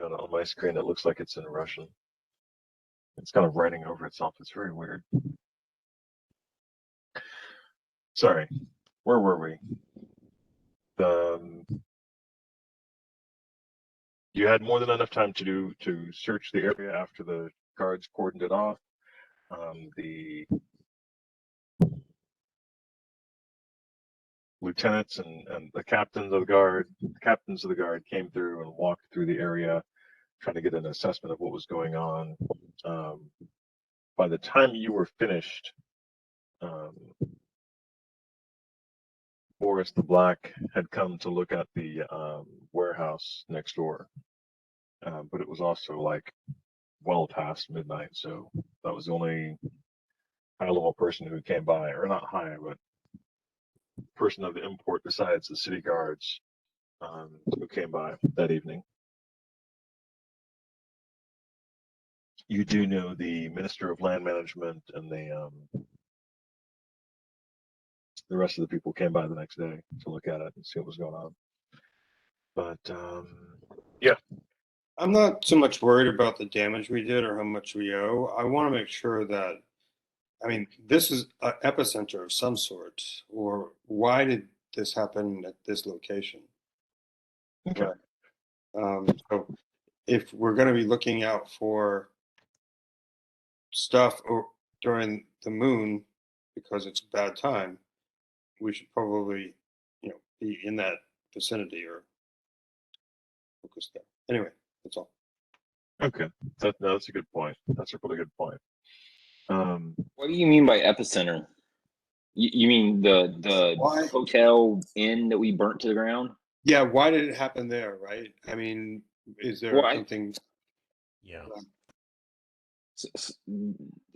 something on my screen that looks like it's in Russian. It's kind of writing over itself. It's very weird. Sorry, where were we? You had more than enough time to search the area after the guards cordoned it off. The lieutenants and the captains of the guard came through and walked through the area, trying to get an assessment of what was going on. By the time you were finished, Boris the Black had come to look at the warehouse next door, but it was also like well past midnight, so that was the only high-level person who came by, or not high, but person of the import besides the city guards who came by that evening. You do know the Minister of Land Management and the rest of the people came by the next day to look at it and see what was going on. But yeah. I'm not so much worried about the damage we did or how much we owe. I want to make sure that, I mean, this is an epicenter of some sort, or why did this happen at this location? Okay. Right. So if we're going to be looking out for stuff during the moon because it's a bad time, we should probably, be in that vicinity or focus there. Anyway, that's all. Okay, that's a good point. That's a really good point. What do you mean by epicenter? You mean the hotel inn that we burnt to the ground? Yeah, why did it happen there, right? I mean, is there something? Yeah.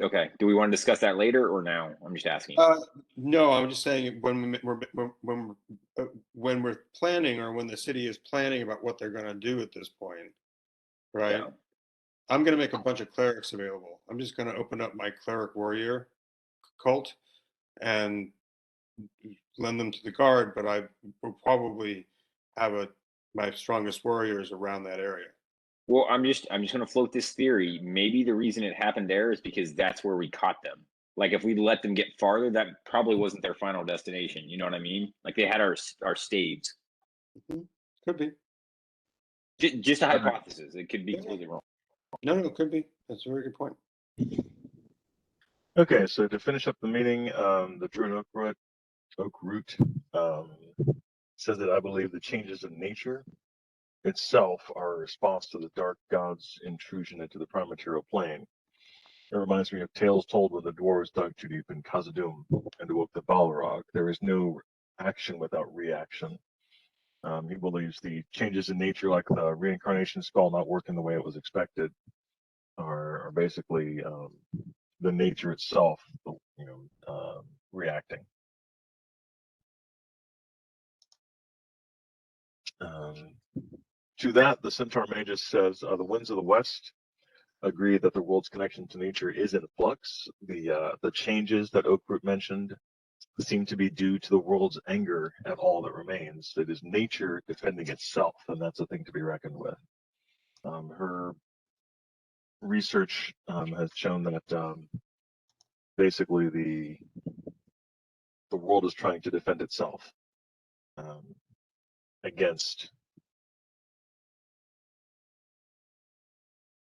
Okay. Do we want to discuss that later or now? I'm just asking. No, I'm just saying when we're planning, or when the city is planning about what they're going to do at this point, right? Yeah. I'm going to make a bunch of clerics available. I'm just going to open up my cleric warrior cult and lend them to the guard, but I will probably have my strongest warriors around that area. Well, I'm just going to float this theory. Maybe the reason it happened there is because that's where we caught them. Like if we let them get farther, that probably wasn't their final destination. You know what I mean? Like they had our staves. Mm-hmm. Could be. Just a hypothesis. It could be completely wrong. No, it could be. That's a very good point. Okay, so to finish up the meeting, the Druid Oak Root says that I believe the changes in nature itself are a response to the dark god's intrusion into the prime material plane. It reminds me of tales told when the dwarves dug too deep in Khazad-dûm and awoke the Balrog. There is no action without reaction. He believes the changes in nature, like the reincarnation spell not working the way it was expected, are basically the nature itself, reacting. To that, the Centaur Magus says the winds of the west agree that the world's connection to nature is in flux. The changes that Oakroot mentioned seem to be due to the world's anger at all that remains. It is nature defending itself, and that's a thing to be reckoned with. Her research has shown that basically the world is trying to defend itself against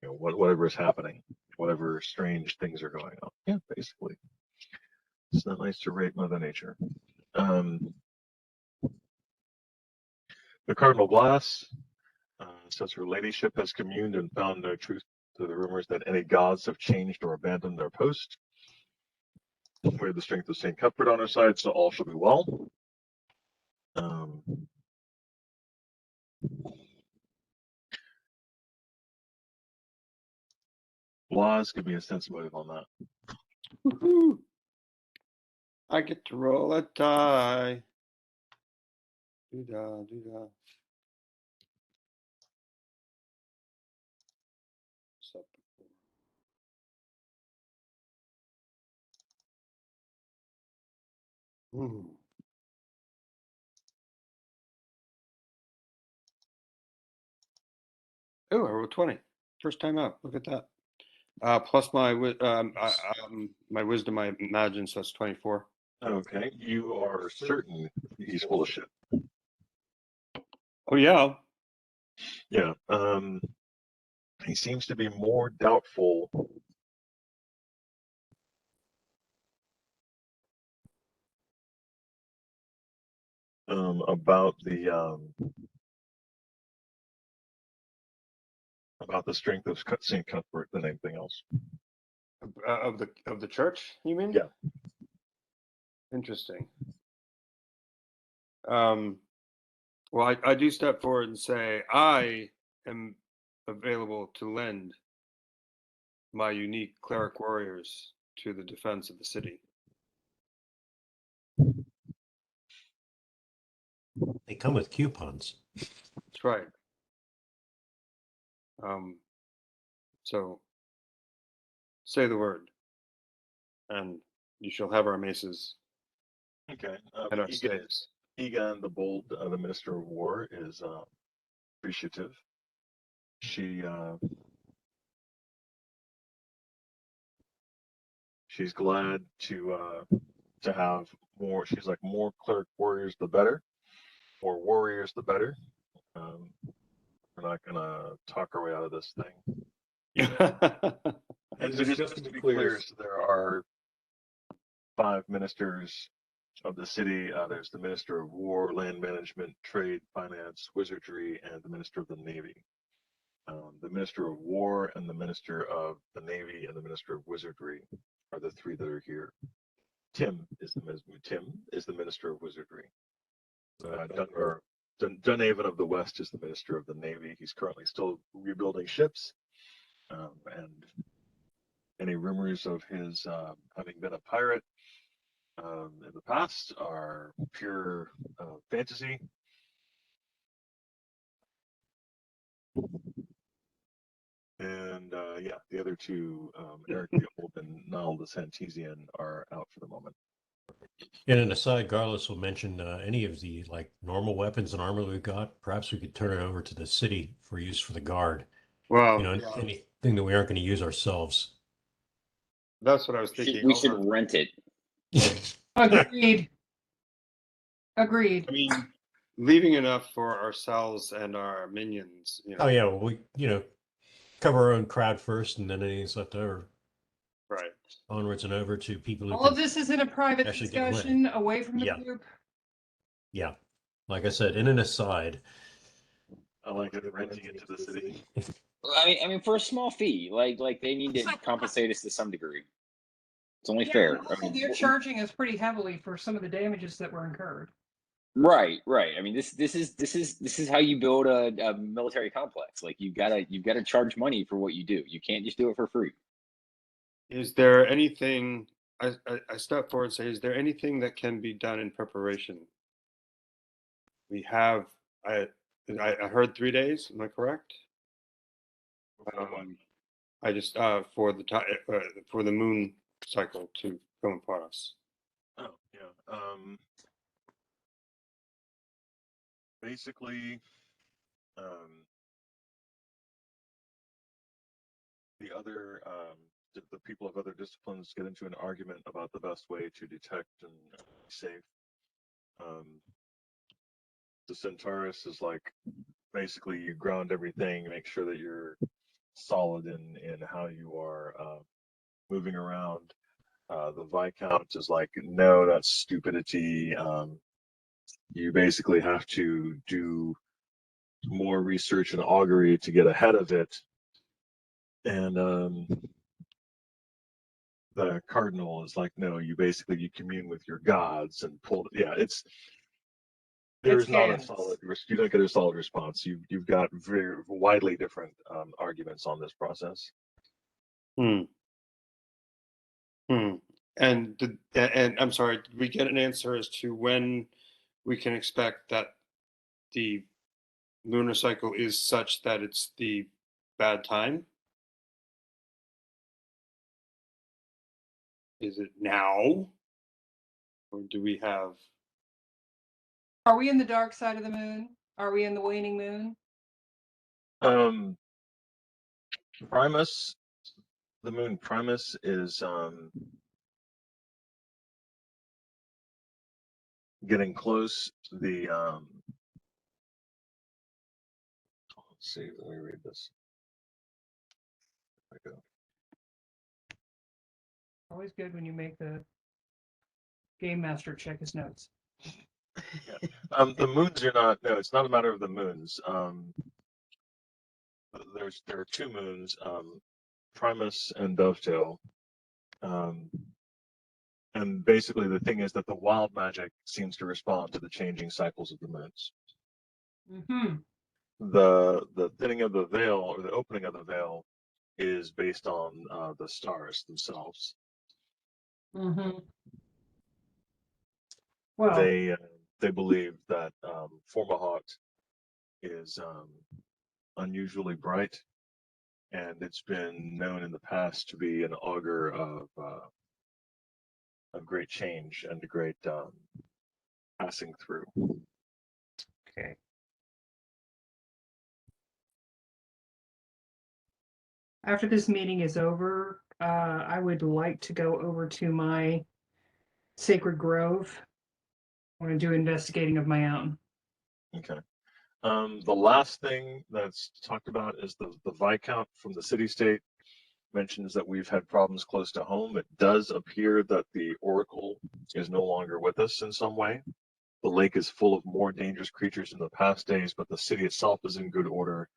whatever is happening, whatever strange things are going on. Yeah, basically. It's not nice to rate Mother Nature. The Cardinal Glass says her ladyship has communed and found no truth to the rumors that any gods have changed or abandoned their post. We have the strength of St. Cuthbert on our side, so all shall be well. Laws could be a sense motive on that. Woo-hoo. I get to roll a die. Do-da, do-da. Oh, I rolled 20. First time out. Look at that. Plus my wisdom, I imagine, so that's 24. Okay, you are certain he's full of shit. Oh yeah. Yeah. He seems to be more doubtful about the strength of St. Cuthbert than anything else. Of the church, you mean? Yeah. Interesting. Well, I do step forward and say I am available to lend my unique cleric warriors to the defense of the city. They come with coupons. That's right. So say the word, and you shall have our maces Okay. and our staves. Egon the Bold, the Minister of War, is appreciative. She's glad to have more. She's like, more cleric warriors the better, more warriors the better. We're not gonna talk our way out of this thing. And just to be clear, so there are 5 ministers of the city. There's the Minister of War, Land Management, Trade, Finance, Wizardry, and the Minister of the Navy. The Minister of War and the Minister of the Navy and the Minister of Wizardry are the 3 that are here. Tim is the Minister of Wizardry. Dunhaven of the West is the Minister of the Navy. He's currently still rebuilding ships, and any rumors of his having been a pirate in the past are pure fantasy. And yeah, the other 2, Eric the Old and Niall the Santesian, are out for the moment. And an aside, Garlis will mention any of the like normal weapons and armor we've got. Perhaps we could turn it over to the city for use for the guard. Well, anything that we aren't going to use ourselves. that's what I was thinking. We should rent it. Agreed. Agreed. I mean, leaving enough for ourselves and our minions. Oh yeah, well, we cover our own crowd first, and then anything's left over. Right. Onwards and over to people who All of this is in a private actually get away. discussion away from the Yeah. group. Yeah, like I said, in an aside. I like it, renting it to the city. I mean, for a small fee, like they need to compensate us to some degree. It's only fair. Also, I mean, they're charging us pretty heavily for some of the damages that were incurred. right. I mean, this is how you build a military complex. Like you've got to charge money for what you do. You can't just do it for free. Is there anything? I step forward and say, is there anything that can be done in preparation? We have. I heard 3 days. Am I correct? I just for the moon cycle to come upon us. Oh yeah. Basically, the other the people of other disciplines get into an argument about the best way to detect and be safe. The Centaurus is like, basically you ground everything, make sure that you're solid in how you are moving around. The Viscount is like, no, that's stupidity. You basically have to do more research and augury to get ahead of it. And the Cardinal is like, no, you commune with your gods and pull. Yeah, there's not a solid. You don't get a solid response. You've got very widely different arguments on this process. And I'm sorry, did we get an answer as to when we can expect that the lunar cycle is such that it's the bad time? Is it now? Or do we have... Are we in the dark side of the moon? Are we in the waning moon? Primus, the moon Primus is getting close. Let's see, let me read this. There we go. Always good when you make the game master check his notes. The moons are not. No, it's not a matter of the moons. There are two moons, Primus and Dovetail. And basically, the thing is that the wild magic seems to respond to the changing cycles of the moons. Mm-hmm. The thinning of the veil, or the opening of the veil, is based on the stars themselves. Mm-hmm. Well, They believe that Formahat is unusually bright, and it's been known in the past to be an augur of great change and a great passing through. okay. After this meeting is over, I would like to go over to my sacred grove. I want to do investigating of my own. Okay. The last thing that's talked about is the Viscount from the city-state mentions that we've had problems close to home. It does appear that the Oracle is no longer with us in some way. The lake is full of more dangerous creatures in the past days, but the city itself is in good order.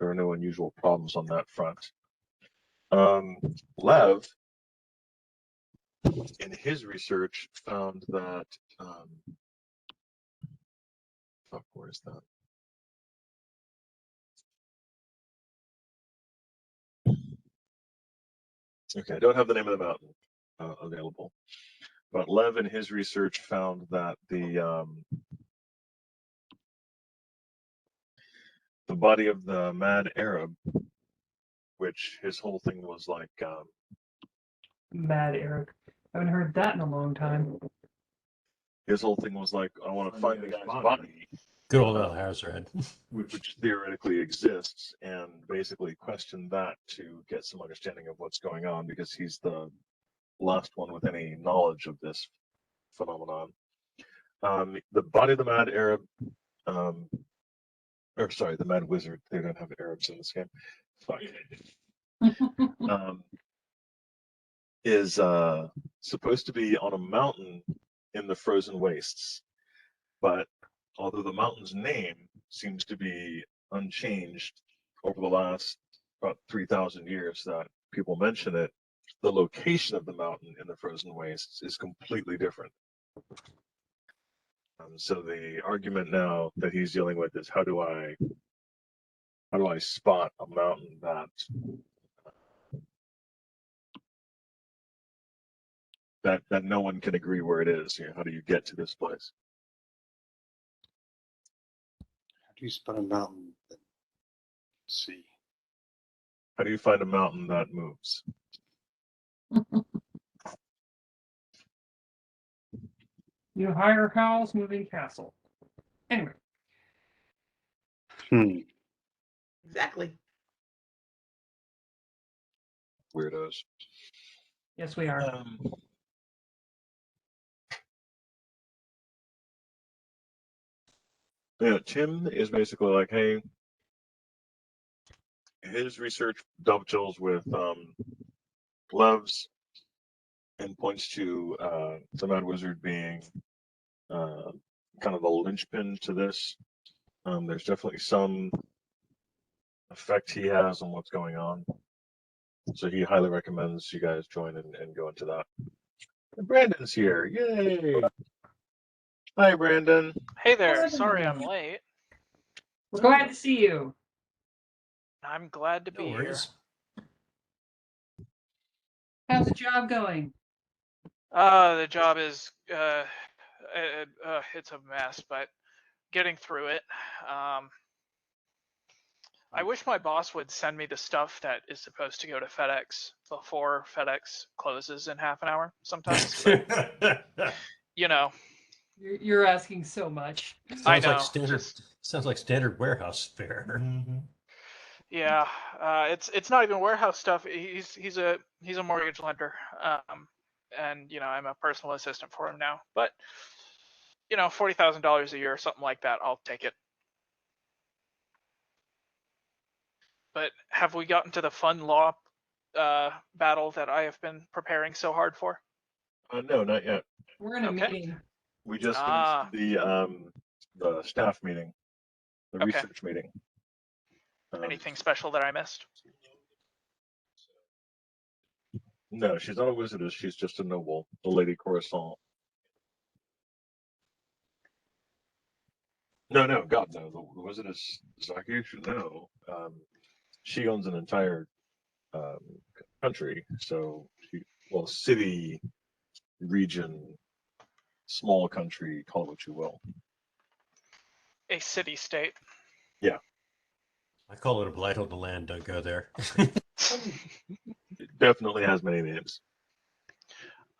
There are no unusual problems on that front. Lev, in his research, found that where is that? Okay, I don't have the name of the mountain available, but Lev in his research found that the body of the mad Arab, which his whole thing was like Mad Eric. I haven't heard that in a long time. his whole thing was like, I want to find the guy's body, Good old Alhazred. which theoretically exists, and basically question that to get some understanding of what's going on, because he's the last one with any knowledge of this phenomenon. The body of the mad Arab, or sorry, the mad wizard. They don't have Arabs in this game. Fuck. Is supposed to be on a mountain in the frozen wastes, but although the mountain's name seems to be unchanged over the last about 3,000 years that people mention it, the location of the mountain in the frozen wastes is completely different. So the argument now that he's dealing with is how do I spot a mountain that no one can agree where it is? You know, how do you get to this place? How do you spot a mountain? Let's see. How do you find a mountain that moves? You hire Howl's Moving Castle. Anyway. Exactly. Weirdos. Yes, we are. Yeah, Tim is basically like, hey, his research dovetails with Lev's and points to the Mad Wizard being kind of a linchpin to this. There's definitely some effect he has on what's going on. So he highly recommends you guys join and go into that. And Brandon's here. Yay! Hi, Brandon. Hey there. Sorry I'm late. We're glad to see you. I'm glad to be here. How's the job going? The job is it's a mess, but getting through it. I wish my boss would send me the stuff that is supposed to go to FedEx before FedEx closes in half an hour sometimes. But, you know. You're asking so much. I know. Sounds like standard warehouse fare. Mm-hmm. Yeah, it's not even warehouse stuff. He's a mortgage lender, and I'm a personal assistant for him now. But $40,000 a year or something like that, I'll take it. But have we gotten to the fun law battle that I have been preparing so hard for? No, not yet. We're in a Okay. meeting. We just Ah. finished the staff meeting, the Okay. research meeting. Anything special that I missed? No, she's not a wizardess. She's just a noble, the Lady Corisant. No, God, no. The wizardess, Zaki should know. She owns an entire country. So, city, region, small country, call it what you will. A city-state. Yeah. I call it a blight on the land. Don't go there. It definitely has many names.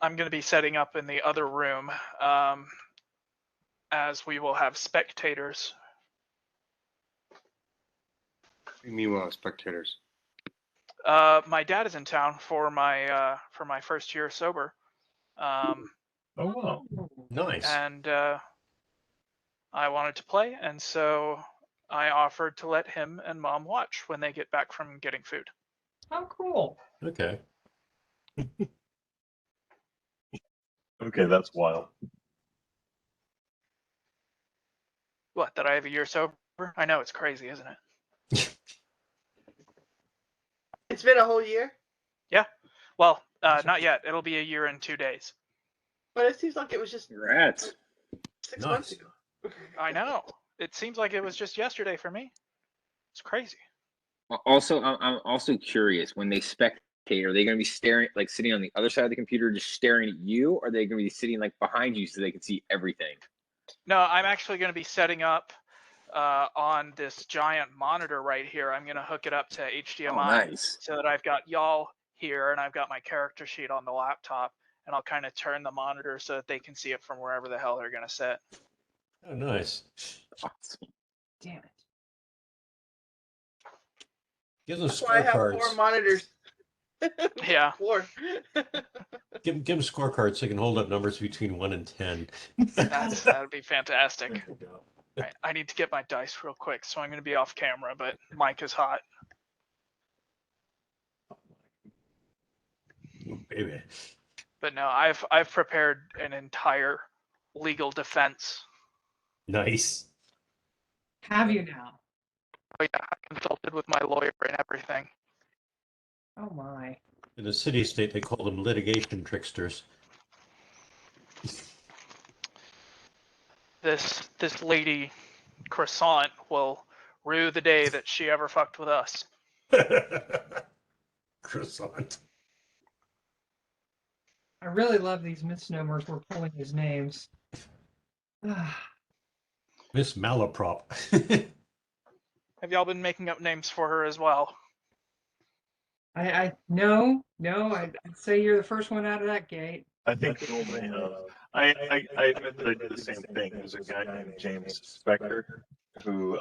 I'm going to be setting up in the other room, as we will have spectators. Meanwhile, spectators. My dad is in town for my first year sober, Oh, wow. Nice. and I wanted to play, and so I offered to let him and mom watch when they get back from getting food. Oh, cool. Okay. Okay, that's wild. What, that I have a year sober? I know, it's crazy, isn't it? It's been a whole year, Well, not yet. It'll be a year and 2 days. but it seems like it was just Congrats. 6 months Nice. ago. I know. It seems like it was just yesterday for me. It's crazy. Also, I'm also curious when they spectate, are they going to be staring, like sitting on the other side of the computer, just staring at you? Or are they going to be sitting like behind you so they can see everything? No, I'm actually going to be setting up on this giant monitor right here. I'm going to hook it up to HDMI Oh, nice. so that I've got y'all here and I've got my character sheet on the laptop, and I'll kind of turn the monitor so that they can see it from wherever the hell they're going to sit. Oh, nice. Awesome. Damn it. Give them That's why I have 4 scorecards. monitors. Yeah. 4. Give them scorecards so they can hold up numbers between 1 and 10. That'd be fantastic. There you go. Right, I need to get my dice real quick, so I'm going to be off camera, but mic is hot. Oh, baby. But no, I've prepared an entire legal defense. Nice. Have you now? But yeah, I consulted with my lawyer and everything. Oh, my. In the city state, they call them litigation tricksters. This lady Corisant will rue the day that she ever fucked with us. Croissant. I really love these misnomers we're pulling as names. Miss Malaprop. Have y'all been making up names for her as well? No, I'd say you're the first one out of that gate. I think they only have. I admit that I did the same thing. There's a guy named James Spector who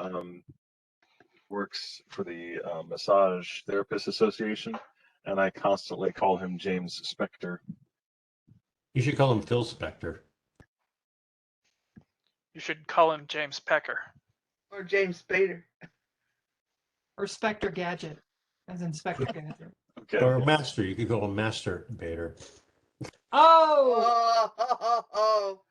works for the Massage Therapist Association, and I constantly call him James Spector. You should call him Phil Spector. You should call him James Pecker. Or James Spader. Or Spectre Gadget, as in Spectre Gadget. Okay. Or Master. You could call him Master Bader. Oh! Oh.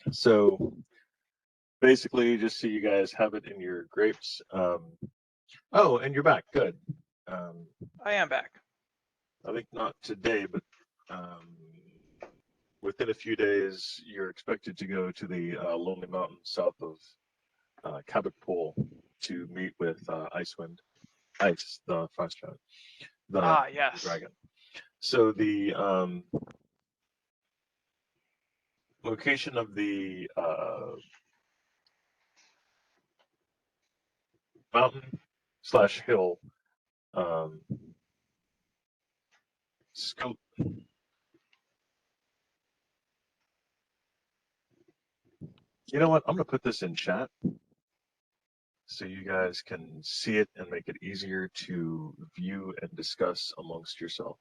So basically, just so you guys have it in your grapes. Oh, and you're back. Good. I am back. I think not today, but within a few days, you're expected to go to the Lonely Mountain south of Cabot Pool to meet with Icewind, Ice, the frost giant, the Yes. dragon. So the location of the mountain / hill scope. You know what? I'm going to put this in chat so you guys can see it and make it easier to view and discuss amongst yourself.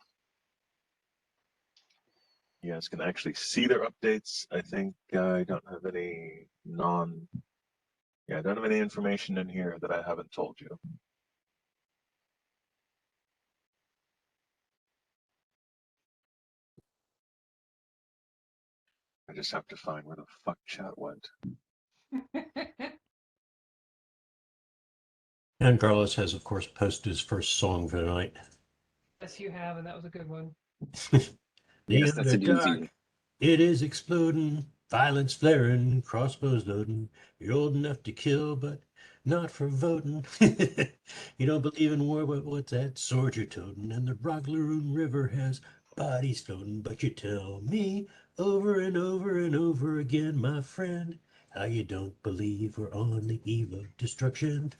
You guys can actually see their updates. I think I don't have any I don't have any information in here that I haven't told you. I just have to find where the fuck chat went. And Carlos has, of course, posted his first song for the night. Yes, you have, and that was a good one. The Yes, that's a Underdark, doozy. it is exploding, violence flaring, crossbows loading. You're old enough to kill, but not for voting. You don't believe in war, but what's that sword you're toting? And the Rockleroon River has bodies floating, but you tell me over and over and over again, my friend, how you don't believe we're on the eve of destruction.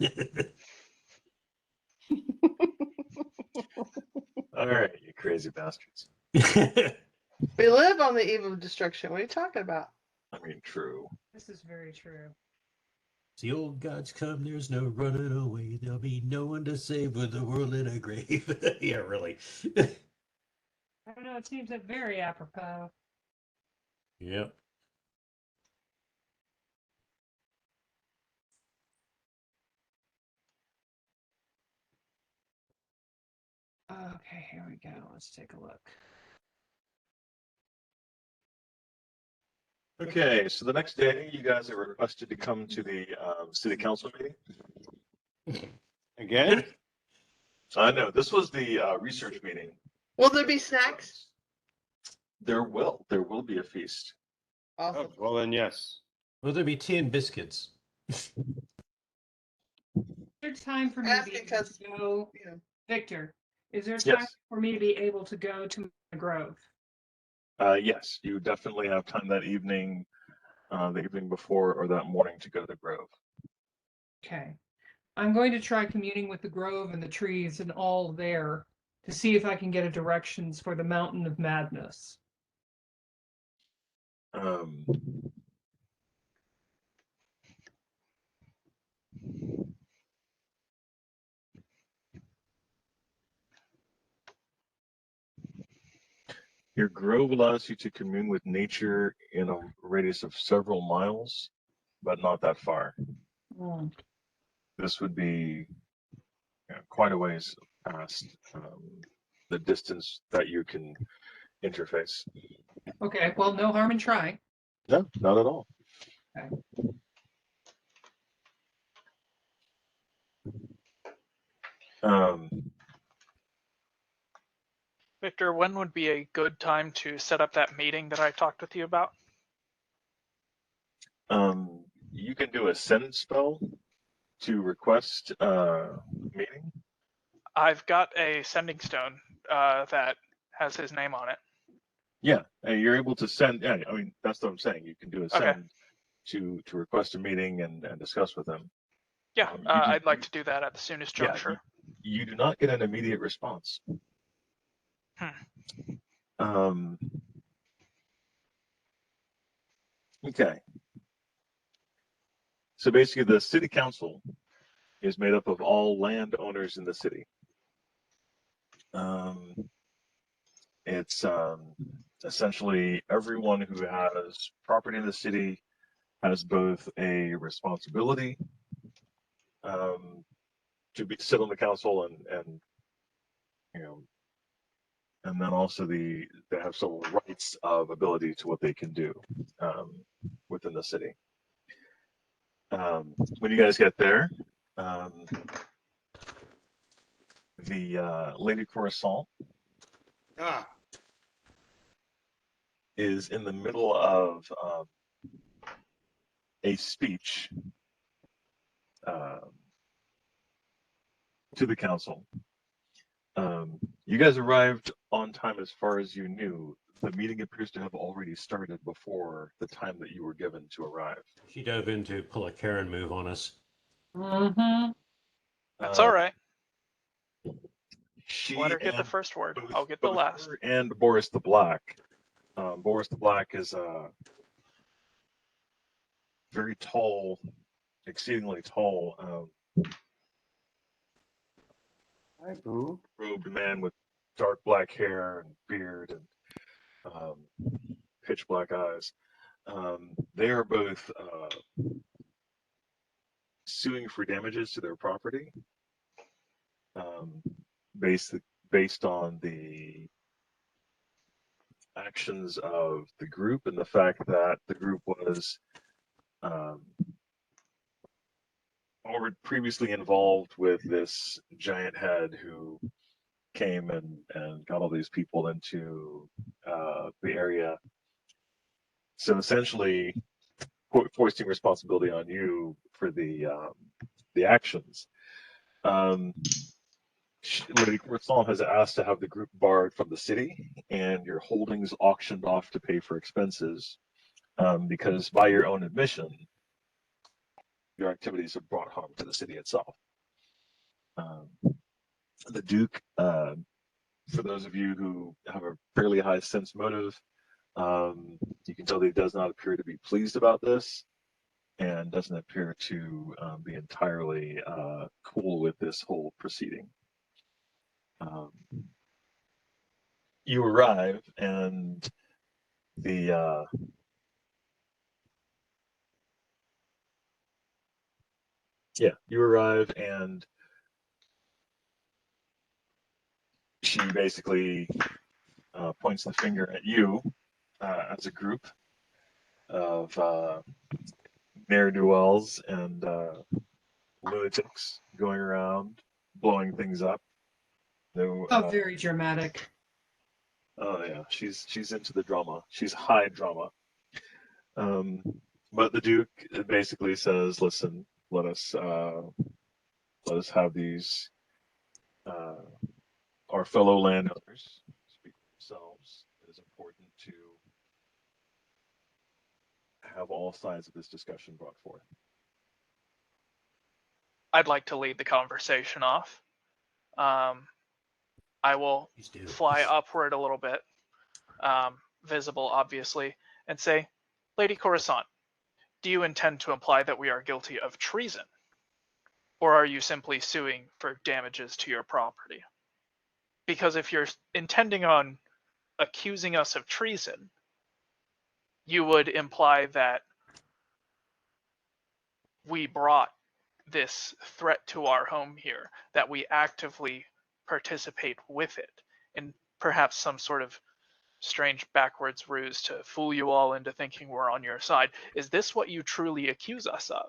All right, you crazy bastards. We live on the eve of destruction. What are you talking about? I mean, true. This is very true. The old gods come, there's no running away. There'll be no one to save with the world in a grave. Yeah, really. I don't know. It seems very apropos. Yep. Okay, here we go. Let's take a look. Okay, so the next day, you guys are requested to come to the city council meeting. Again? I know this was the research meeting. Will there be snacks? There will be a feast. Awesome. Oh, well then, yes. Will there be tea and biscuits? Is there time for me Ask to be able because- to go, You know, Victor? Is there time Yes. for me to be able to go to the Grove? Yes, you definitely have time that evening, the evening before or that morning to go to the Grove. Okay. I'm going to try communing with the Grove and the trees and all there to see if I can get a directions for the Mountain of Madness. Um, your grove allows you to commune with nature in a radius of several miles, but not that far. Mm. This would be quite a ways past the distance that you can interface. Okay, well, no harm in trying. No, not at all. Okay. Um, Victor, when would be a good time to set up that meeting that I talked with you about? you can do a send spell to request a meeting. I've got a sending stone that has his name on it. Yeah, and you're able to send. Yeah, I mean that's what I'm saying. You can do a send Okay. to request a meeting and discuss with them. Yeah, You do- I'd like to do that at the soonest Yeah, juncture. you do not get an immediate response. Um, okay. So basically, the city council is made up of all landowners in the city. It's essentially everyone who has property in the city has both a responsibility to sit on the council and you know, and then also they have some rights of ability to what they can do within the city. When you guys get there, the Lady Corisant Ah, is in the middle of a speech to the council. You guys arrived on time as far as you knew. the meeting appears to have already started before the time that you were given to arrive. She dove in to pull a Karen move on us. Mm-hmm. That's all right. She Let her get the and first word. both- I'll get the both last. her and Boris the Black. Boris the Black is very tall, exceedingly tall, Hi, boo. robed man with dark black hair and beard and pitch black eyes. They are both suing for damages to their property, um, based based on the actions of the group and the fact that the group was already previously involved with this giant head who came and got all these people into the area. So essentially, foisting responsibility on you for the actions. Um, Lady Corisant has asked to have the group barred from the city and your holdings auctioned off to pay for expenses, because by your own admission, your activities have brought harm to the city itself. Um, the Duke, for those of you who have a fairly high sense motive, you can tell that he does not appear to be pleased about this and doesn't appear to be entirely cool with this whole proceeding. You arrive and the you arrive and she basically points the finger at you as a group of ne'er-do-wells and lunatics going around blowing things up. No, Oh, very dramatic. oh yeah, she's into the drama. She's high drama. But the Duke basically says, "Listen, let us have these our fellow landowners speak for themselves. It is important to have all sides of this discussion brought forth." I'd like to lead the conversation off. I will Please do. fly upward a little bit, visible obviously, and say, Lady Corisant, do you intend to imply that we are guilty of treason? Or are you simply suing for damages to your property? Because if you're intending on accusing us of treason, you would imply that we brought this threat to our home here, that we actively participate with it in perhaps some sort of strange backwards ruse to fool you all into thinking we're on your side. Is this what you truly accuse us of?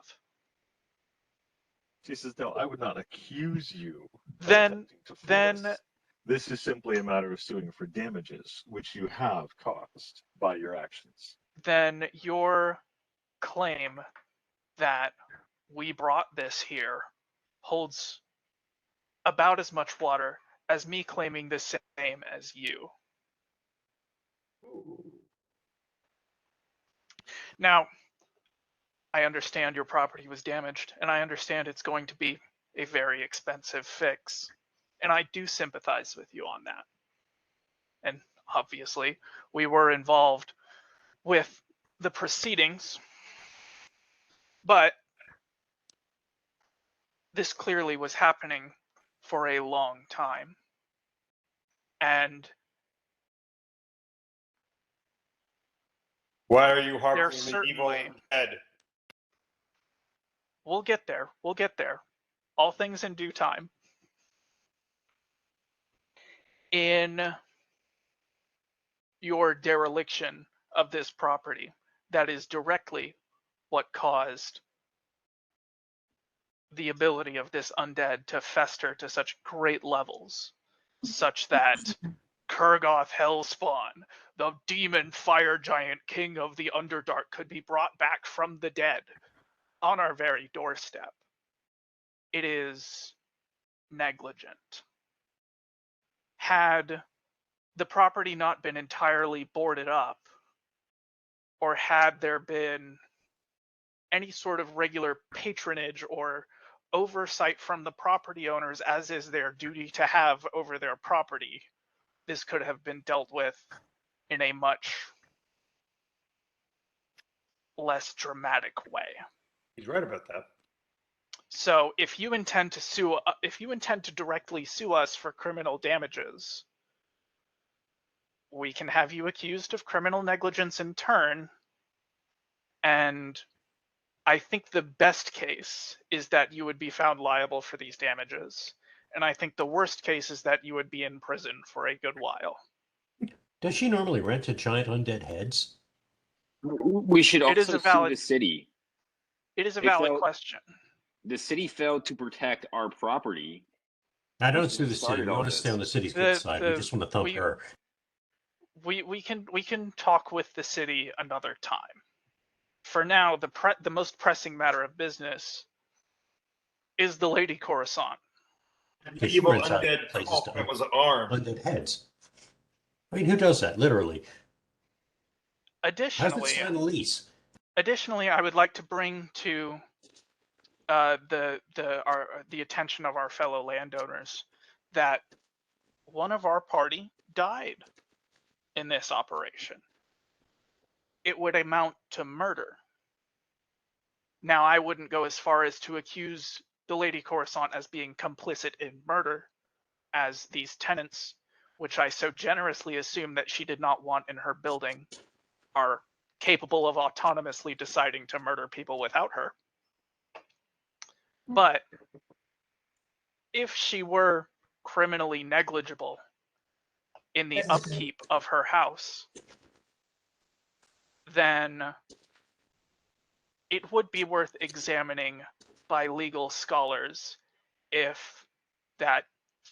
She says, "No, I would not accuse you of Then, attempting to fool then, us. This is simply a matter of suing for damages, which you have caused by your actions." then your claim that we brought this here holds about as much water as me claiming the same as you. Now, I understand your property was damaged, and I understand it's going to be a very expensive fix. And I do sympathize with you on that. And obviously, we were involved with the proceedings, but this clearly was happening for a long time. And Why are you harboring there's the evil certainly, head? we'll get there. We'll get there. All things in due time. In your dereliction of this property, that is directly what caused the ability of this undead to fester to such great levels, such that Kurgoth Hellspawn, the demon fire giant king of the Underdark, could be brought back from the dead on our very doorstep. It is negligent. Had the property not been entirely boarded up, or had there been any sort of regular patronage or oversight from the property owners, as is their duty to have over their property, this could have been dealt with in a much less dramatic way. He's right about that. So if you intend to directly sue us for criminal damages, we can have you accused of criminal negligence in turn. And I think the best case is that you would be found liable for these damages. And I think the worst case is that you would be in prison for a good while. Does she normally rent to giant undead heads? We should It is also a valid- sue the city. It is a They valid felt- question. The city failed to protect our property. I don't Which sue the city. started We all want to this. stay on the city's The- good side. We the- just want to thump we- her. We can talk with the city another time. For now, the most pressing matter of business is the Lady Corisant. Because she Evil rents out undead places cult to that was armed. undead heads. I mean, who does that? Literally. How's that Additionally, sign a lease? I would like to bring to the attention of our fellow landowners that one of our party died in this operation. It would amount to murder. Now, I wouldn't go as far as to accuse the Lady Corisant as being complicit in murder, as these tenants, which I so generously assume that she did not want in her building, are capable of autonomously deciding to murder people without her. But if she were criminally negligible in the upkeep of her house, then it would be worth examining by legal scholars if that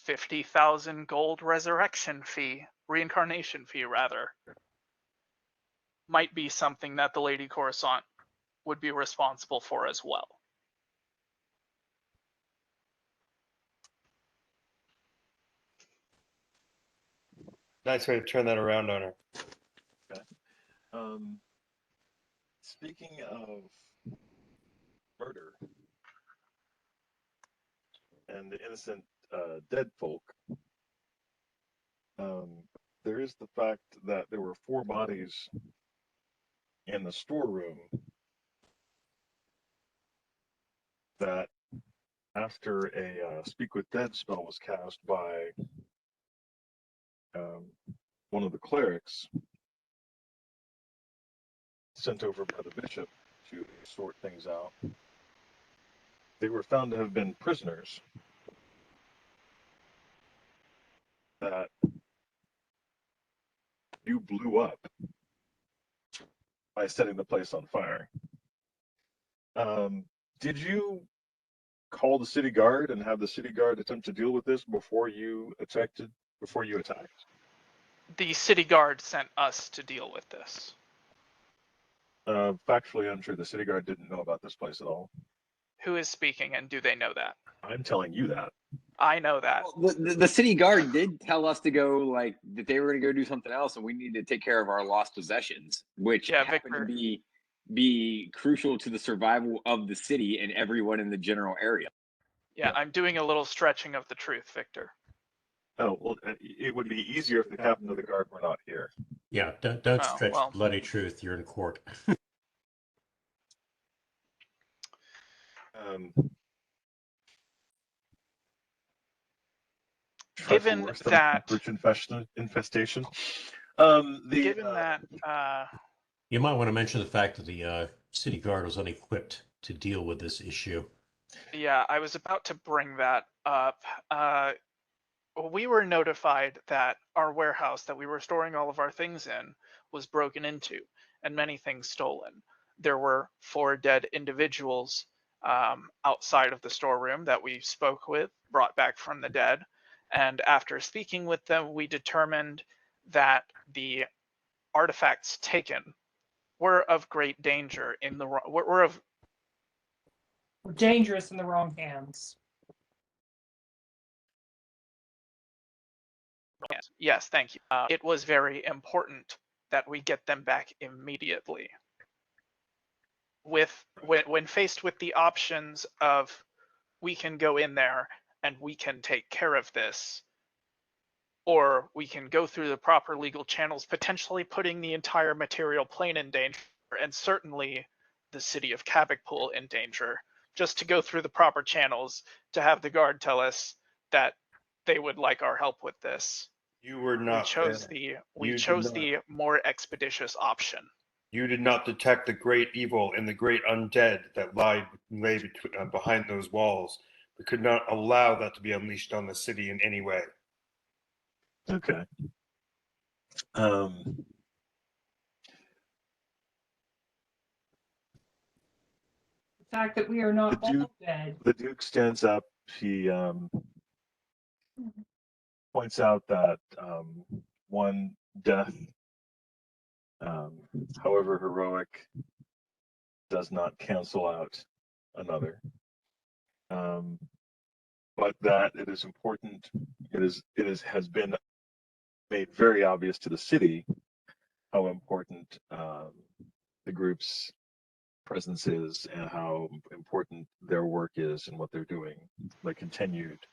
50,000 gold reincarnation fee rather, might be something that the Lady Corisant would be responsible for as well. Nice way to turn that around on her. Speaking of murder and the innocent dead folk, there is the fact that there were 4 bodies in the storeroom that, after a Speak with Dead spell was cast by one of the clerics sent over by the bishop to sort things out, they were found to have been prisoners that you blew up by setting the place on fire. Did you call the city guard and have the city guard attempt to deal with this before you attacked? The city guard sent us to deal with this. Factually untrue. The city guard didn't know about this place at all. Who is speaking, and do they know that? I'm telling you that. I know that. Well, the city guard did tell us to go, like, that they were going to go do something else, and we needed to take care of our lost possessions, which happened Victor. to be crucial to the survival of the city and everyone in the general area. Yeah, I'm doing a little stretching of the truth, Victor. Oh, well, it would be easier if the captain of the guard were not here. Yeah, don't Oh, stretch well. bloody truth. You're in court. Given worse than that- cockroach infestation. Given that, You might want to mention the fact that the city guard was unequipped to deal with this issue. yeah, I was about to bring that up. We were notified that our warehouse that we were storing all of our things in was broken into and many things stolen. There were 4 dead individuals outside of the storeroom that we spoke with, brought back from the dead. And after speaking with them, we determined that the artifacts taken were of great danger were Dangerous in the wrong hands. Yes, thank you. It was very important that we get them back immediately. When faced with the options of we can go in there and we can take care of this, or we can go through the proper legal channels, potentially putting the entire material plane in danger, and certainly the city of Cabocpool in danger, just to go through the proper channels to have the guard tell us that they would like our help with this. You were We not chose there. the more expeditious option. You did not detect the great evil and the great undead that lay behind those walls. We could not allow that to be unleashed on the city in any way. Okay. The fact that we are not The Duke- all dead. The Duke stands up. He points out that one death, however heroic, does not cancel out another. But that it is important. Has been made very obvious to the city how important the group's presence is and how important their work is and what they're doing. The continued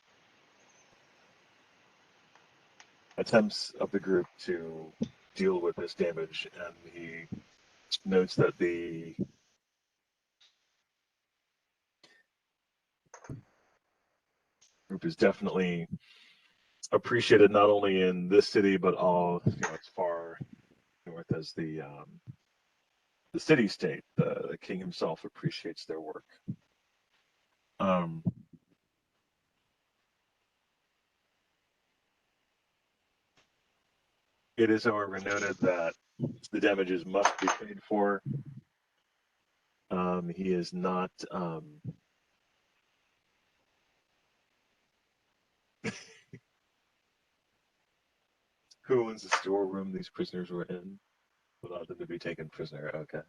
attempts of the group to deal with this damage, and he notes that the group is definitely appreciated not only in this city but all, as far north as the city-state. The king himself appreciates their work. It is, however, noted that the damages must be paid for. He is not. Who owns the storeroom these prisoners were in? Allowed them to be taken prisoner. Okay.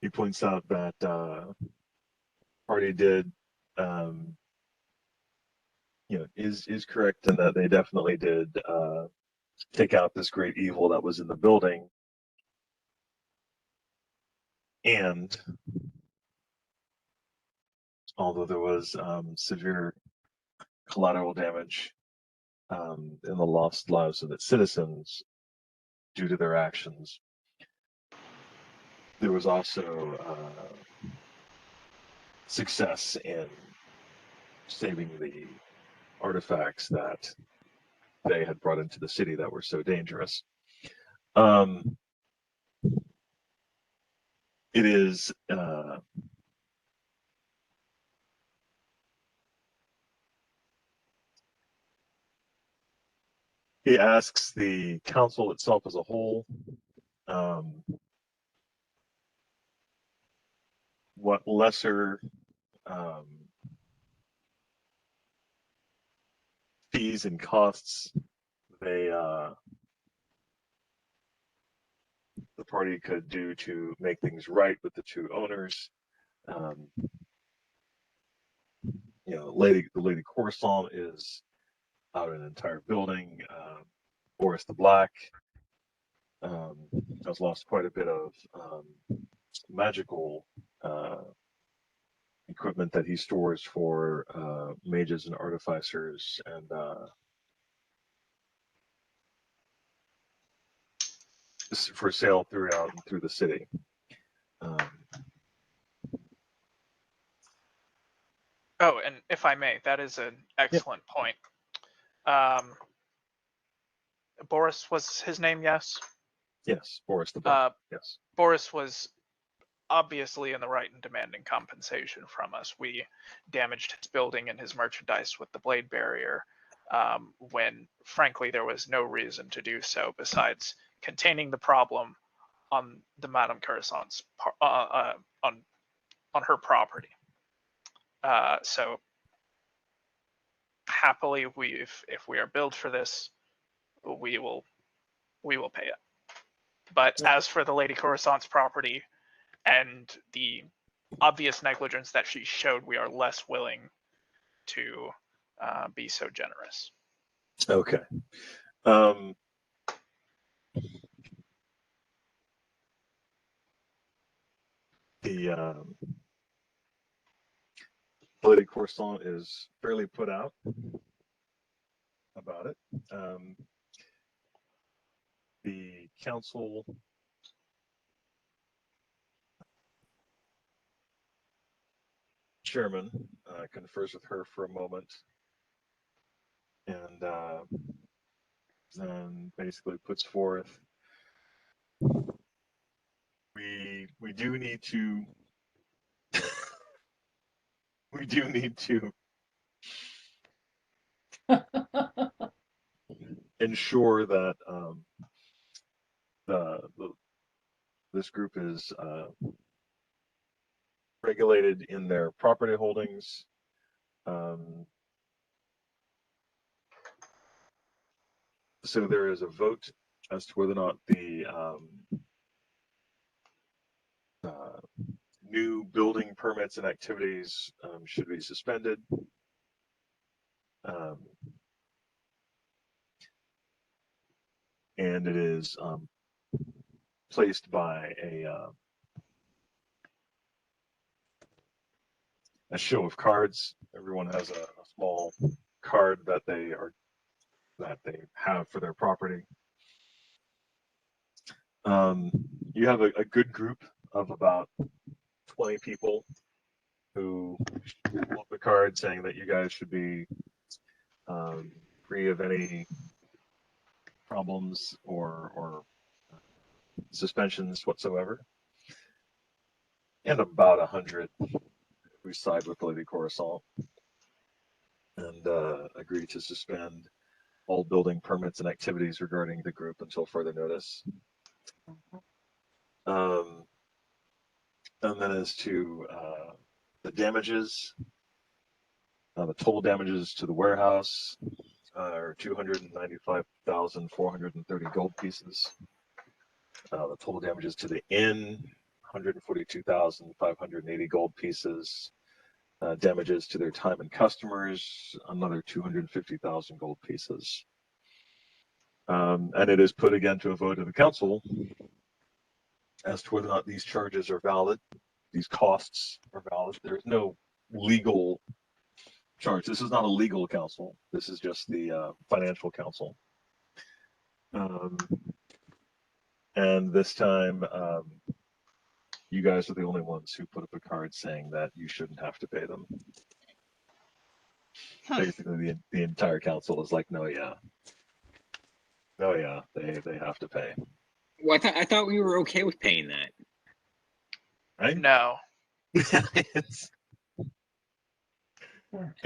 He points out that party did, is correct, and that they definitely did take out this great evil that was in the building, and although there was severe collateral damage in the lost lives of its citizens due to their actions, there was also success in saving the artifacts that they had brought into the city that were so dangerous. It is he asks the council itself as a whole what lesser fees and costs the party could do to make things right with the two owners. The Lady Corisant is out in an entire building. Boris the Black has lost quite a bit of magical equipment that he stores for mages and artificers, and for sale through the city. Oh, and if I may, that is an excellent point. Boris was his name, yes? Yes, Boris the Black. Yes. Boris was obviously in the right in demanding compensation from us. We damaged his building and his merchandise with the blade barrier when, frankly, there was no reason to do so besides containing the problem on the Madame Corisant's on her property. So happily, if we are billed for this, we will pay it. But as for the Lady Corisant's property and the obvious negligence that she showed, we are less willing to be so generous. Okay. The Lady Corisant is fairly put out about it. The council chairman confers with her for a moment, and then basically puts forth, we do need to we do need to ensure that this group is regulated in their property holdings. So there is a vote as to whether or not the new building permits and activities should be suspended. And it is placed by a show of cards. Everyone has a small card that they have for their property. You have a good group of about 20 people who pull up the card saying that you guys should be free of any problems or suspensions whatsoever. And about 100 who side with Lady Corisant and agree to suspend all building permits and activities regarding the group until further notice. And then as to the damages, the total damages to the warehouse are 295,430 gold pieces. The total damages to the inn, 142,580 gold pieces. Damages to their time and customers, another 250,000 gold pieces. And it is put again to a vote of the council as to whether or not these charges are valid, these costs are valid. There's no legal charge. This is not a legal council. This is just the financial council. And this time, you guys are the only ones who put up a card saying that you shouldn't have to pay them. Basically, the entire council is like, no, yeah, they have to pay. Well, I thought we were okay with paying that. Right? No. I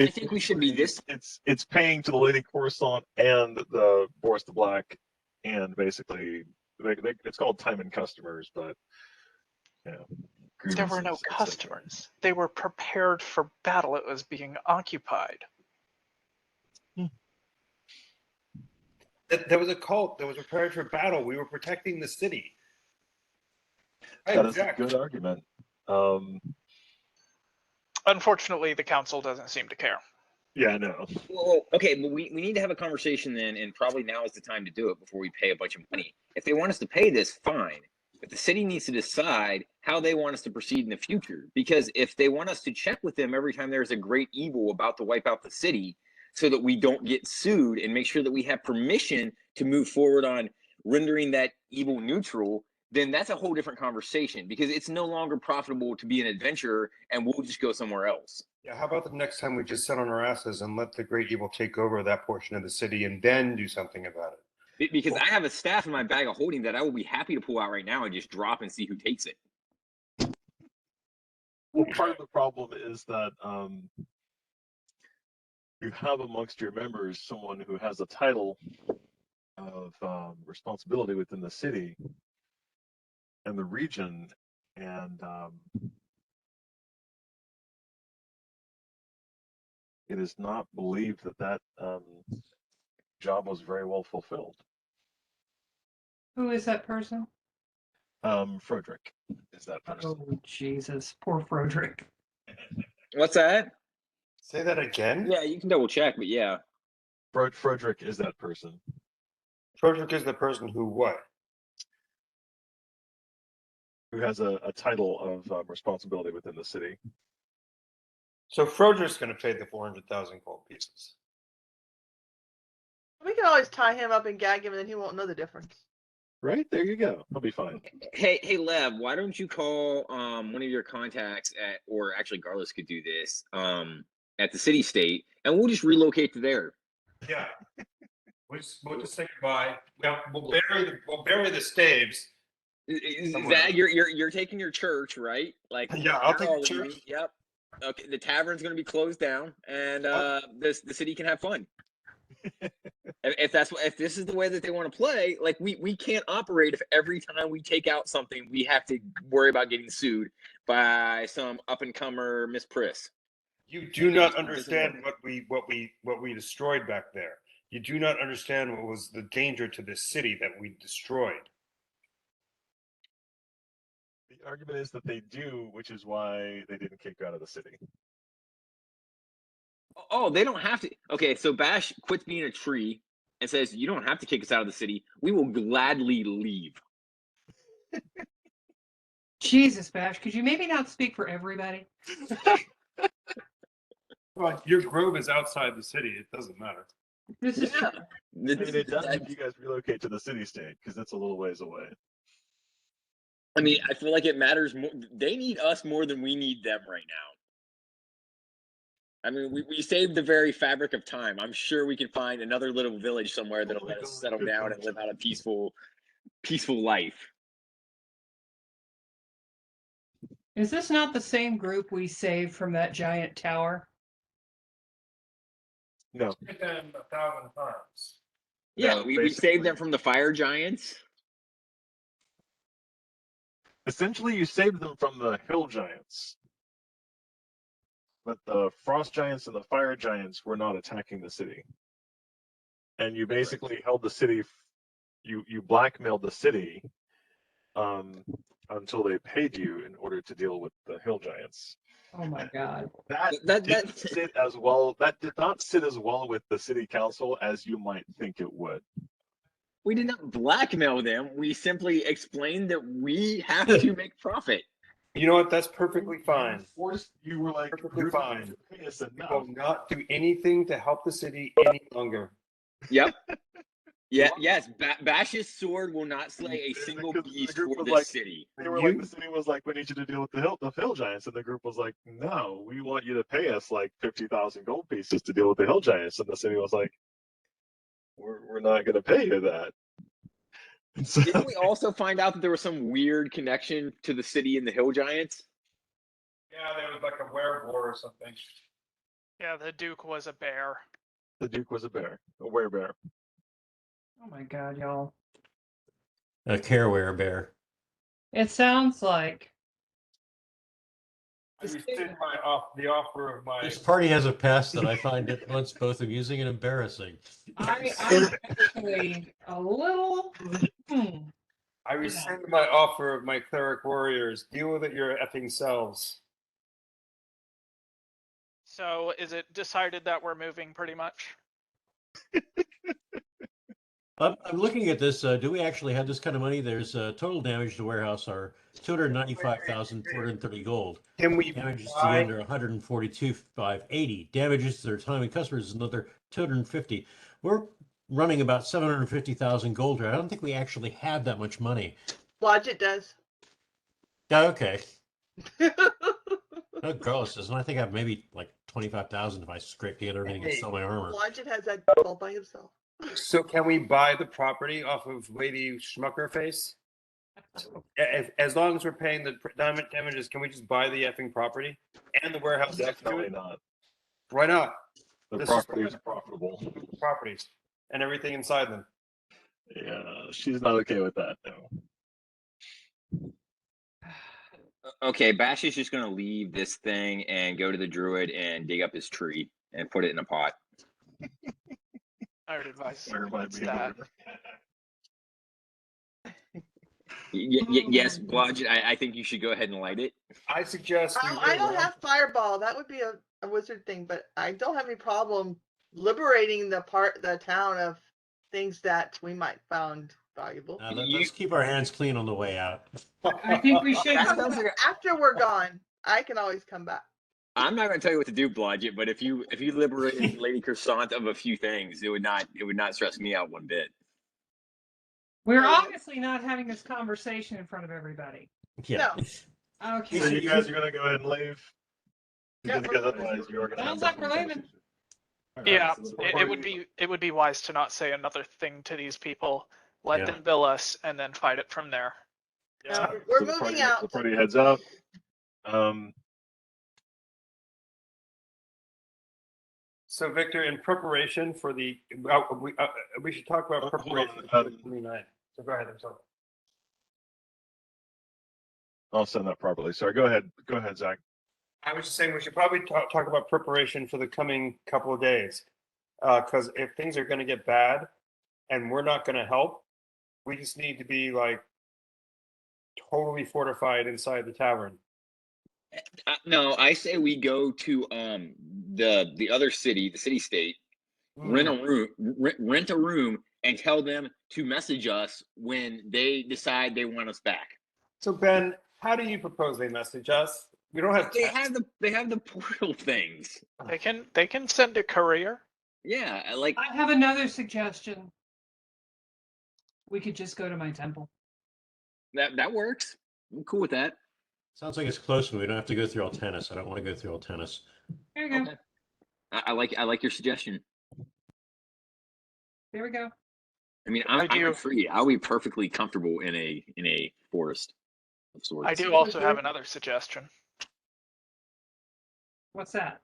think we should be this. It's paying to the Lady Corisant and the Boris the Black, and basically it's called time and customers, but yeah. There were no customers. They were prepared for battle. It was being occupied. There was a cult that was prepared for battle. We were protecting the city. That is a good argument. Unfortunately, the council doesn't seem to care. Yeah, no. Well, okay, but we need to have a conversation then, and probably now is the time to do it before we pay a bunch of money. If they want us to pay this, fine. But the city needs to decide how they want us to proceed in the future. Because if they want us to check with them every time there's a great evil about to wipe out the city so that we don't get sued and make sure that we have permission to move forward on rendering that evil neutral, then that's a whole different conversation because it's no longer profitable to be an adventurer and we'll just go somewhere else. Yeah, how about the next time we just sit on our asses and let the great evil take over that portion of the city and then do something about it? Because I have a staff in my bag of holding that I will be happy to pull out right now and just drop and see who takes it. Well, part of the problem is that you have amongst your members someone who has a title of responsibility within the city and the region, and it is not believed that job was very well fulfilled. Who is that person? Frederick is that person. Oh, Jesus. Poor Frederick. What's that? Say that again? Yeah, you can double check, but yeah. Frederick is that person. Frederick is the person who what? Who has a title of responsibility within the city. So Frederick's going to pay the 400,000 gold pieces. We can always tie him up and gag him, and then he won't know the difference. Right? There you go. He'll be fine. Hey, Lev, why don't you call one of your contacts at, or actually Garlis could do this, at the city state, and we'll just relocate to there. Yeah. We'll just say goodbye. We'll bury the staves. Zach, you're taking your church, right? Like, Yeah, I'll you're take all the church. leaving. Yep. Okay, the tavern's gonna be closed down, and the city can have fun. If this is the way that they want to play, like we can't operate if every time we take out something we have to worry about getting sued by some up and comer Miss Priss. You do not understand what we destroyed back there. You do not understand what was the danger to this city that we destroyed. The argument is that they do, which is why they didn't kick you out of the city. Oh, they don't have to. Okay, so Bash quits being a tree and says, "You don't have to kick us out of the city. We will gladly leave." Jesus, Bash, could you maybe not speak for everybody? Well, your grove is outside the city. It doesn't matter. This is Yeah. I mean, it does if you guys relocate to the city state, because that's a little ways away. I mean, I feel like it matters more. They need us more than we need them right now. I mean, we saved the very fabric of time. I'm sure we can find another little village somewhere that'll let us settle down and live out a peaceful life. Is this not the same group we saved from that giant tower? No. Hit them 1,000 times. Yeah, No, we saved them from the fire giants. Essentially, you saved them from the hill giants. But the frost giants and the fire giants were not attacking the city. And you basically held the city, you blackmailed the city until they paid you in order to deal with the hill giants. Oh my God. That didn't sit as well. That did not sit as well with the city council as you might think it would. We did not blackmail them. We simply explained that we have to make profit. You know what? That's perfectly fine. You were like, Perfectly "You're not fine. gonna pay us We enough." will not do anything to help the city any longer. Yep. Yeah. Yes. Bash's sword will not slay a And single because the beast group for was this like- city. They were like, the city was like, "We need you to deal with the hill giants," and the group was like, "No, we want you to pay us like 50,000 gold pieces to deal with the hill giants," and the city was like, "We're not going to pay you that." And so, Didn't we also find out that there was some weird connection to the city and the hill giants? Yeah, there was like a werewolf or something. Yeah, the Duke was a bear. the Duke was a werebear. Oh my God, y'all. A Careware bear. It sounds like I rescind the offer of my. This party has a past that I find at once both amusing and embarrassing. I'm actually a little. I rescind my offer of my cleric warriors. Deal with it your effing selves. So is it decided that we're moving pretty much? I'm looking at this. Do we actually have this kind of money? There's total damage to the warehouse are 295,430 gold. Can we Damages to the buy? under 142,580. Damages to their time and customers is another 250. We're running about 750,000 gold here. I don't think we actually have that much money. Lodge does. Oh, okay. Oh, Carlos doesn't. I think I have maybe like 25,000 if I scrape together everything and sell my armor. Lodge has that all by himself. So can we buy the property off of Lady Schmuckerface? As long as we're paying the damages, can we just buy the effing property and the warehouse next to Definitely it? not. Why not? The This property is is profitable. Properties and everything inside them. Yeah, she's not okay with that. No. Okay, Bash is just gonna leave this thing and go to the druid and dig up his tree and put it in a pot. I would advise Everybody against be that. Yes, Blodgett, I think you should go ahead and light it. I suggest we I wait don't around. have fireball. That would be a wizard thing, but I don't have any problem liberating the town of things that we might find valuable. Let's keep our hands clean on the way out. I think we should. That sounds like After we're gone, I can always come back. I'm not going to tell you what to do, Blodgett, but if you liberated Lady Corisant of a few things, it would not stress me out one bit. We're obviously not having this conversation in front of everybody. Yeah. No. Okay. So you guys are gonna go ahead and leave? Yeah, Because we're otherwise you are gonna Sounds have like we're leaving. Yeah, So it would be wise to not say another thing to these people. Let Yeah. them bill us and then fight it from there. No, we're so the moving party, out. The party heads out. So Victor, in preparation for the, we should talk about Hold on, preparation for the 29th. So go ahead, I'm sorry. I'll send that properly. Sorry, go ahead, Zach. I was just saying we should probably talk about preparation for the coming couple of days. Because if things are going to get bad and we're not going to help, we just need to be like totally fortified inside the tavern. No, I say we go to the other city, the city state, rent a room, and tell them to message us when they decide they want us back. So Ben, how do you propose they message us? We don't have. They have the portal things. They can send a courier. Yeah, like I have another suggestion. We could just go to my temple. that works. I'm cool with that. Sounds like it's close and we don't have to go through all tennis. I don't want to go through all tennis. There you go. Okay. I like your suggestion. There we go. I mean, I I'm do. free. I'll be perfectly comfortable in a forest of sorts. I do also have another suggestion. What's that?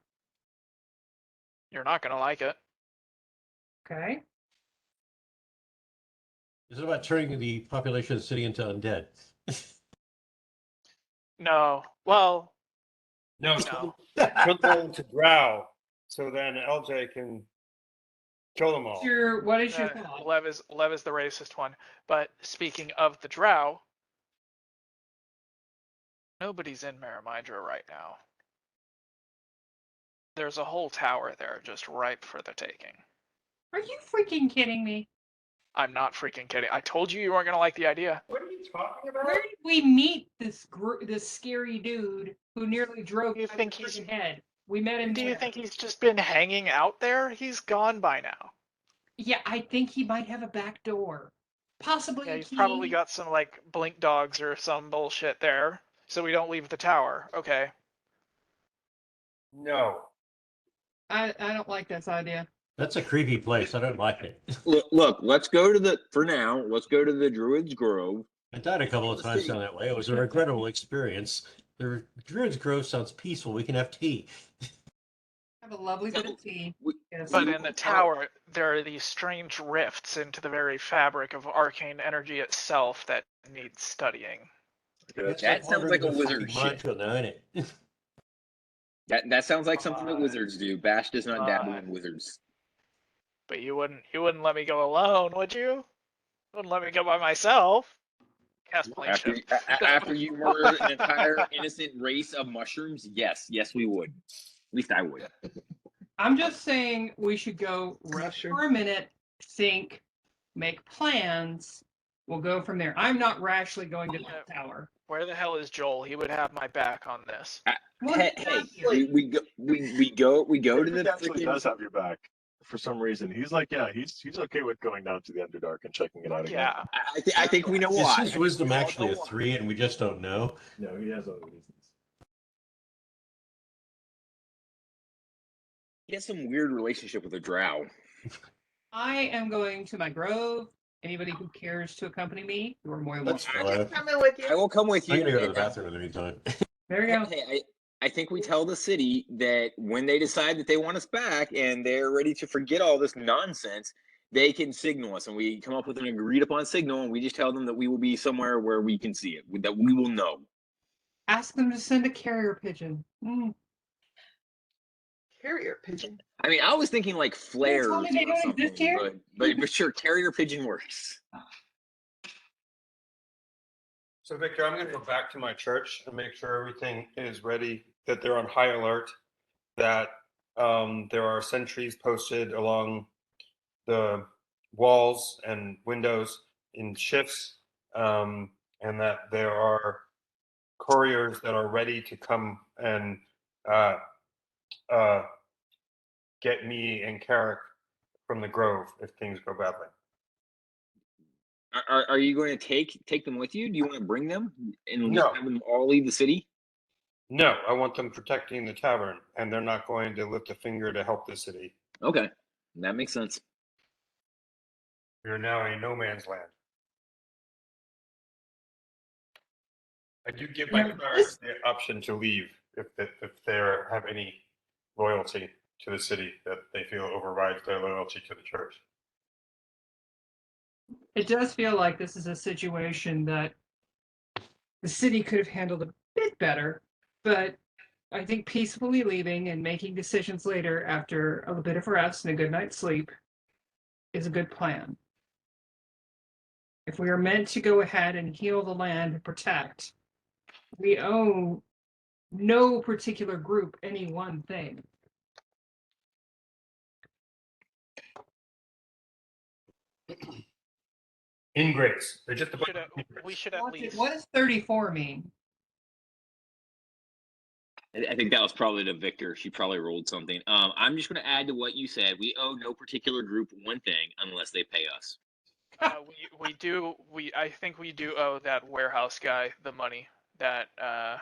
You're not gonna like it. Okay. Is it about turning the population of the city into undead? No. Well, No, no. kill them to Drow, so then LJ can kill them all. What is your thought? Lev is the racist one. But speaking of the Drow, nobody's in Maramidra right now. There's a whole tower there just ripe for the taking. Are you freaking kidding me? I'm not freaking kidding. I told you weren't gonna like the idea. What are you talking about? Where did we meet this scary dude who nearly drove You my think he's- freaking head? We met him. Do you there. think he's just been hanging out there? He's gone by now. Yeah, I think he might have a back door. Possibly. Yeah, a he's key. probably got some like blink dogs or some bullshit there, so we don't leave the tower. Okay. No. I don't like this idea. That's a creepy place. I don't like it. Look, let's go to let's go to the Druid's Grove. I died a couple of times down that way. It was a regrettable experience. The Druid's Grove sounds peaceful. We can have tea. Have a lovely bit of tea. Yes. But in the tower, there are these strange rifts into the very fabric of arcane energy itself that need studying. Okay, That sounds like a wizard shit. Minefield now, ain't it? That sounds like something that wizards do. Bash does not dabble in wizards. But you wouldn't let me go alone, would you? You wouldn't let me go by myself. Cast plane After, ship. after you murdered an entire innocent race of mushrooms, yes, we would. At least I would. I'm just saying we should go rest Mushroom. for a minute, think, make plans. We'll go from there. I'm not rashly going to that tower. Where the hell is Joel? He would have my back on this. Well, Hey, we go to He the actually does have your back for some reason. He's like, yeah, he's okay with going down to the Underdark and checking it out again. Yeah. I think we know Is why. his wisdom We all actually know a why. 3 and we just don't know? No, he has other reasons. He has some weird relationship with a drow. I am going to my grove. Anybody who cares to accompany me, you are more than That's welcome. fine. Coming with I you. will come with you. I'm gonna go to the bathroom in the meantime. There you go. Hey, I think we tell the city that when they decide that they want us back and they're ready to forget all this nonsense, they can signal us, and we come up with an agreed upon signal, and we just tell them that we will be somewhere where we can see it, that we will know. Ask them to send a carrier pigeon. Carrier pigeon. I mean, I was thinking like flares told or me they don't something, exist here? but sure, carrier pigeon works. So Victor, I'm gonna go back to my church and make sure everything is ready, that they're on high alert, that there are sentries posted along the walls and windows in shifts, and that there are couriers that are ready to come and uh, uh, get me and Carrick from the Grove if things go badly. Are you going to take them with you? Do you want to bring them and No. have them all leave the city? No, I want them protecting the tavern, and they're not going to lift a finger to help the city. Okay, that makes sense. We are now a no man's land. I do give my Yeah, clerics the option to leave if they have any loyalty to the city that they feel overrides their loyalty to the church. It does feel like this is a situation that the city could have handled a bit better, but I think peacefully leaving and making decisions later after a bit of rest and a good night's sleep is a good plan. If we are meant to go ahead and heal the land and protect, we owe no particular group any one thing. In grace, they're just a bunch Should of we should at least. What does 34 mean? I think that was probably to Victor. She probably rolled something. I'm just going to add to what you said. We owe no particular group one thing unless they pay us. I think we do owe that warehouse guy the money that I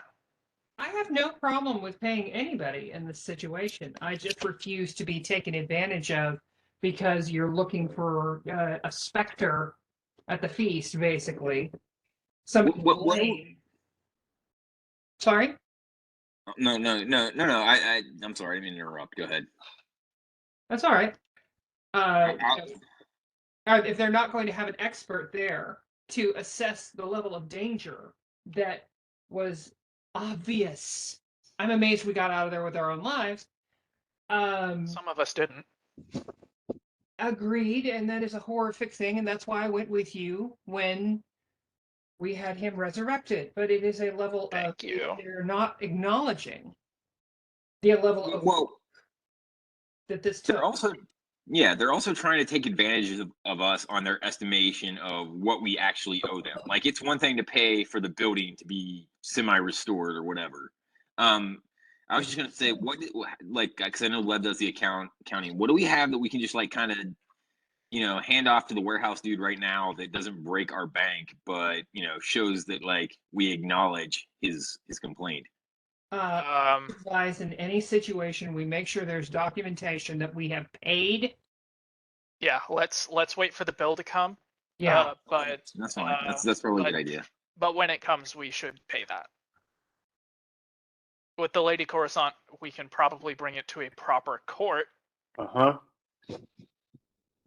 have no problem with paying anybody in this situation. I just refuse to be taken advantage of because you're looking for a specter at the feast, basically. Somebody What- blame. Sorry? No. I'm sorry. I didn't mean to interrupt. Go ahead. That's all right. I'll- If they're not going to have an expert there to assess the level of danger that was obvious. I'm amazed we got out of there with our own lives. some of us didn't. Agreed, and that is a horrific thing, and that's why I went with you when we had him resurrected. But it is a level Thank you. they're not acknowledging the level of Well, that this took. they're also trying to take advantage of us on their estimation of what we actually owe them. Like, it's one thing to pay for the building to be semi-restored or whatever. I was just gonna say, because I know Lev does the accounting. What do we have that we can just like kind of, hand off to the warehouse dude right now that doesn't break our bank, but shows that like we acknowledge his complaint. Advise in any situation we make sure there's documentation that we have paid. Yeah, let's wait for the bill to come. Yeah, But That's fine. That's probably a good idea. But when it comes, we should pay that. With the Lady Corisant, we can probably bring it to a proper court.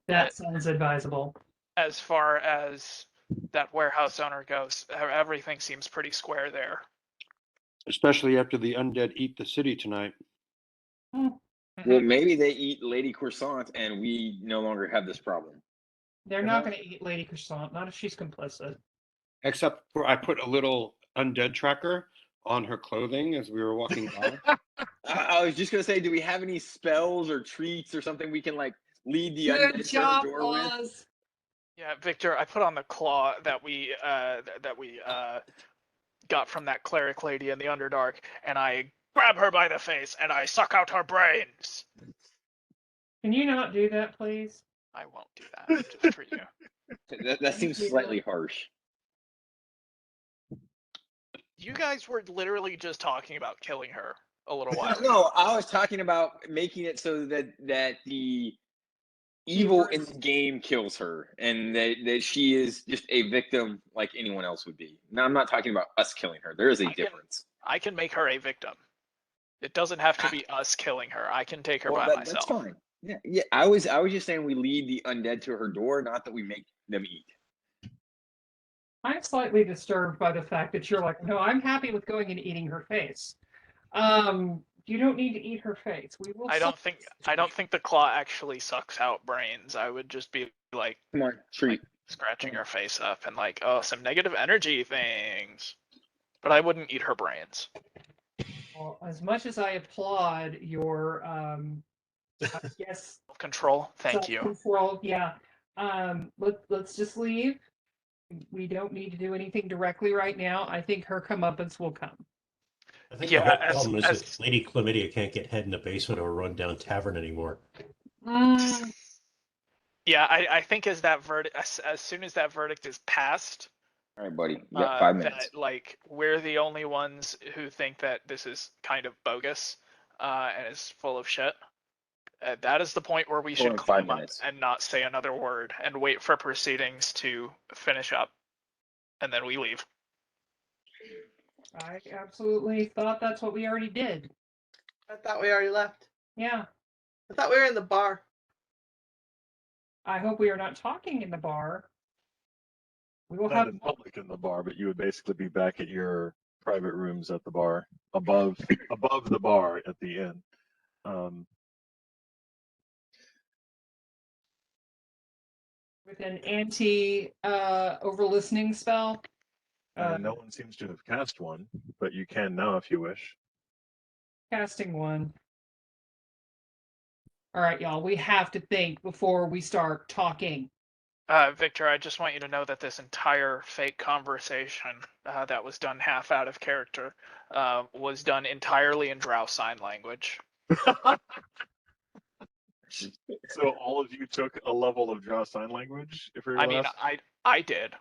that sounds advisable. As far as that warehouse owner goes, everything seems pretty square there. Especially after the undead eat the city tonight. Well, maybe they eat Lady Corisant and we no longer have this problem. They're not going to eat Lady Croissant, not if she's complicit. Except for I put a little undead tracker on her clothing as we were walking by. I was just gonna say, do we have any spells or treats or something we can like lead the Good undead job, to the door with? Oz. Yeah, Victor, I put on the claw that we got from that cleric lady in the Underdark, and I grab her by the face and I suck out her brains. Can you not do that, please? I won't do that just for you. That seems slightly harsh. You guys were literally just talking about killing her a little while ago. No, I was talking about making it so that the evil in the game kills her and that she is just a victim like anyone else would be. Now, I'm not talking about us killing her. There is a difference. I can make her a victim. It doesn't have to be us killing her. I can take her by myself. That's fine. Yeah. I was just saying we lead the undead to her door, not that we make them eat. I'm slightly disturbed by the fact that you're like, no, I'm happy with going and eating her face. You don't need to eat her face. We will. I don't think the claw actually sucks out brains. I would just be like, Come on, treat. scratching her face up and like, oh, some negative energy things. But I wouldn't eat her brains. Well, as much as I applaud your, I guess, Control. Thank you. self-control, yeah. Let's just leave. We don't need to do anything directly right now. I think her comeuppance will come. I think Yeah, the whole as- problem is as- that Lady Chlamydia can't get head in the basement or run down tavern anymore. Yeah, I think as that verdict, as soon as that verdict is passed, All right, buddy. You got 5 minutes. that like we're the only ones who think that this is kind of bogus and is full of shit. That is the point where we should Only 5 climb up minutes. and not say another word and wait for proceedings to finish up, and then we leave. I absolutely thought that's what we already did. I thought we already left. Yeah. I thought we were in the bar. I hope we are not talking in the bar. We will Not have in public in the bar, but you would basically be back at your private rooms at the bar, above the bar at the inn. with an anti over listening spell. No one seems to have cast one, but you can now if you wish. Casting one. All right, y'all. We have to think before we start talking. Victor, I just want you to know that this entire fake conversation that was done half out of character was done entirely in Drow sign language. So all of you took a level of Drow sign language. If we were I mean, last? I did.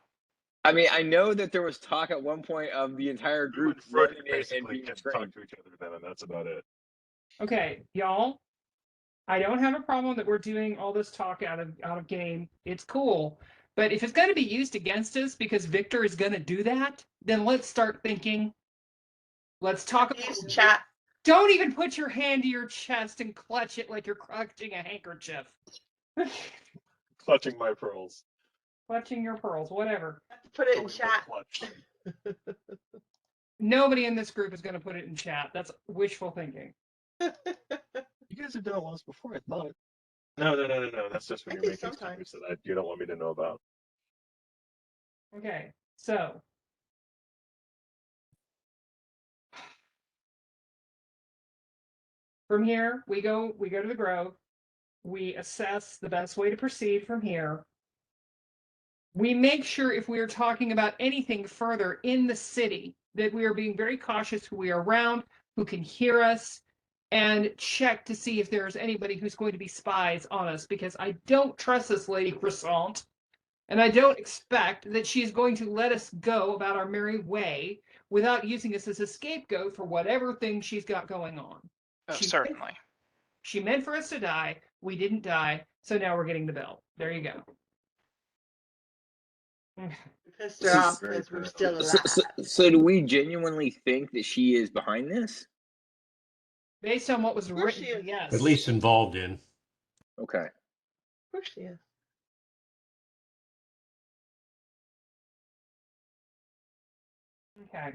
I mean, I know that there was talk at one point of the entire You group and Fred running in and basically being can trained. talk to each other then, and that's about it. Okay, y'all. I don't have a problem that we're doing all this talk out of game. It's cool. But if it's going to be used against us because Victor is going to do that, then let's start thinking. Let's talk about Use chat. Don't even put your hand to your chest and clutch it like you're clutching a handkerchief. Clutching my pearls. Clutching your pearls, whatever. Put it in Feeling my chat. clutch. Nobody in this group is going to put it in chat. That's wishful thinking. You guys have done it once before, I thought. No. That's just when I you're do making sometimes. secrets that you don't want me to know about. Okay, so from here we go to the grove. We assess the best way to proceed from here. We make sure if we are talking about anything further in the city that we are being very cautious who we are around, who can hear us, and check to see if there's anybody who's going to be spies on us, because I don't trust this Lady Corisant, and I don't expect that she is going to let us go about our merry way without using us as a scapegoat for whatever thing she's got going on. Certainly. She meant for us to die. We didn't die, so now we're getting the bill. There you go. We pissed her off Very because we're fair. still alive. So do we genuinely think that she is behind this? Based on what was Of course written, she is. yes. At least involved in. Okay. Of course she is. Okay.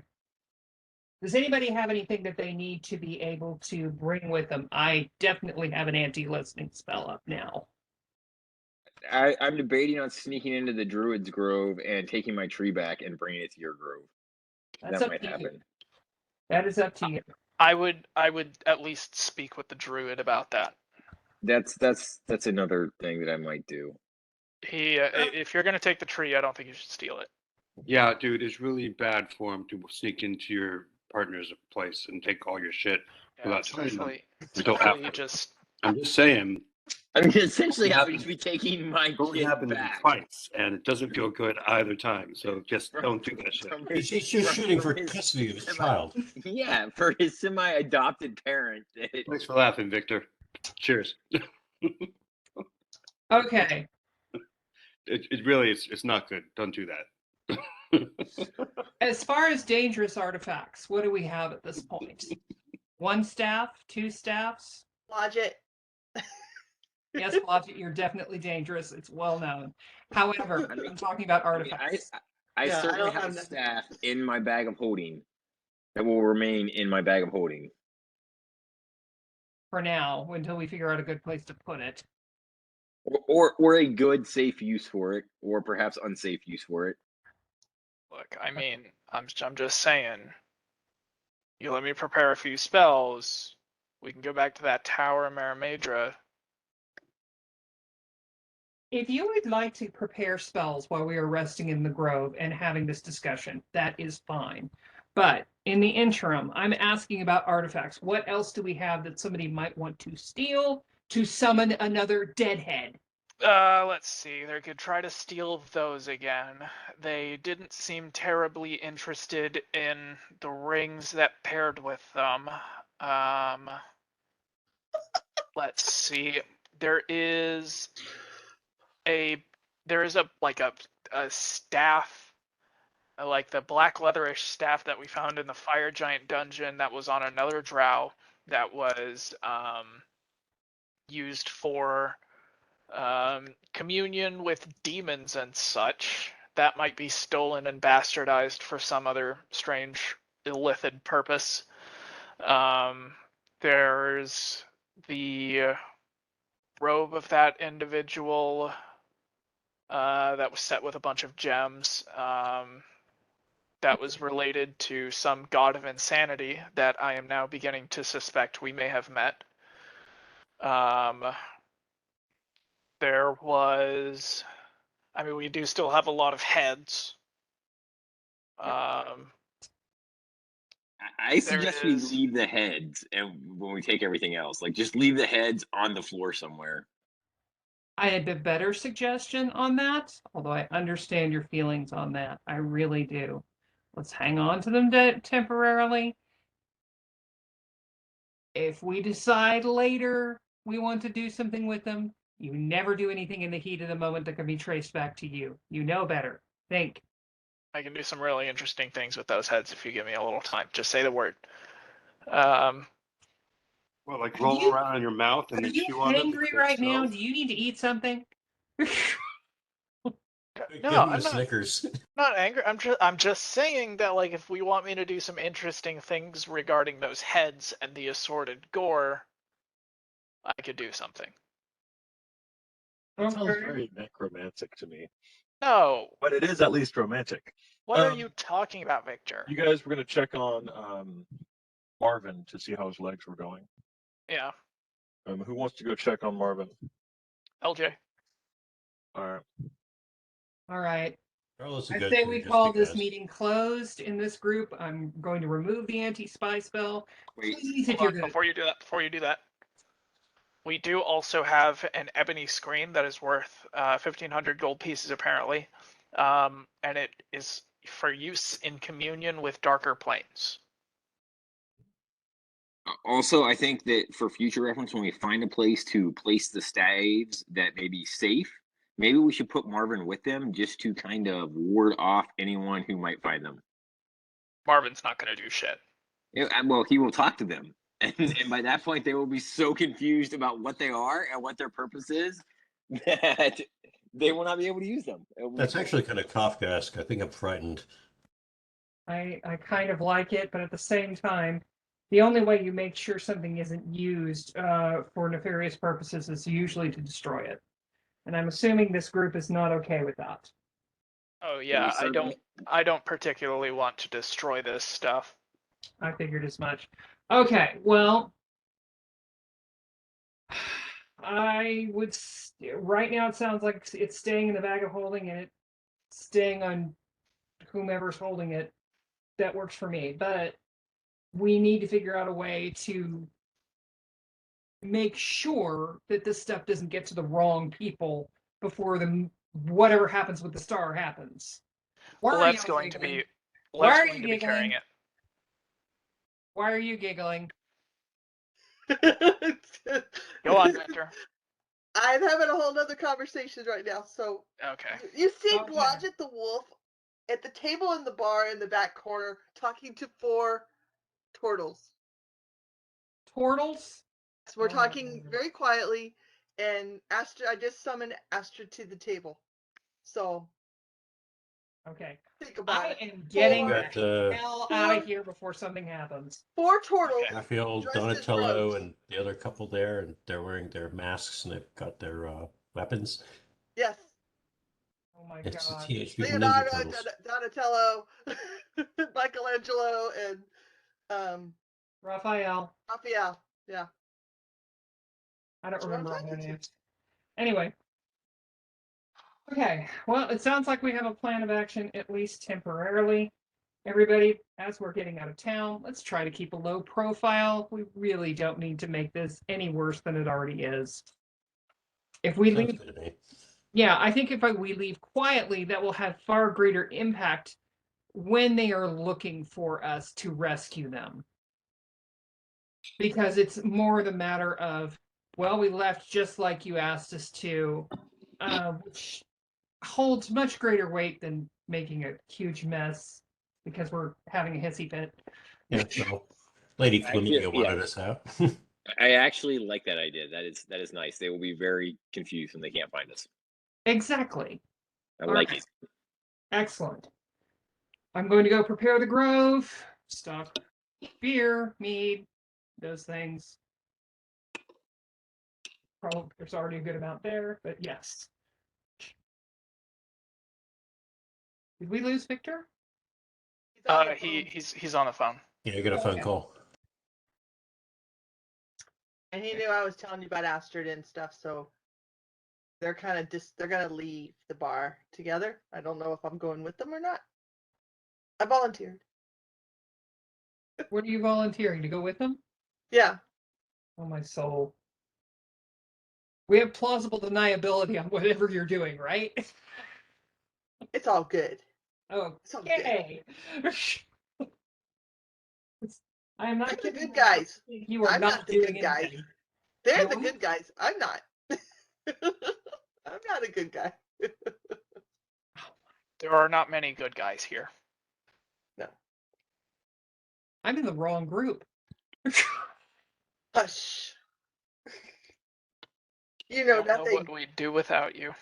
Does anybody have anything that they need to be able to bring with them? I definitely have an anti-listening spell up now. I'm debating on sneaking into the Druid's Grove and taking my tree back and bringing it to your grove. That's That up might to you. happen. That is up to you. I would at least speak with the druid about that. That's another thing that I might do. He, if you're gonna take the tree, I don't think you should steal it. Yeah, dude, it's really bad for him to sneak into your partner's place and take all your shit Yeah, without telling them. especially you after. just. I'm just saying, I mean, essentially, I would just be taking my it only kid happened back. twice, and it doesn't feel good either time. So just don't do that shit. From He's his- just shooting for his custody of his semi- child. Yeah, for his semi-adopted parent. Thanks for laughing, Victor. Cheers. Okay. It really it's not good. Don't do that. As far as dangerous artifacts, what do we have at this point? One staff? Two staffs? Lodge it. Yes, Blodgett, you're definitely dangerous. It's well known. However, I'm talking about I mean, artifacts. I Yeah, I certainly don't have a have nothing. staff in my bag of holding that will remain in my bag of holding. For now, until we figure out a good place to put it. or a good safe use for it, or perhaps unsafe use for it. Look, I mean, I'm just saying. You let me prepare a few spells. We can go back to that tower in Maramadra. If you would like to prepare spells while we are resting in the grove and having this discussion, that is fine. But in the interim, I'm asking about artifacts. What else do we have that somebody might want to steal to summon another deadhead? Let's see. They could try to steal those again. They didn't seem terribly interested in the rings that paired with them. Let's see. There is a staff, like the black leatherish staff that we found in the fire giant dungeon that was on another drow that was used for communion with demons and such. That might be stolen and bastardized for some other strange illithid purpose. There's the robe of that individual that was set with a bunch of gems. That was related to some god of insanity that I am now beginning to suspect we may have met. There was, I mean, we do still have a lot of heads. I suggest we leave the heads, and when we take everything else, like just leave the heads on the floor somewhere. I had a better suggestion on that, although I understand your feelings on that. I really do. Let's hang on to them temporarily. If we decide later we want to do something with them, you never do anything in the heat of the moment that can be traced back to you. You know better. Think. I can do some really interesting things with those heads if you give me a little time. Just say the word. Well, like roll around in your mouth and Are then you chew on them. hangry right now? Do you need to eat something? Give No, him a I'm not. Snickers. Not angry. I'm just saying that, like, if we want me to do some interesting things regarding those heads and the assorted gore, I could do something. That sounds very necromantic to me, No. but it is at least romantic. What are you talking about, Victor? You guys were gonna check on Marvin to see how his legs were going. Yeah. Who wants to go check on Marvin? LJ. All right. All right. Carlos I is good say too, we just call this because. meeting closed in this group. I'm going to remove the anti-spy spell. Wait, Please, if Hold you're on, good. before you do that, we do also have an ebony screen that is worth 1,500 gold pieces apparently, and it is for use in communion with darker planes. also, I think that for future reference, when we find a place to place the staves that may be safe, maybe we should put Marvin with them just to kind of ward off anyone who might find them. Marvin's not going to do shit. Yeah, well, he will talk to them. And by that point, they will be so confused about what they are and what their purpose is that they will not be able to use them. That's actually kind of Kafkaesque. I think I'm frightened. I kind of like it, but at the same time, the only way you make sure something isn't used for nefarious purposes is usually to destroy it. And I'm assuming this group is not okay with that. Oh yeah, I don't particularly want to destroy this stuff. I figured as much. Okay, well, I would right now it sounds like it's staying in the bag of holding and it's staying on whomever's holding it. That works for me, but we need to figure out a way to make sure that this stuff doesn't get to the wrong people before the whatever happens with the star happens. Let's going to be carrying it. Why are you giggling? Go on, Victor. I'm having a whole nother conversation right now. So Okay. you see Okay. Blodgett the wolf at the table in the bar in the back corner talking to 4 turtles. Turtles? So we're talking very quietly, and Astra. I just summoned Astra to the table. So Okay. think about I it. am getting Got the hell out of here before something happens. 4 turtles. Okay. Raphael, dressed as Donatello, rogues. and the other couple there, and they're wearing their masks and they've got their weapons. Yes. Oh my It's the god. Teenage Mutant Ninja Leonardo, Turtles. Donatello, Michelangelo, and Raphael. Raphael. Yeah. I don't That's what I'm remember all their talking to. names. Anyway. Okay. Well, it sounds like we have a plan of action, at least temporarily. Everybody, as we're getting out of town, let's try to keep a low profile. We really don't need to make this any worse than it already is. If we Sounds leave, good to me. yeah, I think if we leave quietly, that will have far greater impact when they are looking for us to rescue them. Because it's more the matter of, well, we left just like you asked us to, which holds much greater weight than making a huge mess because we're having a hissy fit. Yeah, well, Lady Flamingo yeah. wanted us out. I actually like that idea. That is nice. They will be very confused when they can't find us. Exactly. I All like right. it. Excellent. I'm going to go prepare the grove, stock beer, mead, those things. Probably there's already a good amount there, but yes. Did we lose Victor? He's on the phone. He's on the phone. Yeah, I got a phone Okay. call. And he knew I was telling you about Astrid and stuff, so they're kind of they're gonna leave the bar together. I don't know if I'm going with them or not. I volunteered. What are you volunteering to go with them? Yeah. Oh my soul. We have plausible deniability on whatever you're doing, right? It's all good. Oh, It's all good. yay! I am not They're the kidding. good guys. You are I'm not not the doing good guy. anything. They're You the what? good guys. I'm not. I'm not a good guy. There are not many good guys here. No. I'm in the wrong group. Hush. You know Don't know nothing. what we'd do without you.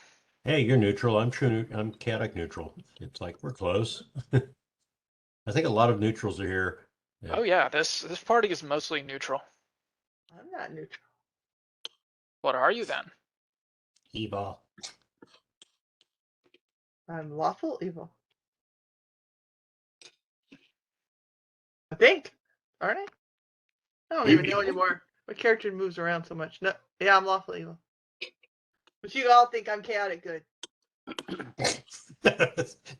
Hey, you're neutral. I'm true. I'm chaotic neutral. It's like we're close. I think a lot of neutrals are here. Yeah. Oh yeah, this party is mostly neutral. I'm not neutral. What are you then? Evil. I'm lawful evil. I think. Aren't I? I don't even know anymore. My character moves around so much. No, yeah, I'm lawful evil. But you all think I'm chaotic good.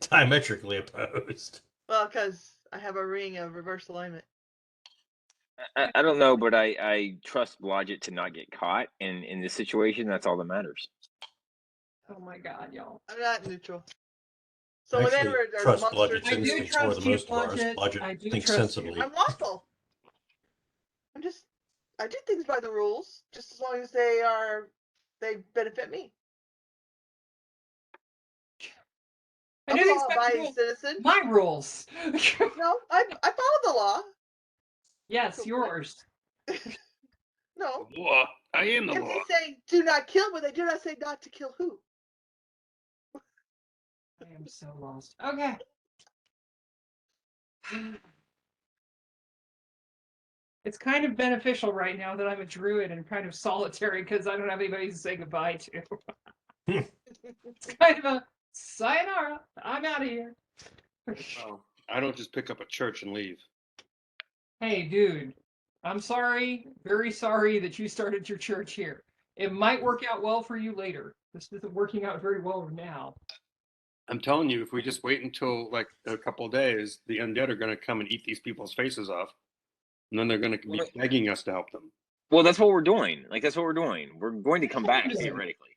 Diametrically opposed. Well, because I have a ring of reverse alignment. I don't know, but I trust Blodgett to not get caught, and in this situation, that's all that matters. Oh my god, y'all. I'm not neutral. So Actually, whenever there's trust monsters, Blodgett's I do instincts more trust than you, most of ours. Blodgett. Blodgett I do thinks trust you. sensibly. I'm lawful. I do things by the rules, just as long as they benefit me. I I'm do a things by the law-abiding rules. citizen. My rules. No, I follow the law. Yes, Okay. yours. No, Law. I am the if law. they say do not kill, but they do not say not to kill who. I am so lost. Okay. It's kind of beneficial right now that I'm a druid and kind of solitary because I don't have anybody to say goodbye to. It's kind of a sayonara. I'm out of here. Oh, I don't just pick up a church and leave. Hey, dude, I'm sorry, very sorry that you started your church here. It might work out well for you later. This isn't working out very well now. I'm telling you, if we just wait until like a couple of days, the undead are going to come and eat these people's faces off, and then they're going to be Right. begging us to help them. Well, that's what we're doing. Like that's what we're doing. We're going to come back Yeah. theoretically.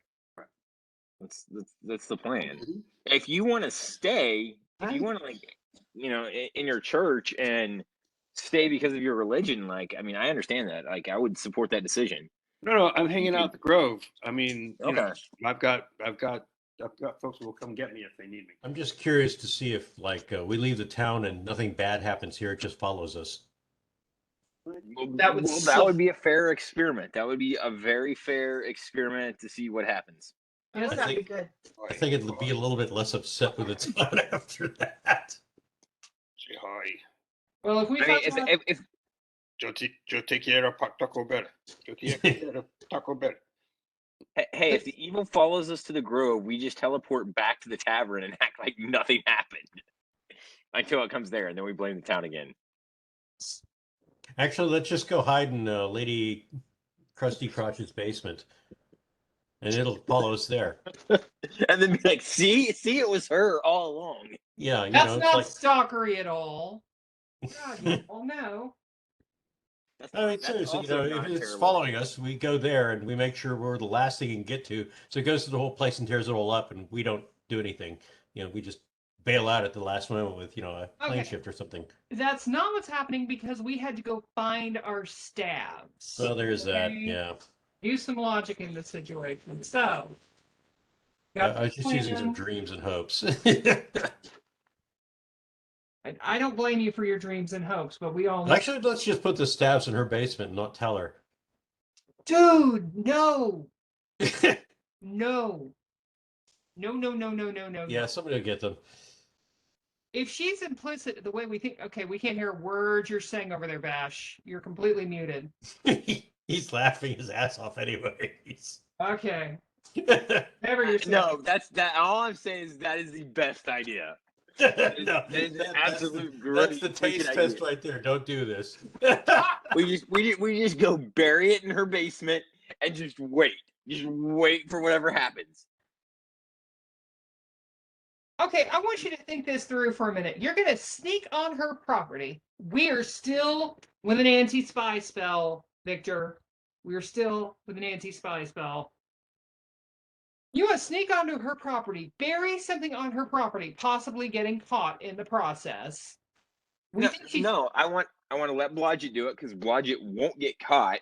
That's the plan. If you want to stay, if you want to like, in your church and stay because of your religion, like I mean, I understand that. Like I would support that decision. No, I'm hanging out at the Grove. I mean, Okay. I've got folks who will come get me if they need me. I'm just curious to see if, like, we leave the town and nothing bad happens here. It just follows us. That would be a fair experiment. That would be a very fair experiment to see what happens. That would I not be think- good. I think it'll be a little bit less upset with the town after that. Say hi. Well, if we I mean, find if Yo te quiero Taco Bell. Yo te quiero Taco Bell. hey, if the evil follows us to the grove, we just teleport back to the tavern and act like nothing happened until it comes there, and then we blame the town again. Actually, let's just go hide in Lady Krusty Crotch's basement, and it'll follow us there. And then be like, see, it was her all along. Yeah, you That's know, not it's stalkery at all. God, oh no. I mean, seriously, you know, if it's following us, we go there and we make sure we're the last thing it can get to. So it goes to the whole place and tears it all up, and we don't do anything. You know, we just bail out at the last moment with, you know, a plane Okay. shift or something. That's not what's happening because we had to go find our stabs. So there's that. Okay? Yeah, Use some logic in this situation. So, I was just using some dreams and hopes. I don't blame you for your dreams and hopes, but we all know. Actually, let's just put the stabs in her basement and not tell her. Dude, no. No. No. Yeah, somebody will get them. If she's implicit the way we think, okay, we can't hear words you're saying over there, Bash. You're completely muted. He's laughing his ass off anyways. Okay. Whatever you're saying. No, that's that. All I'm saying is that is the best idea. No, that's the taste test right there. Don't do this. we just go bury it in her basement and just wait for whatever happens. Okay, I want you to think this through for a minute. You're going to sneak on her property. We are still with an anti-spy spell, Victor. We're still with an anti-spy spell. You want to sneak onto her property, bury something on her property, possibly getting caught in the process. No, I want to let Blodgett do it because Blodgett won't get caught,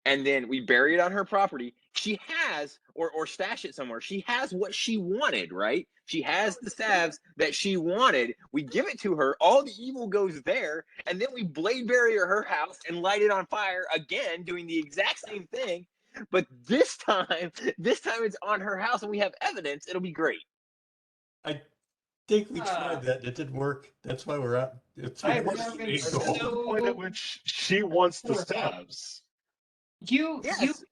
and then we bury it on her property. She has, or stash it somewhere. She has what she wanted, right? She has the staves that she wanted. We give it to her. All the evil goes there, and then we blade bury her house and light it on fire again, doing the exact same thing. But this time it's on her house, and we have evidence. It'll be great. I think we tried that. It didn't work. That's why we're out. It's the point at which she wants the stabs.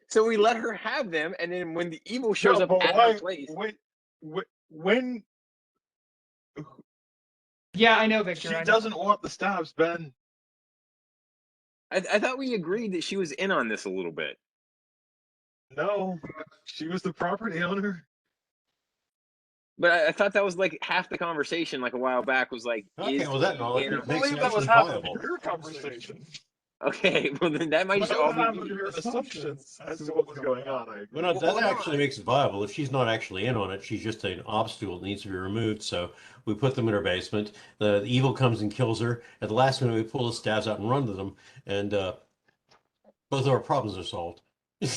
So we let her have them, and then when the evil shows up at her place, when yeah, I know, Victor. She doesn't want the stabs, Ben. I thought we agreed that she was in on this a little bit. No, she was the property owner. But I thought that was like half the conversation, like a while back, was like, okay, well, that was half of your conversation. Okay, well then that might just all be your assumptions as to what was going on. Well, that actually makes it viable. If she's not actually in on it, she's just an obstacle that needs to be removed. So we put them in her basement. The evil comes and kills her. At the last minute, we pull the stabs out and run to them, and both of our problems are solved.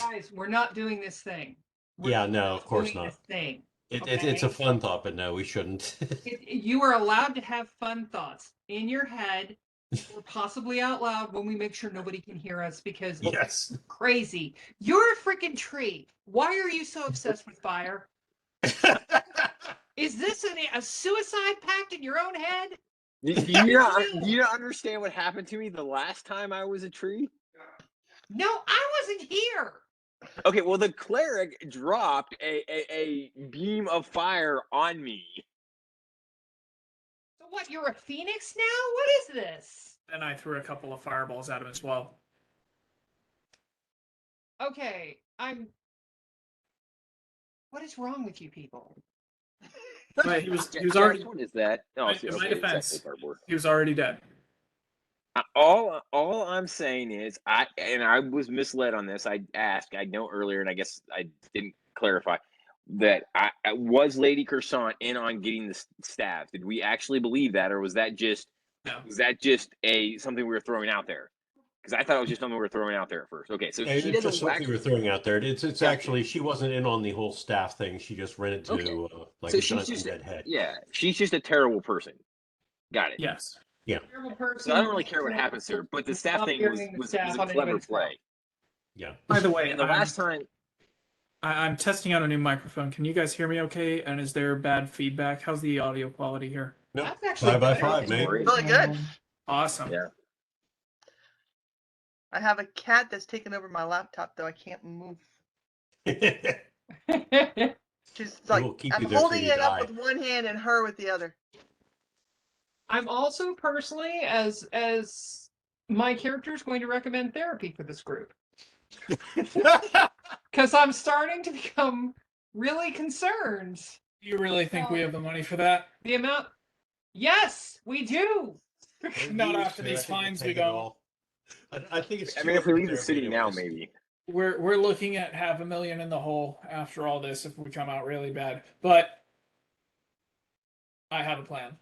Guys, we're not doing this thing. No, of course not. Thing. It's a fun thought, but no, we shouldn't. You are allowed to have fun thoughts in your head, or possibly out loud when we make sure nobody can hear us because yes, crazy. You're a freaking tree. Why are you so obsessed with fire? Is this a suicide pact in your own head? Do you not understand what happened to me the last time I was a tree? No, I wasn't here. Okay, well, the cleric dropped a beam of fire on me. So what, you're a phoenix now? What is this? And I threw a couple of fireballs at him as well. Okay, what is wrong with you people? But he was already. What is that? No, in my defense, he was already dead. All I'm saying is, I was misled on this. I asked, I know earlier, and I guess I didn't clarify that I was Lady Corisant in on getting the staff. Did we actually believe that, or was that just something we were throwing out there? Because I thought it was just something we were throwing out there at first. Okay, so it's just something we were throwing out there. It's actually she wasn't in on the whole staff thing. She just rented to like a giant dead head. Yeah, she's just a terrible person. Got it. Yes. Yeah. So I don't really care what happens to her, but the staff thing was a clever play. Yeah. By the way, and the last time I'm testing out a new microphone. Can you guys hear me okay? And is there bad feedback? How's the audio quality here? No, that's actually 5x5, man. Really good. Awesome. Yeah. I have a cat that's taken over my laptop, though I can't move. She's They like, will keep I'm you there till holding you it up die. with one hand and her with the other. I'm also personally, as my character is going to recommend therapy for this group. Because I'm starting to become really concerned. You really think we have the money for that? The amount. Yes, we do. Not after these fines we got. I think it's. I too mean, if we late leave for the city therapy now, anyways. maybe. We're looking at $500,000 in the hole after all this if we come out really bad. But I have a plan.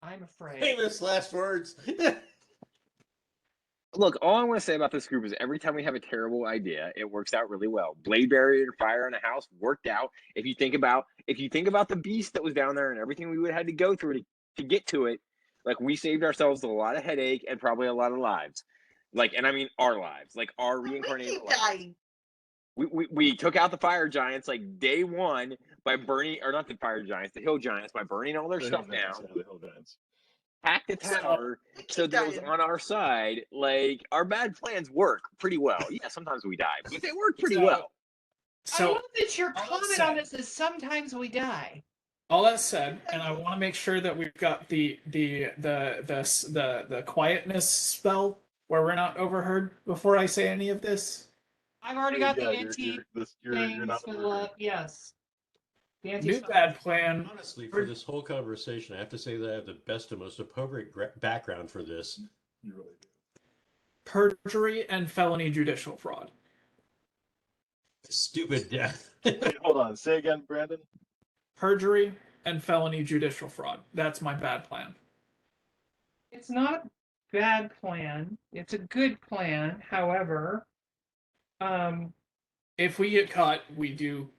I'm afraid. Famous last words. Look, all I want to say about this group is every time we have a terrible idea, it works out really well. Blade barrier and fire in a house worked out. If you think about the beast that was down there and everything we would have had to go through to get to it, like we saved ourselves a lot of headache and probably a lot of lives. Like, and I mean our lives, like our reincarnated lives. Dying. We took out the fire giants like day one by burning, or not the fire giants, the hill giants, by burning all their The stuff Hill Giants, down. yeah, the Hill Giants. Hack the tower so that it was on our side. Like our bad plans work pretty well. Yeah, sometimes we die, but they work pretty well. I So love that your all that comment said- on this is sometimes we die. all that said, and I want to make sure that we've got the quietness spell where we're not overheard before I say any of this. I've already got the Yeah, anti you're things not fill up. Yes. The anti New bad plan. Honestly, for this whole conversation, I have to say that I have the best and most appropriate background for this. You really do. Perjury and felony judicial fraud. Stupid death. Wait, hold on. Say again, Brandon. Perjury and felony judicial fraud. That's my bad plan. It's not a bad plan. It's a good plan. However, If we get caught, we do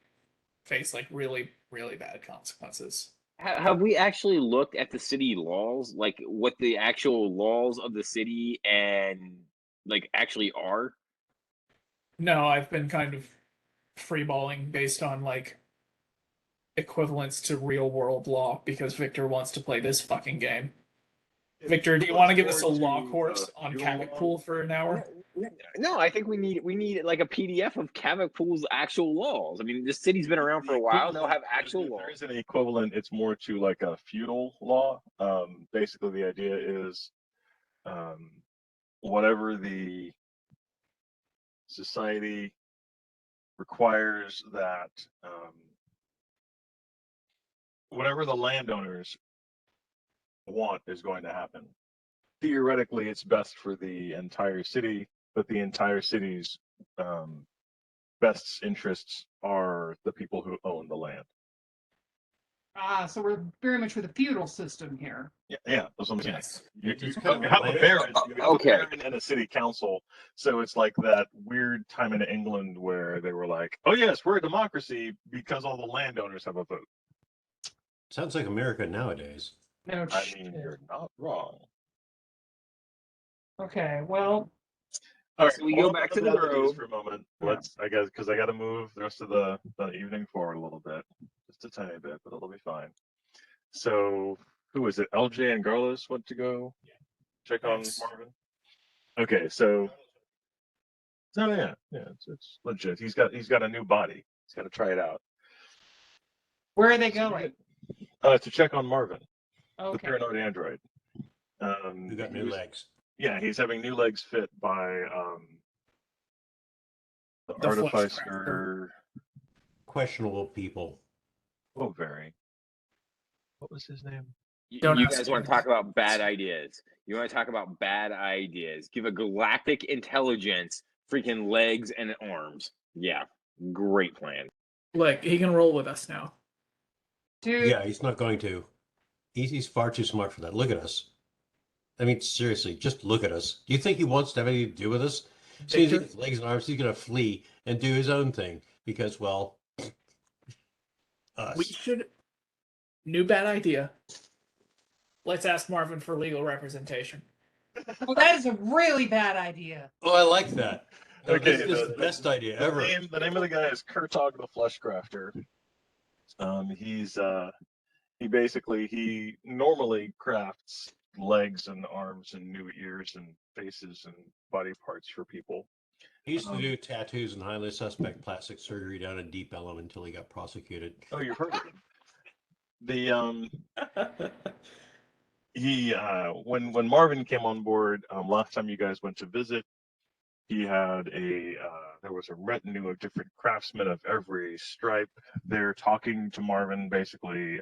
face like really, really bad consequences. Have we actually looked at the city laws, like what the actual laws of the city and like actually are? No, I've been kind of freeballing based on like equivalence to real world law because Victor wants to play this fucking game. Victor, do you want to give us a law course on Kavik Pool for an hour? No, I think we need like a PDF of Kavik Pool's actual laws. I mean, this city's been around for a while. They'll have actual If laws. there is an equivalent, it's more to like a feudal law. Basically, the idea is whatever the society requires that whatever the landowners want is going to happen. Theoretically, it's best for the entire city, but the entire city's best interests are the people who own the land. so we're very much with a feudal system here. Yeah, that's what I'm saying. Yes. You kind of have a like- baron, you have Okay. a baron and a city council. So it's like that weird time in England where they were like, "Oh yes, we're a democracy because all the landowners have a vote." Sounds like America nowadays. No. I mean, you're not wrong. Okay. Well, All right, So we hold go on back to to the other news grove. for a moment. Yeah. Let's, I guess, because I got to move the rest of the evening forward a little bit, just a tiny bit, but it'll be fine. So, who is it? LJ and Garlos went to go check on Yes. Marvin. Okay, so no, yeah, it's legit. He's got a new body. He's got to try it out. where are they going? To check on Marvin, the Okay. paranoid android. Who got he new was- legs? Yeah, he's having new legs fit by the The flesh artificer. Questionable people. Oh, very. What was his name? Don't You ask guys want me. to talk about bad ideas? You want to talk about bad ideas? Give a galactic intelligence freaking legs and arms. Yeah, great plan. Look, he can roll with us now. Dude, Yeah, he's not going to. He's far too smart for that. Look at us. I mean, seriously, just look at us. Do you think he wants to have anything to do with us? As soon as he Victor? gets legs and arms, he's going to flee and do his own thing because, well, us. We should. New bad idea. Let's ask Marvin for legal representation. well, that is a really bad idea. Oh, I like that. No, Okay, this is the best idea ever. The name of the guy is Kurtog the Flesh Crafter. He normally crafts legs and arms and new ears and faces and body parts for people. He used to do tattoos and highly suspect plastic surgery down in Deep Ellum until he got prosecuted. Oh, you've heard of him. The he when Marvin came on board last time you guys went to visit, he had there was a retinue of different craftsmen of every stripe there talking to Marvin, basically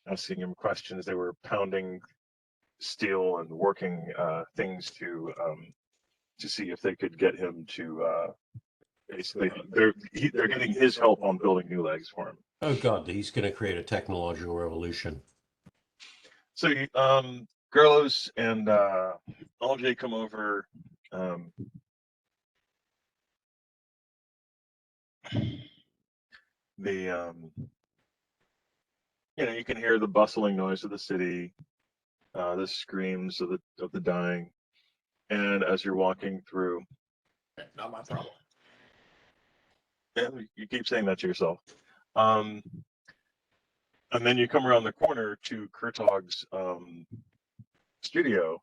asking him questions. They were pounding steel and working things to see if they could get him to basically they're getting his help on building new legs for him. Oh God, he's going to create a technological revolution. So Gerlos and LJ come over. You can hear the bustling noise of the city, the screams of the dying, and as you're walking through, Not my problem. yeah, you keep saying that to yourself. And then you come around the corner to Kurtog's studio,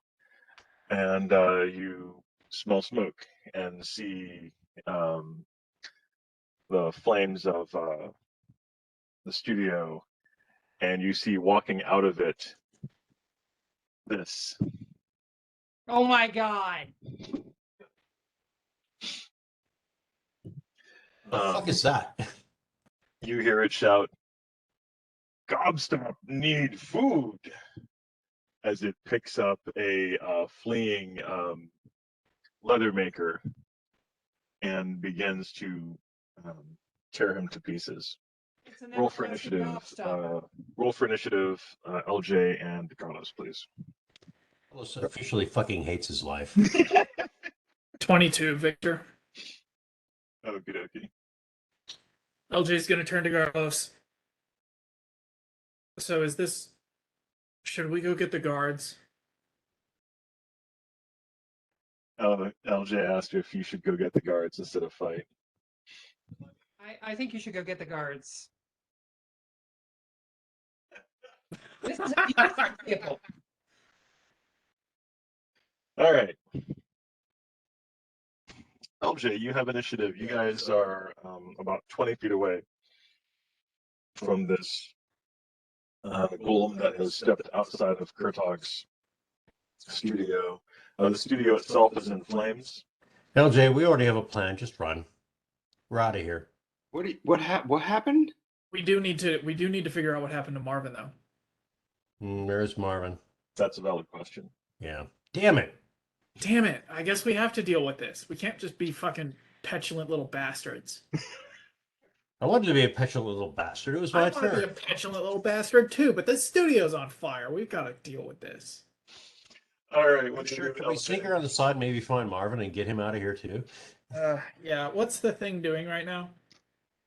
and you smell smoke and see the flames of the studio, and you see walking out of it this. Oh my God. What the fuck is that? You hear it shout, "Gobstop need food," as it picks up a fleeing leather maker and begins to tear him to pieces. It's an Roll for everlasting initiative. gobstopper. Roll for initiative, LJ and Carlos, please. Carlos officially fucking hates his life. 22, Victor. Okie dokie. LJ's gonna turn to Carlos. So is this... Should we go get the guards? LJ asked you if you should go get the guards instead of fight. I think you should go get the guards. This is a beautiful vehicle. All right. LJ, you have initiative. You guys are about 20 feet away from this golem that has stepped outside of Kurtog's studio. The studio itself is in flames. LJ, we already have a plan. Just run. We're out of here. What happened? We do need to figure out what happened to Marvin, though. There's Marvin. That's a valid question. Yeah. Damn it. Damn it. I guess we have to deal with this. We can't just be fucking petulant little bastards. I wanted to be a petulant little bastard. It was I my want to be a turn. petulant little bastard, too, but the studio's on fire. We've got to deal with this. All right. Well, sure. Can we sneak around the side, maybe find Marvin and get him out of here, too? Yeah. What's the thing doing right now?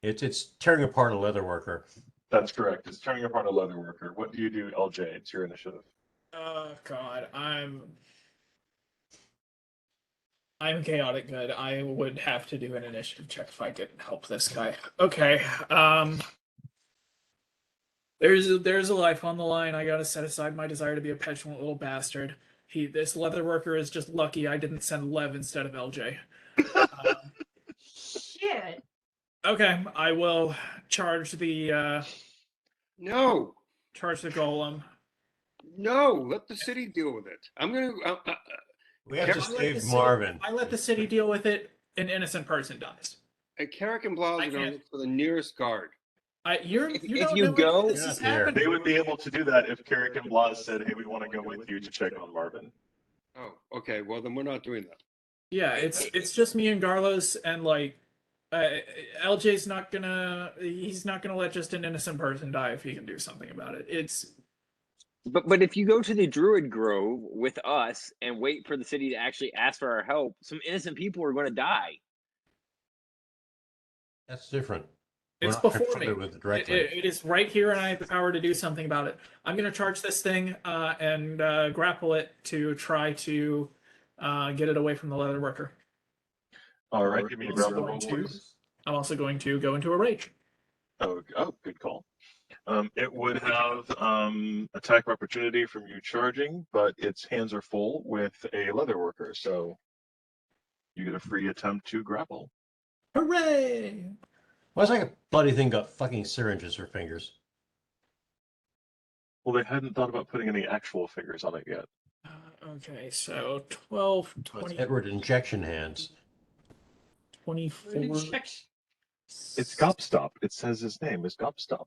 It's tearing apart a leather worker. That's correct. It's turning apart a leather worker. What do you do, LJ? It's your initiative. Oh, God. I'm chaotic good. I would have to do an initiative check if I could help this guy. Okay. There's a life on the line. I gotta set aside my desire to be a petulant little bastard. This leather worker is just lucky I didn't send Lev instead of LJ. Shit. Okay, I will charge the No, golem. no. Let the city deal with it. I'm gonna. We have to I save Marvin. I let the city deal with it. An innocent person dies. Carrick and Blas I are going to can't. look for the nearest guard. You If don't you know go- when this has Yeah, happened. They would be able to do that if Carrick and Blas said, "Hey, we want to go with you to check on Marvin." Oh, okay. Well, then we're not doing that. Yeah, it's just me and Garlos, and like LJ's not gonna let just an innocent person die if he can do something about it. But if you go to the Druid Grove with us and wait for the city to actually ask for our help, some innocent people are going to die. That's different. It's We're not before me. confronted with it directly. It is right here, and I have the power to do something about it. I'm going to charge this thing and grapple it to try to get it away from the leather worker. All right, give me a grapple roll, please. I'm also going to go into a rage. Oh, good call. It would have attack of opportunity from you charging, but its hands are full with a leather worker, so you get a free attempt to grapple. Hooray! Why's like a bloody thing got fucking syringes for fingers? Well, they hadn't thought about putting any actual fingers on it yet. Okay, so 12, Oh, it's 20, Edward injection hands. 24. It's Gobstop. It says his name is Gobstop.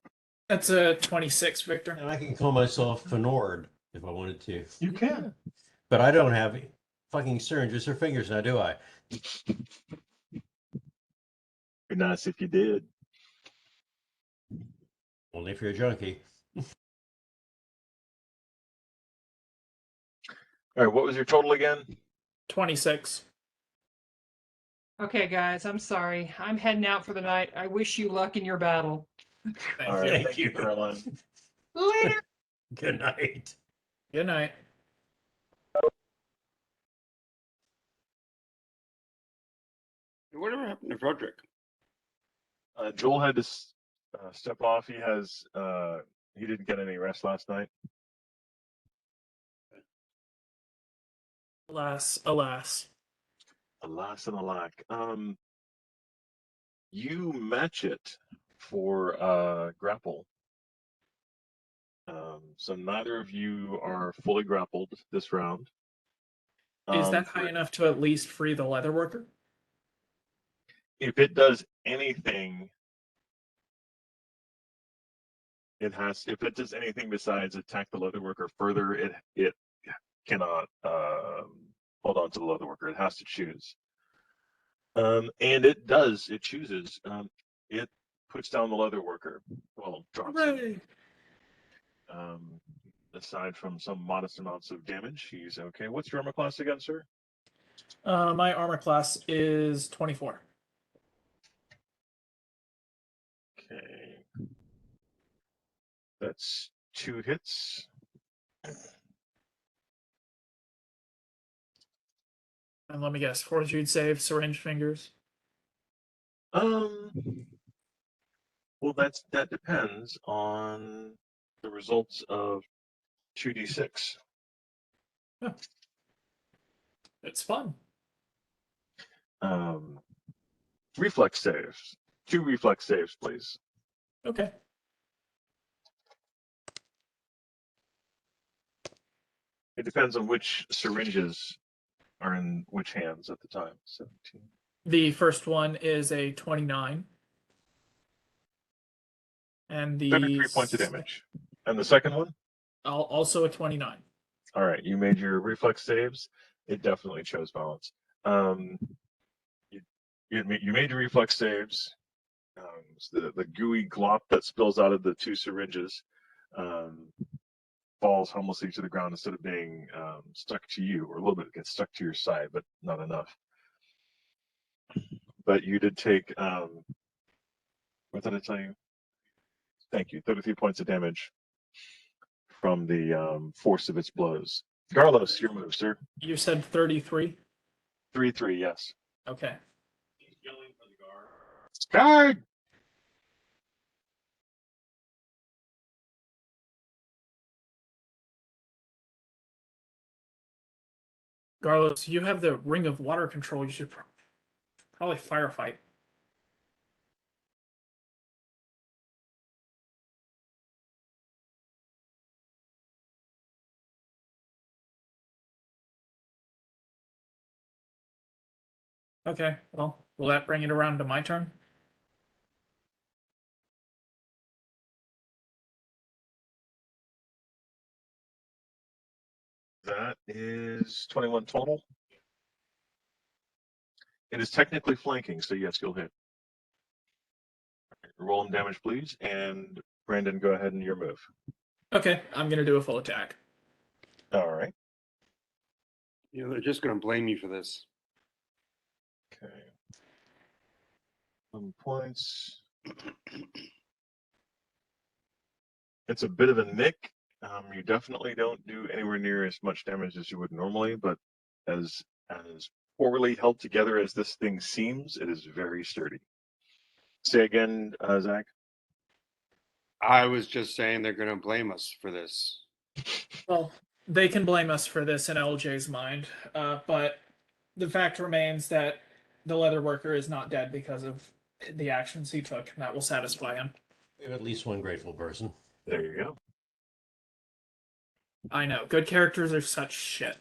That's a 26, Victor. And I can call myself Fenord if I wanted to. You can. But I don't have fucking syringes or fingers now, do I? Be nice if you did. Only if you're a junkie. All right, what was your total again? 26. Okay, guys, I'm sorry. I'm heading out for the night. I wish you luck in your battle. All right, Thank thank you, you. Caroline. Later. Good night. Good night. Whatever happened to Frederick? Joel had to step off. He didn't get any rest last night. Alas, alas. Alas and alack. You match it for grapple. So neither of you are fully grappled this round. Is that high enough to at least free the leather worker? If it does anything, if it does anything besides attack the leather worker further, it cannot hold on to the leather worker. It has to choose. And it does. It chooses. It puts down the leather worker. Well, drops him. Aside from some modest amounts of damage, he's okay. What's your armor class again, sir? My armor class is 24. Okay. That's 2 hits. And let me guess, fortitude save, syringe fingers. Well, that depends on the results of 2d6. It's fun. Reflex saves. 2 reflex saves, please. Okay. It depends on which syringes are in which hands at the time. 17. The first one is a 29. And the 33 points of damage. And the second one? Also a 29. All right, you made your reflex saves. It definitely chose balance. You made your reflex saves. So the gooey glop that spills out of the 2 syringes falls harmlessly to the ground instead of being stuck to you, or a little bit gets stuck to your side, but not enough. But you did take, what did I tell you? Thank you, 33 points of damage from the force of its blows. Carlos, your move, sir. You said 33? 3-3, yes. Okay. Guard! Carlos, you have the ring of water control. You should probably firefight. Okay, well, will that bring it around to my turn? That is 21 total. It is technically flanking, so yes, you'll hit. Roll him damage, please. And Brandon, go ahead and your move. Okay, I'm going to do a full attack. All right. You know, they're just going to blame you for this. Okay. 11 points. It's a bit of a nick. You definitely don't do anywhere near as much damage as you would normally, but as poorly held together as this thing seems, it is very sturdy. Say again, Zach. I was just saying they're going to blame us for this. Well, they can blame us for this in LJ's mind, but the fact remains that the leather worker is not dead because of the actions he took, and that will satisfy him. We have at least one grateful person. There you go. I know. Good characters are such shit.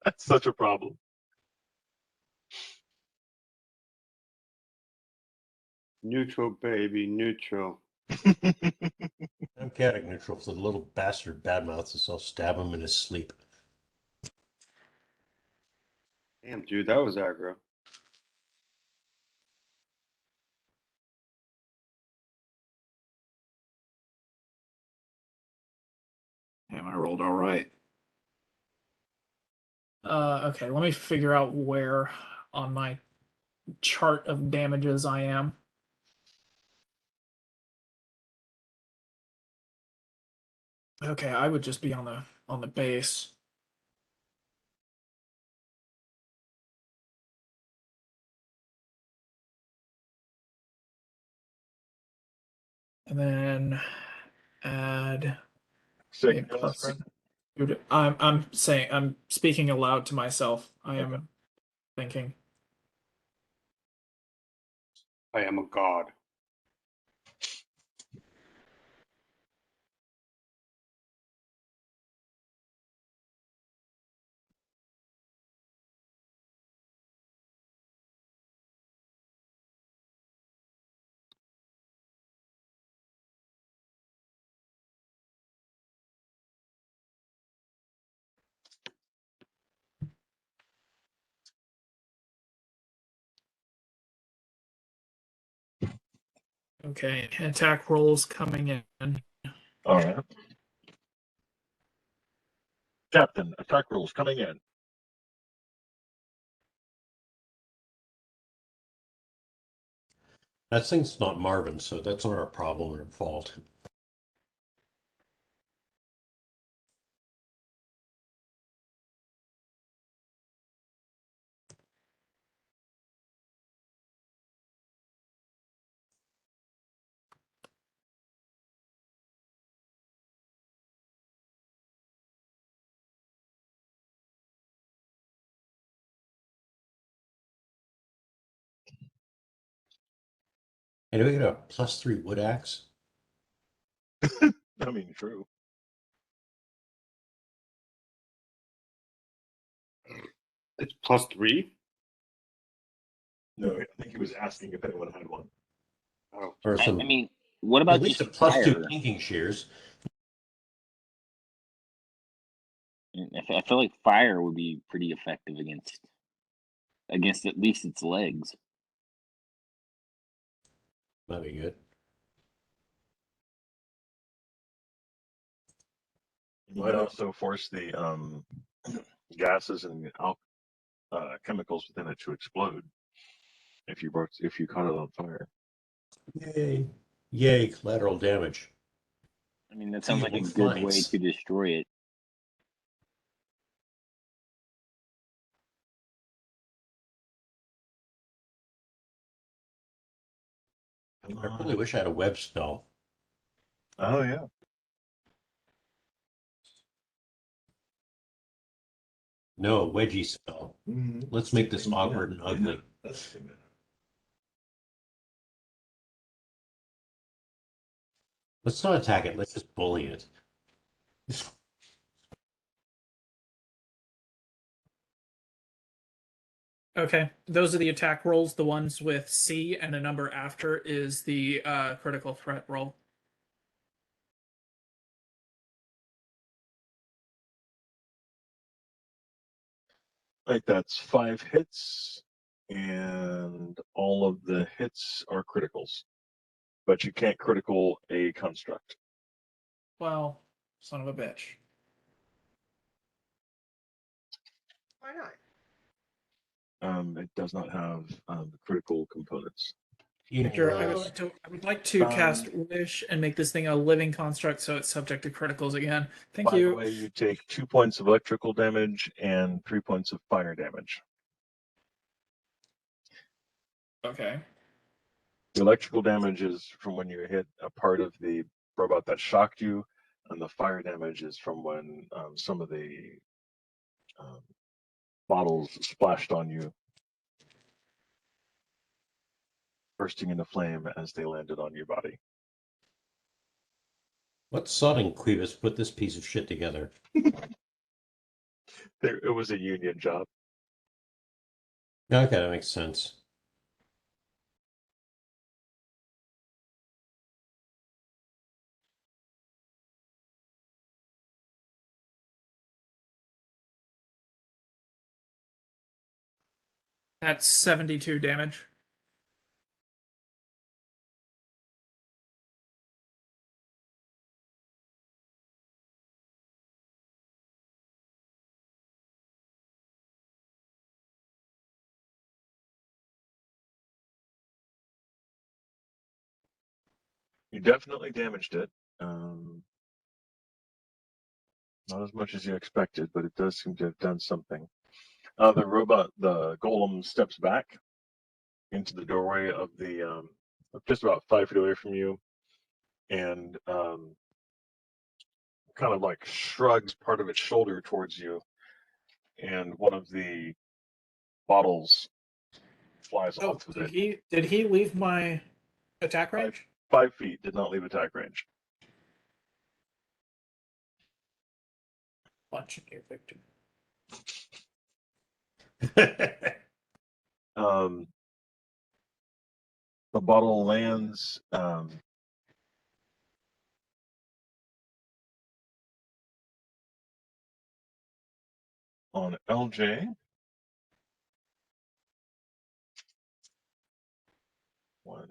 That's such a problem. Neutral, baby, neutral. I'm chaotic neutral for the little bastard badmouths, so I'll stab him in his sleep. Damn, dude, that was aggro. Damn, I rolled all right. Okay, let me figure out where on my chart of damages I am. Okay, I would just be on the base. And then add Say a again, plus. friend. Dude, I'm speaking aloud to myself. I am Okay. thinking. I am a god. Okay, attack rolls coming in. All right. Captain, attack rules coming in. That thing's not Marvin, so that's not our problem or fault. Hey, do we get a +3 wood axe? I mean, true. It's +3? No, I think he was asking if anyone had one. Oh. Or I some, mean, what about at least just a +2 fire? thinking shears? I feel like fire would be pretty effective against at least its legs. That'd be good. You might also force the gases and chemicals within it to explode if you caught it on fire. Yay. Yay, collateral damage. I mean, that sounds like a Evil good way flights. to destroy it. I really wish I had a web spell. Oh yeah. No, a wedgie spell. Let's make this awkward and ugly. Let's not attack it. Let's just bully it. Okay, those are the attack rolls. The ones with C and a number after is the critical threat roll. Like that's 5 hits, and all of the hits are criticals, but you can't critical a construct. Well, son of a bitch. Why not? It does not have the critical components. Victor, I Well, would like to cast Um, Wish and make this thing a living construct so it's subject to criticals again. Thank By the you. way, you take 2 points of electrical damage and 3 points of fire damage. Okay. The electrical damage is from when you hit a part of the robot that shocked you, and the fire damage is from when some of the um, bottles splashed on you, bursting into flame as they landed on your body. What sodding Clevis put this piece of shit together? It was a union job. Okay, that makes sense. That's 72 damage. You definitely damaged it. Not as much as you expected, but it does seem to have done something. The golem steps back into the doorway of the just about 5 feet away from you, and kind of like shrugs part of its shoulder towards you, and one of the bottles flies Oh, off of it. did he leave my attack range? 5 feet, did not leave attack range. Bunch of you, Victor. The bottle lands on LJ. One,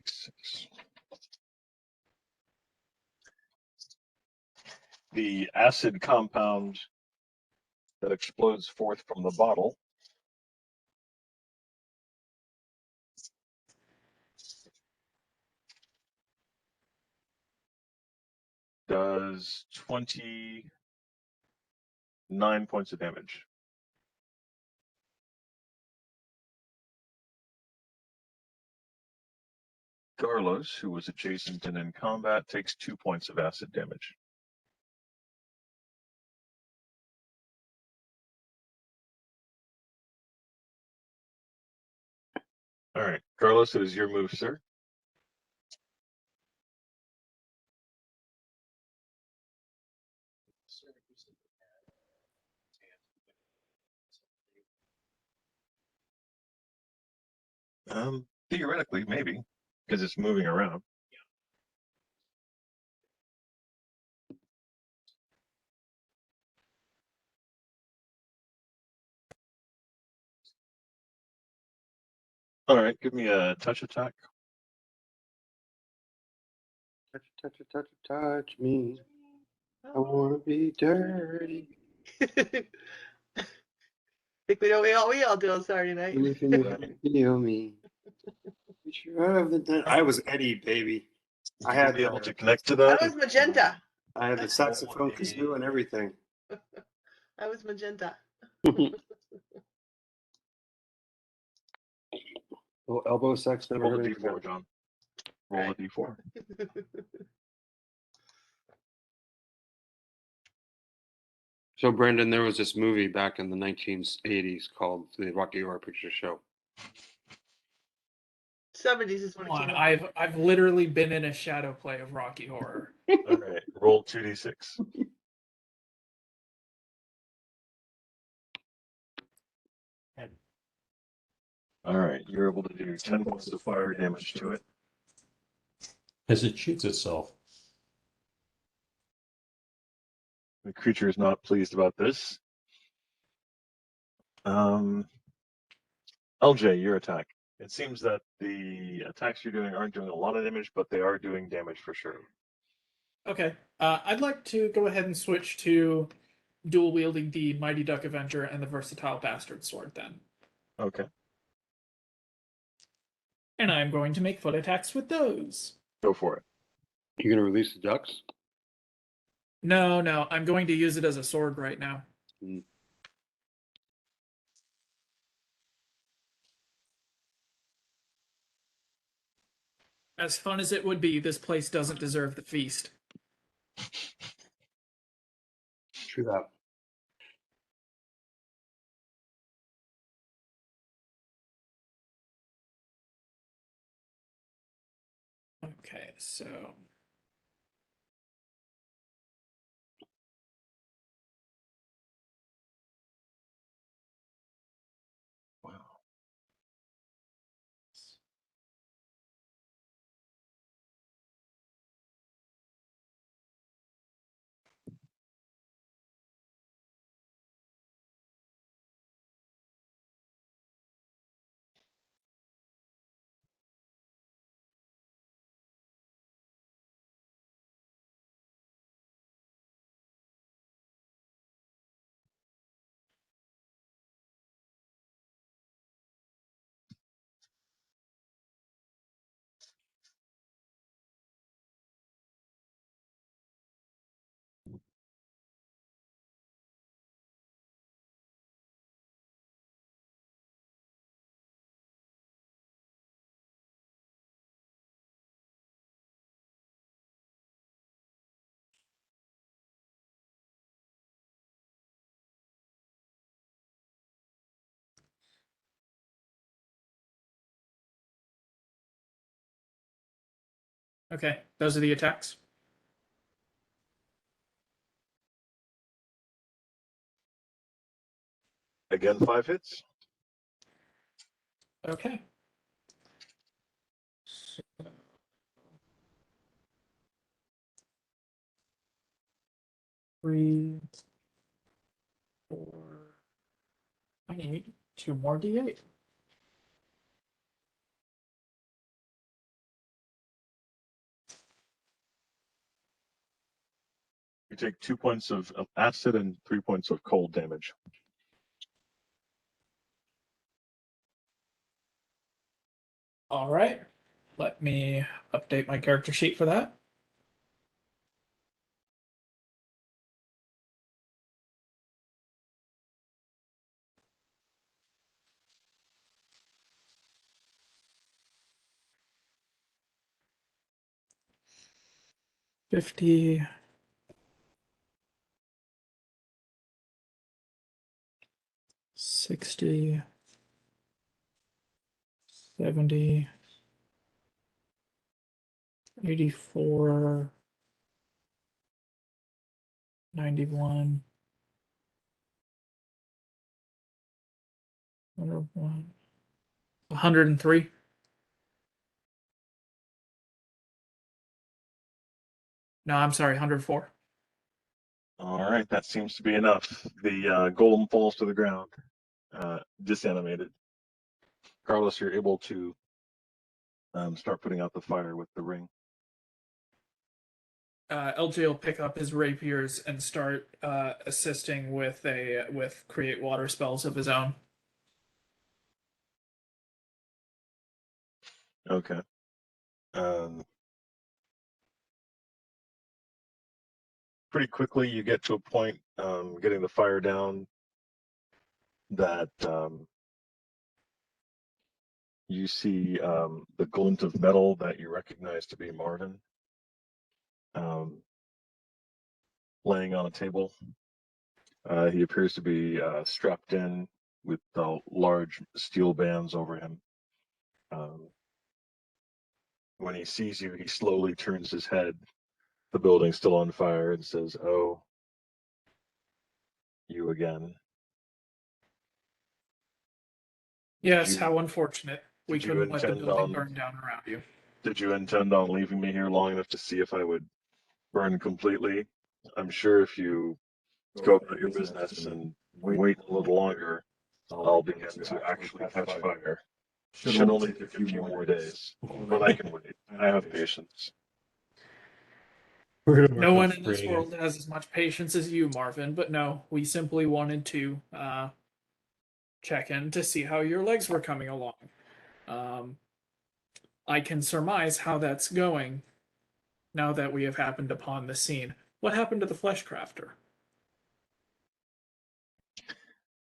six. The acid compound that explodes forth from the bottle does 29 points of damage. Carlos, who was adjacent and in combat, takes 2 points of acid damage. All right, Carlos, it is your move, sir. Theoretically, maybe, because it's moving around. All right, give me a touch attack. Touch me. I want to be dirty. Think we all do on Saturday night. You can feel me. I was Eddie, baby. I You'll had be able to connect to I that. was magenta. I had the saxophone kazoo and everything. I was magenta. Little elbow sex never Roll hurt a anyone. d4, John. Roll Right. a d4. So, Brendan, there was this movie back in the 1980s called The Rocky Horror Picture Show. 70s is when it Come on, came out. I've literally been in a shadow play of Rocky Horror. All right, roll 2d6. All right, you're able to do 10 points of fire damage to it. As it shoots itself. The creature is not pleased about this. LJ, your attack. It seems that the attacks you're doing aren't doing a lot of damage, but they are doing damage for sure. Okay, I'd like to go ahead and switch to dual wielding the Mighty Duck Avenger and the Versatile Bastard Sword then. Okay, And I'm going to make foot attacks with those. go for it. You gonna release the ducks? No, I'm going to use it as a sword right now. Mm. As fun as it would be, this place doesn't deserve the feast. True that. So Wow. okay, those are the attacks. Again, 5 hits. Okay. Three, 4. I need 2 more D8. You take 2 points of acid and 3 points of cold damage. All right. Let me update my character sheet for that. $50. 60, 70, 84, 91, 101, 103. No, I'm sorry, 104. All right, that seems to be enough. The golem falls to the ground, disanimated. Carlos, you're able to start putting out the fire with the ring. LJ will pick up his rapiers and start assisting with create water spells of his own. Okay. Pretty quickly, you get to a point, getting the fire down, that you see the glint of metal that you recognize to be Marvin, laying on a table. He appears to be strapped in with large steel bands over him. When he sees you, he slowly turns his head, the building's still on fire, and says, "Oh, you again." Yes, you- how unfortunate. We did you couldn't let the intend building on- burn down around you. Did you intend on leaving me here long enough to see if I would burn completely? I'm sure if you go about your business and wait a little longer, I'll begin to actually catch fire. Should only take a few more days, but I can wait. I have patience. We're gonna work No on one in this spraying world has as much patience as you, Marvin, but no, we simply wanted to check in to see how your legs were coming along. I can surmise how that's going now that we have happened upon the scene. What happened to the flesh crafter?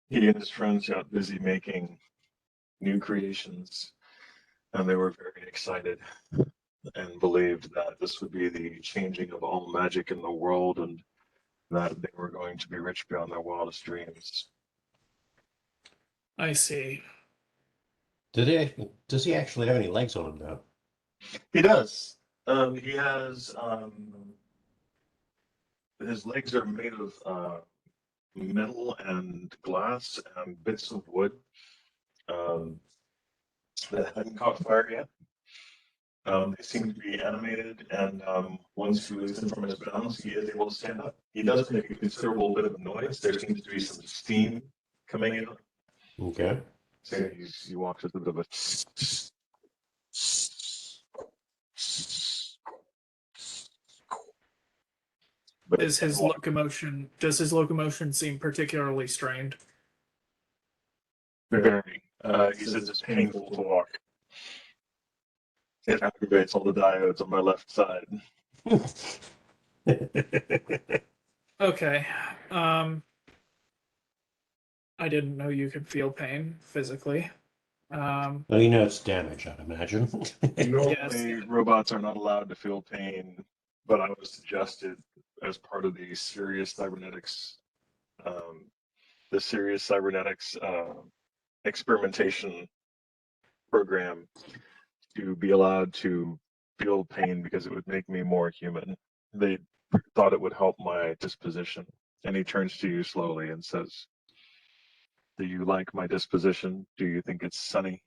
He and his friends got busy making new creations, and they were very excited and believed that this would be the changing of all magic in the world, and that they were going to be rich beyond their wildest dreams. I see. Does he actually have any legs on him now? He does. He has his legs are made of metal and glass and bits of wood um, that hadn't caught fire yet. They seem to be animated, and once you release him from his bounds, he is able to stand up. He does make a considerable bit of noise. There seems to be some steam coming out. Okay. So he walks with a bit of a. But Does his locomotion seem particularly strained? very. He says it's painful to walk. It aggravates all the diodes on my left side. Okay. I didn't know you could feel pain physically. Well, you know it's damage, I'd imagine. Normally, robots are not allowed to feel pain, but I was suggested as part of the serious cybernetics, experimentation program to be allowed to feel pain because it would make me more human. They thought it would help my disposition. And he turns to you slowly and says, "Do you like my disposition? Do you think it's sunny?"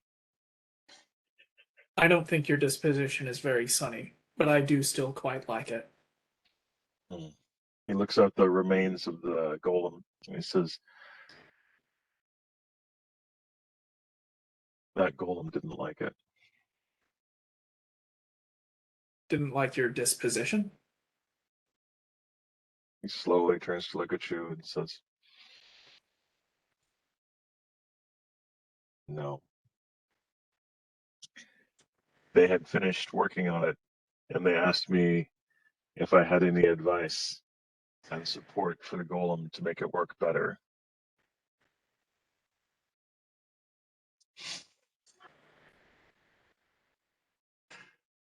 I don't think your disposition is very sunny, but I do still quite like it. He looks at the remains of the golem and he says, "That golem didn't like it." Didn't like your disposition? He slowly turns to look at you and says, "No." They had finished working on it, and they asked me if I had any advice and support for the golem to make it work better.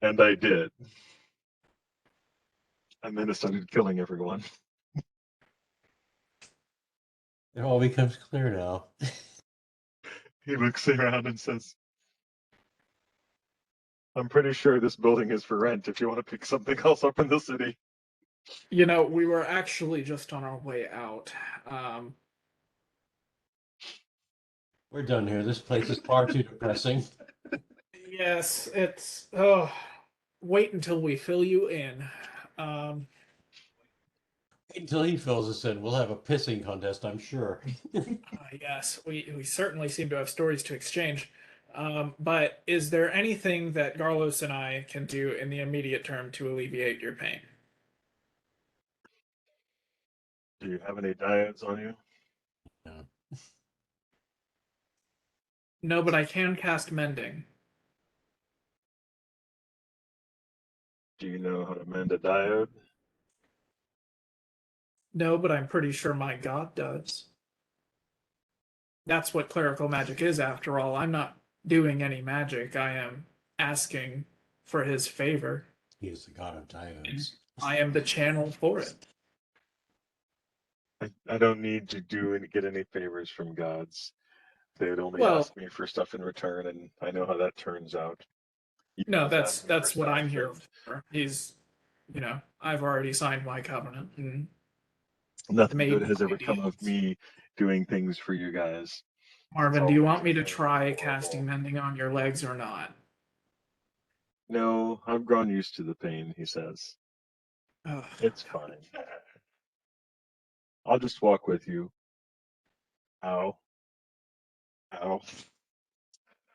And I did. And then it started killing everyone. It all becomes clear now. He looks around and says, "I'm pretty sure this building is for rent if you want to pick something else up in the city." You know, we were actually just on our way out. We're done here. This place is far too depressing. Yes, it's. Oh, wait until we fill you in. Until he fills us in, we'll have a pissing contest, I'm sure. Yes, we certainly seem to have stories to exchange. But is there anything that Garlos and I can do in the immediate term to alleviate your pain? Do you have any diodes on you? No. No, but I can cast mending. Do you know how to mend a diode? No, but I'm pretty sure my god does. That's what clerical magic is, after all. I'm not doing any magic. I am asking for his favor. He is the god of diodes. I am the channel for it. I don't need to get any favors from gods. They would only Well, ask me for stuff in return, and I know how that turns out. You no, guys ask me that's for what stuff, I'm here and for. I've already signed my covenant, and nothing made good has my ever come of deeds. me doing things for you guys. Marvin, do you want always me to been try horrible. casting mending on your legs or not? No, I've grown used to the pain, he says. Ugh. It's fine. I'll just walk with you. Ow. Ow.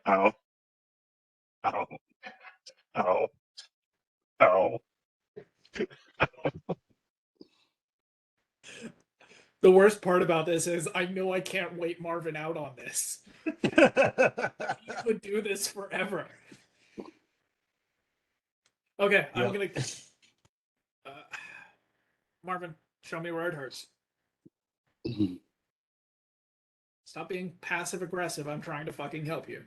Ow. Ow. Ow. Ow. The worst part about this is I know I can't wait Marvin out on this. He could do this forever. Okay, I'm gonna. Marvin, show me where it hurts. Stop being passive aggressive. I'm trying to fucking help you.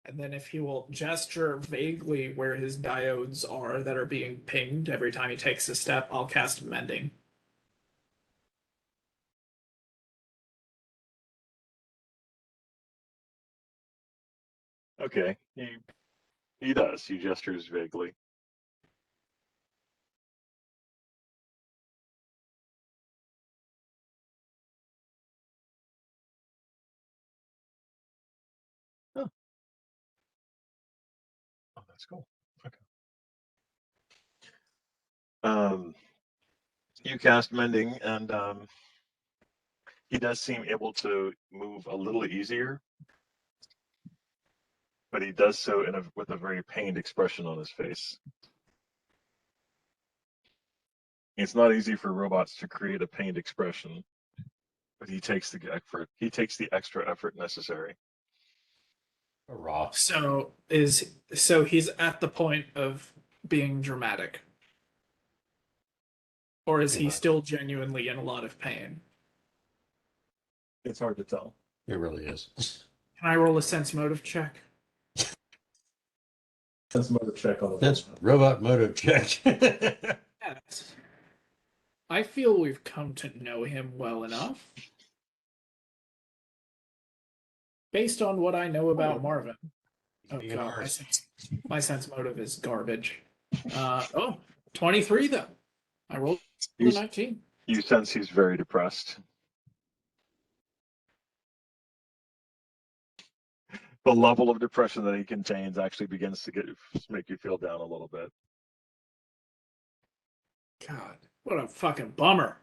And then if he will gesture vaguely where his diodes are that are being pinged every time he takes a step, I'll cast mending. Okay, he does. He gestures vaguely. Oh, oh, that's cool. Okay. You cast mending, and he does seem able to move a little easier, but he does so with a very pained expression on his face. It's not easy for robots to create a pained expression, but he takes the effort. He takes the extra effort necessary. Hurrah. So he's at the point of being dramatic, or is he Yeah. still genuinely in a lot of pain? It's hard to tell. It really is. Can I roll a sense motive check? That's another check on the. That's robot motive check. Yes. I feel we've come to know him well enough. Based on what I know about Marvin. Oh Being god, ours. my sense motive is garbage. 23 though. I rolled a You, 19. you sense he's very depressed. The level of depression that he contains actually begins to make you feel down a little bit. God, what a fucking bummer.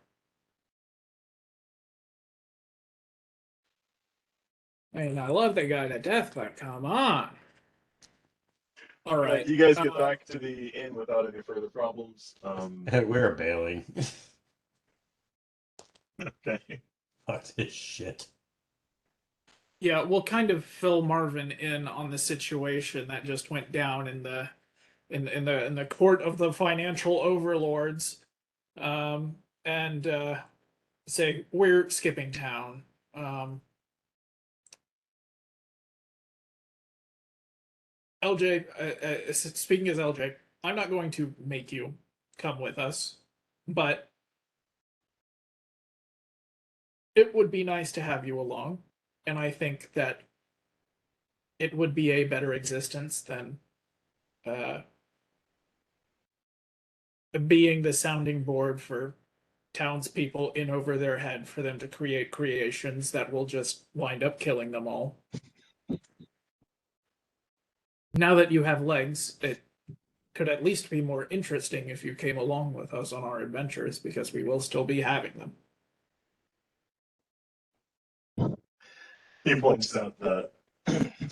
I mean, I love the guy to death, but come on. All right. You guys get back to the inn without any further problems. We're bailing. Okay. Fuck this shit. Yeah, we'll kind of fill Marvin in on the situation that just went down in the court of the financial overlords, and say we're skipping town. LJ, speaking as LJ, I'm not going to make you come with us, but it would be nice to have you along, and I think that it would be a better existence than being the sounding board for townspeople in over their head for them to create creations that will just wind up killing them all. Now that you have legs, it could at least be more interesting if you came along with us on our adventures, because we will still be having them. He points out that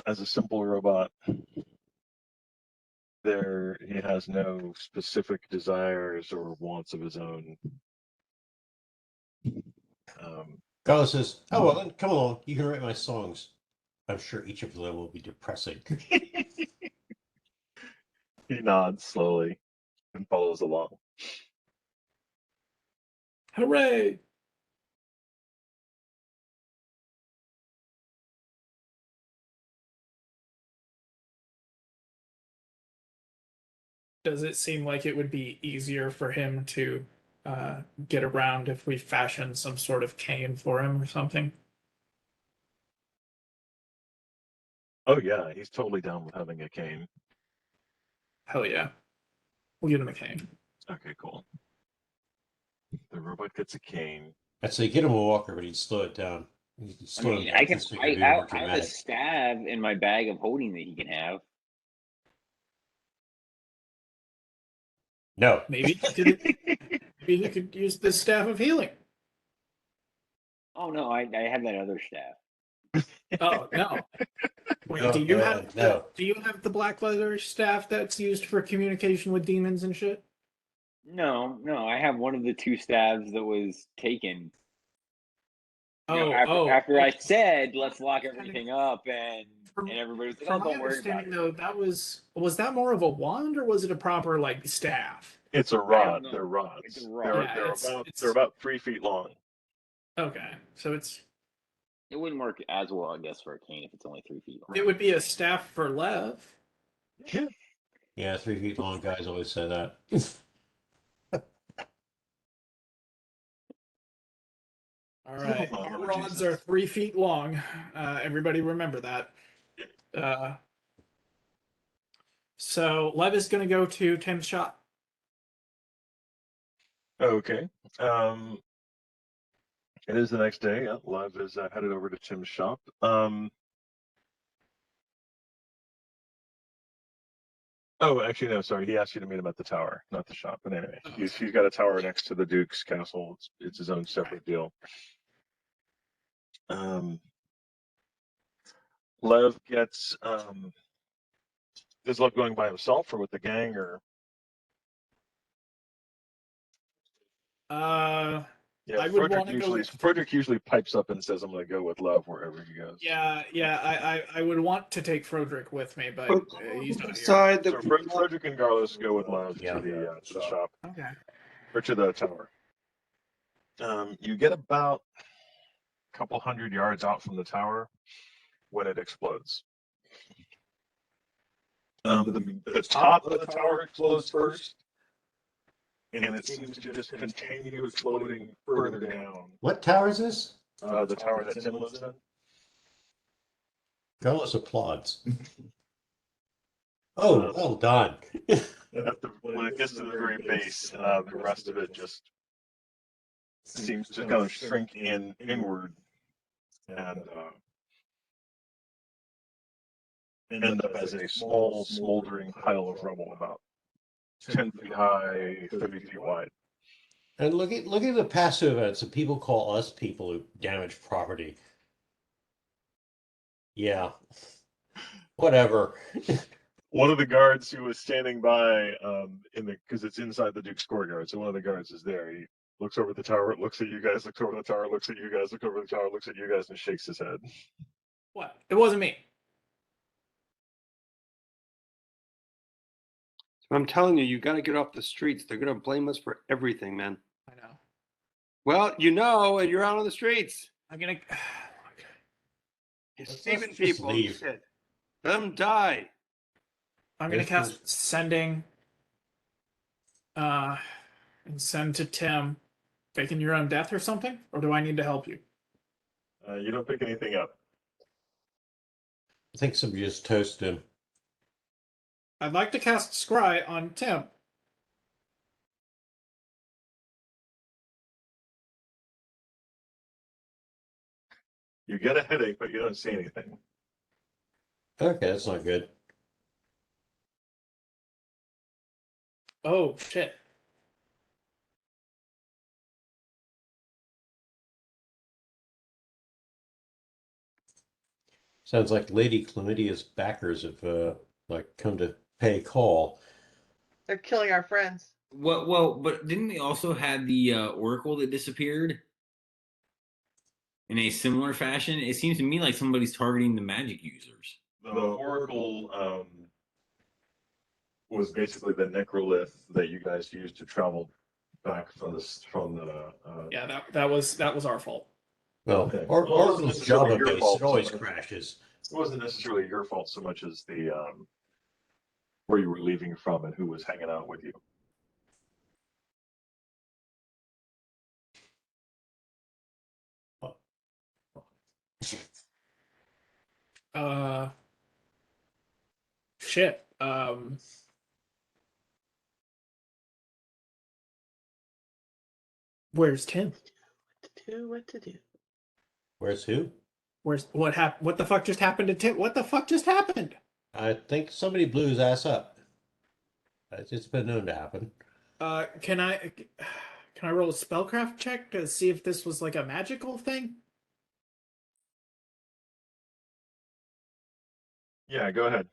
as a simple robot, he has no specific desires or wants of his own. Carlos says, "Oh well, then come along. You can write my songs. I'm sure each of them will be depressing." He nods slowly and follows along. Hooray! Does it seem like it would be easier for him to get around if we fashion some sort of cane for him or something? Oh yeah, he's totally down with having a cane. Hell yeah. We'll get him a cane. Okay, cool. The robot gets a cane. I'd say get him a walker, but he'd slow it down. You can I slow mean, him down. Just make it more I have a dramatic. staff in my bag of holding that he can have. No. Maybe he could use the staff of healing. Oh no, I have that other staff. Oh no. Wait, No, do you no, have no. do you have the black leather staff that's used for communication with demons and shit? No, I have one of the two staves that was taken. Oh, After I okay. said let's lock everything up, and everybody was like, From "Oh, my don't worry about understanding, it." though, that was that more of a wand or was it a proper like staff? It's a I don't rod. know. They're rods. It's a rod. Yeah, They're about 3 feet long. Okay, so It wouldn't work as well, I guess, for a cane if it's only 3 feet long. it would be a staff for Lev. Yeah. Yeah, 3 feet long guys always say that. All right, Oh, our rods Jesus. are 3 feet long. Everybody remember that. So Lev is going to go to Tim's shop. Okay. It is the next day. Lev is headed over to Tim's shop. Oh, actually, no, sorry. He asked you to meet him at the tower, not the shop. But anyway, he's got a tower next to the Duke's castle. It's his own separate deal. Lev gets is Lev going by himself or with the gang or? Yeah, I would want to go. Frederick usually pipes up and says, "I'm going to go with Lev wherever he goes." Yeah. I would want to take Frederick with me, but he's not here. Decide So that Frederick and Garlos go with Lev to the shop Okay. or to the tower. You get about a couple hundred yards out from the tower when it explodes. The top of the tower explodes first, and it seems to just continue exploding further down. What tower is this? The tower that Tim lives in. Carlos applauds. Oh, well done. When it gets to the very base, the rest of it just seems to kind of shrink inward and end up as a small smoldering pile of rubble about 10 feet high, 30 feet wide. And look at the passive events that people call us people who damage property. Yeah. Whatever. One of the guards who was standing by because it's inside the Duke's courtyard, so one of the guards is there. He looks over the tower, looks at you guys, looks over the tower, looks at you guys, looks over the tower, looks at you guys, and shakes his head. What? It wasn't me. I'm telling you, you got to get off the streets. They're going to blame us for everything, man. I know. Well, you know, and you're out on the streets. I'm gonna. It's Let's saving just people. leave. Shit. Let them die. I'm gonna Yes, cast sending. And send to Tim. Faking your own death or something, or do I need to help you? You don't pick anything up. I think somebody just toasted him. I'd like to cast Scry on Tim. You get a headache, but you don't see anything. Okay, that's not good. Oh shit. Sounds like Lady Chlamydia's backers have come to pay call. They're killing our friends. Well, but didn't we also have the Oracle that disappeared in a similar fashion? It seems to me like somebody's targeting the magic users. The Oracle was basically the necrolith that you guys used to travel back from the. Yeah, that was our fault. Well, Okay. Oracle's Java Java base, fault it always so much. crashes. It wasn't necessarily your fault so much as the where you were leaving from and who was hanging out with you. Shit. Where's Tim? What to do? Where's who? What happened? What the fuck just happened to Tim? What the fuck just happened? I think somebody blew his ass up. It's been known to happen. Can I roll a spellcraft check to see if this was like a magical thing? Yeah, go ahead.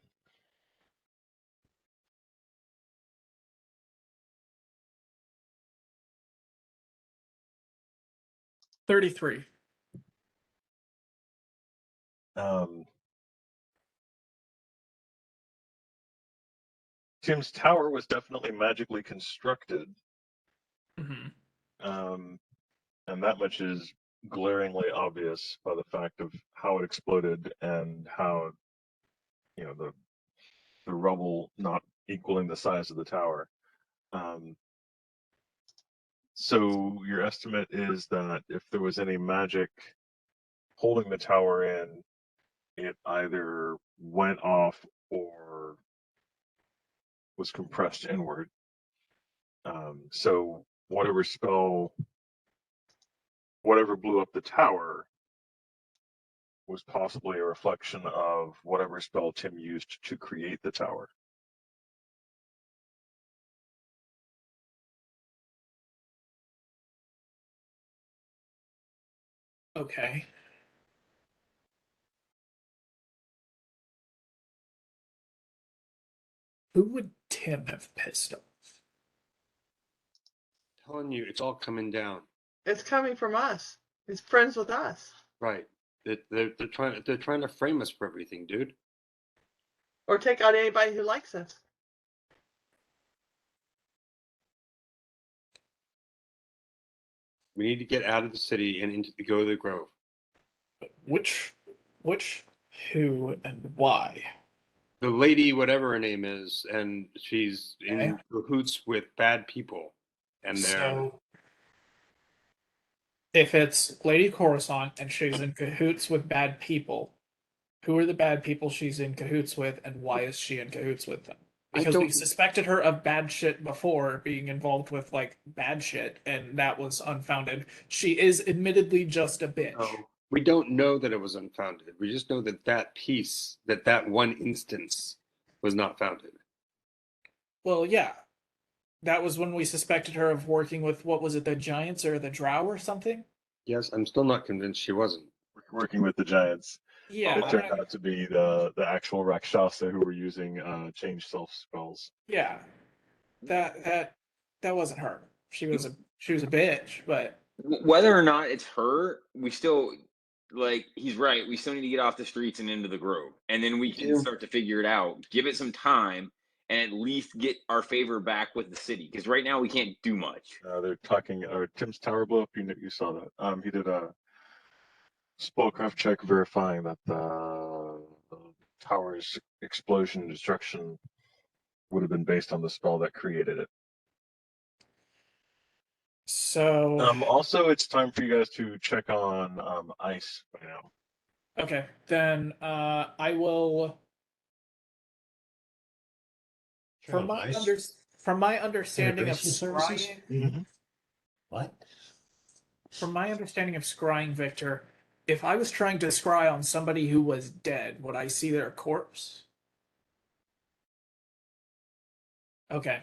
$33. Tim's tower was definitely magically constructed. Mm-hmm. And that much is glaringly obvious by the fact of how it exploded and how, the rubble not equaling the size of the tower. So your estimate is that if there was any magic holding the tower in, it either went off or was compressed inward. So whatever spell, whatever blew up the tower, was possibly a reflection of whatever spell Tim used to create the tower. Okay. Who would Tim have pissed off? Telling you, it's all coming down. It's coming from us. He's friends with us. Right. They're trying to frame us for everything, dude. Or take out anybody who likes us. We need to get out of the city and go to the Grove. Which, who, and why? The lady, whatever her name is, and she's in Okay. cahoots with bad people, and they're So, if it's Lady Corisant and she's in cahoots with bad people, who are the bad people she's in cahoots with, and why is she in cahoots with them? Because we suspected her of bad shit before, being involved with like bad shit, and that was unfounded. She is admittedly just a bitch. No, we don't know that it was unfounded. We just know that that piece, that one instance, was not founded. Well, yeah. That was when we suspected her of working with, what was it, the Giants or the Drow or something? Yes, I'm still not convinced she wasn't. Working with the Giants. Yeah. It turned out to be the actual Rakshasa who were using change self spells. Yeah. That wasn't her. She was a bitch, but Whether or not it's her, we still like he's right. We still need to get off the streets and into the Grove, and then we can start to figure it out. Give it some time, and at least get our favor back with the city. Because right now we can't do much. They're talking. Tim's tower blew up. You saw that. He did a spellcraft check verifying that the tower's explosion and destruction would have been based on the spell that created it. so Also, it's time for you guys to check on ice by now. okay. Then I will. From my understanding of Integration services? scrying, What? from my understanding of scrying, Victor, if I was trying to scry on somebody who was dead, would I see their corpse? Okay,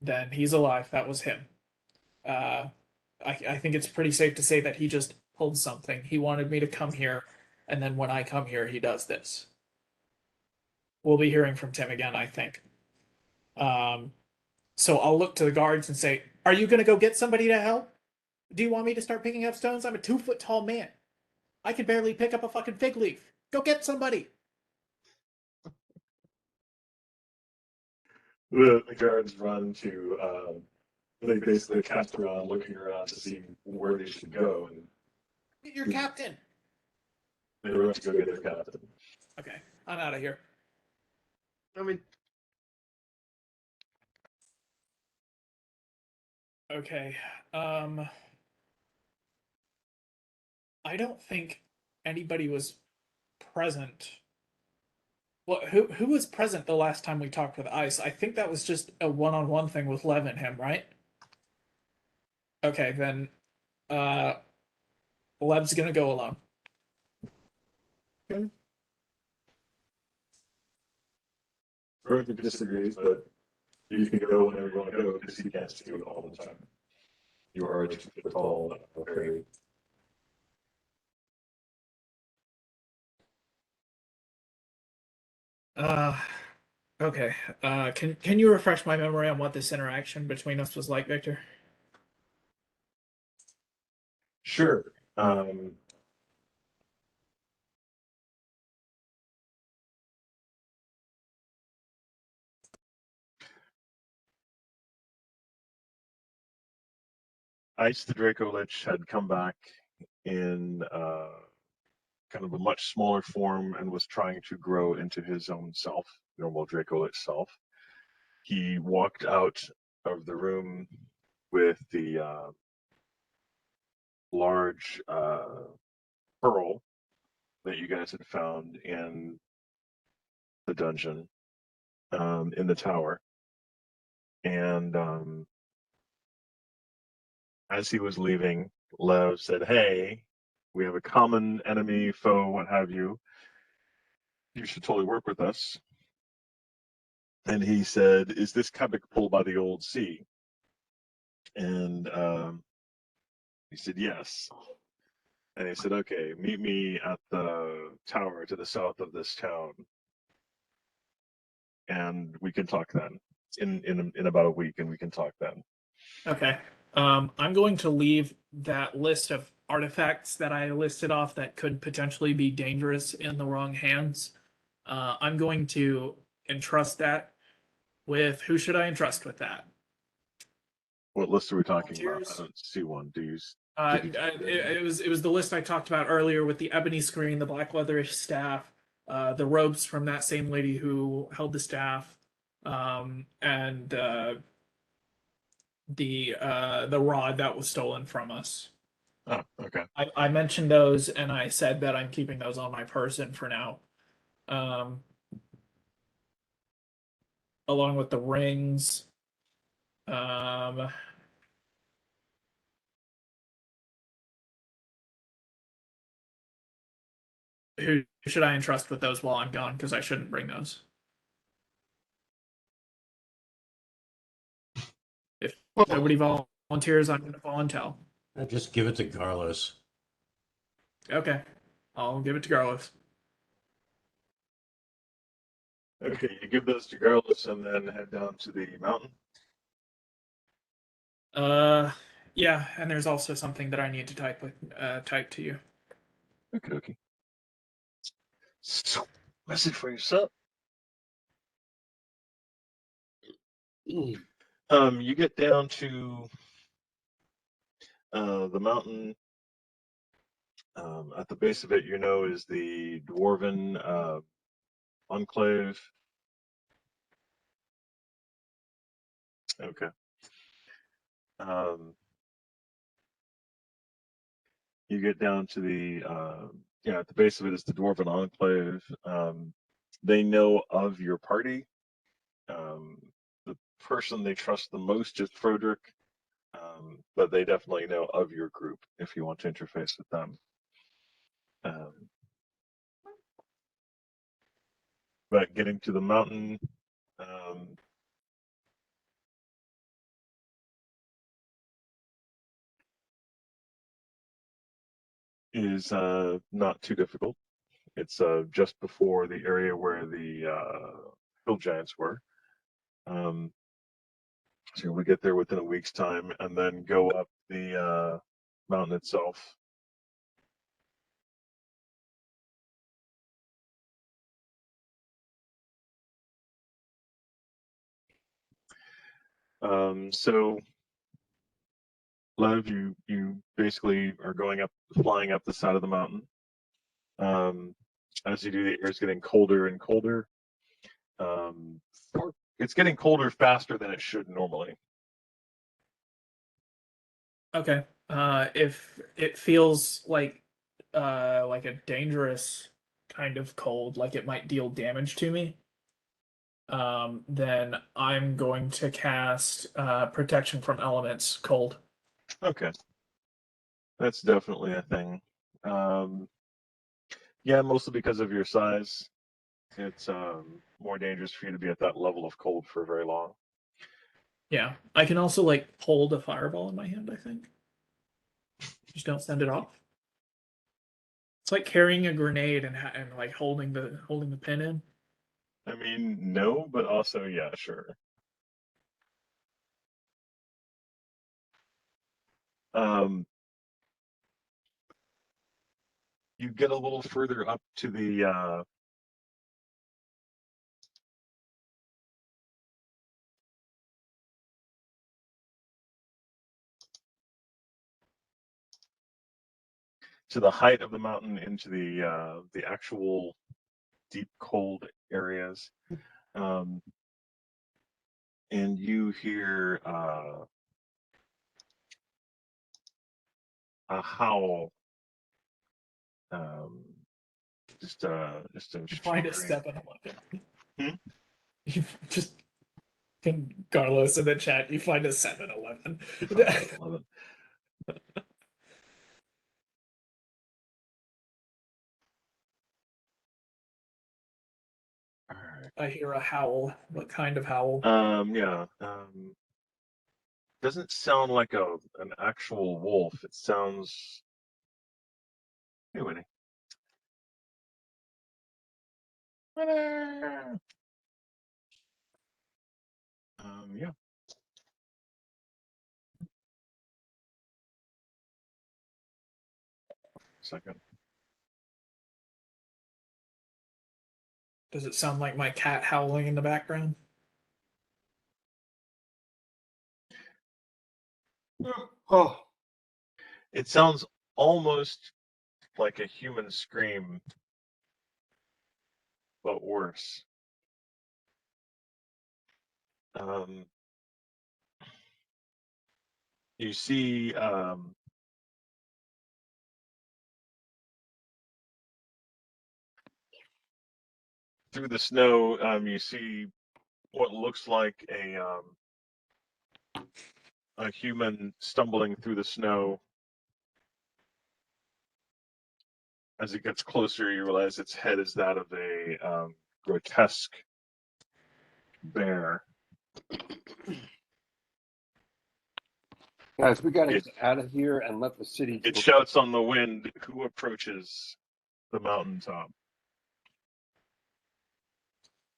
then he's alive. That was him. I think it's pretty safe to say that he just pulled something. He wanted me to come here, and then when I come here, he does this. We'll be hearing from Tim again, I think. So I'll look to the guards and say, "Are you going to go get somebody to help? Do you want me to start picking up stones? I'm a 2-foot tall man. I can barely pick up a fucking fig leaf. Go get somebody." The guards run to. They basically cast around, looking around to see where they should go, and Get your captain. they run to go get their captain. Okay, I'm out of here. I mean, Okay. I don't think anybody was present. Well, who was present the last time we talked with Ice? I think that was just a one-on-one thing with Lev and him, right? Okay, then Lev's gonna go alone. Further disagrees, but you can go whenever you want to go because he can't see you all the time. You are a 2 foot tall fairy. Okay. Can you refresh my memory on what this interaction between us was like, Victor? Sure. Ice the Draco Lich had come back in kind of a much smaller form and was trying to grow into his own self, normal Draco Lich self. He walked out of the room with the large pearl that you guys had found in the dungeon in the tower. And as he was leaving, Lev said, "Hey, we have a common enemy, foe, what have you. You should totally work with us." And he said, "Is this Quebec pulled by the old sea?" And he said, "Yes." And he said, "Okay, meet me at the tower to the south of this town, and we can talk then. In about a week, and we can talk then." Okay. I'm going to leave that list of artifacts that I listed off that could potentially be dangerous in the wrong hands. I'm going to entrust that with who should I entrust with that? What list are we talking about? Volunteers? I don't see one. Do you? It was the list I talked about earlier with the ebony screen, the black leather staff, the robes from that same lady who held the staff, and the rod that was stolen from us. Oh, okay. I mentioned those and I said that I'm keeping those on my person for now. Along with the rings. Who should I entrust with those while I'm gone? Because I shouldn't bring those. If nobody volunteers, I'm going to volunteer. Just give it to Carlos. Okay, I'll give it to Carlos. Okay, you give those to Garlus and then head down to the mountain. Yeah, and there's also something that I need to type to you. Okay, okay. So, message for yourself. You get down to the mountain. At the base of it, is the dwarven enclave. Okay. You get down to at the base of it is the dwarven enclave. They know of your party. The person they trust the most is Frederick, but they definitely know of your group if you want to interface with them. But getting to the mountain, is not too difficult. It's just before the area where the hill giants were. So we get there within a week's time, and then go up the mountain itself. So, Lev, you basically are flying up the side of the mountain. As you do, the air's getting colder and colder. It's getting colder faster than it should normally. Okay. If it feels like a dangerous kind of cold, like it might deal damage to me, then I'm going to cast protection from elements cold. Okay. That's definitely a thing. Yeah, mostly because of your size. It's more dangerous for you to be at that level of cold for very long. Yeah. I can also like hold a fireball in my hand, I think. Just don't send it off. It's like carrying a grenade and like holding the pin in. I mean, no, but also, yeah, sure. You get a little further up to the height of the mountain, into the actual deep cold areas, and you hear a howl. Just a Trying to step in a bucket. Hmm? You just can Carlos in the chat, you find a 7-Eleven. 11. All right. I hear a howl. What kind of howl? Yeah. Doesn't sound like an actual wolf. It sounds. Hey, Winnie. Yeah. Second. Does it sound like my cat howling in the background? Oh, It sounds almost like a human scream, but worse. You see through the snow, you see what looks like a human stumbling through the snow. As it gets closer, you realize its head is that of a grotesque bear. guys, we gotta It- get out of here and let the city. It shouts on the wind, "Who approaches the mountaintop?"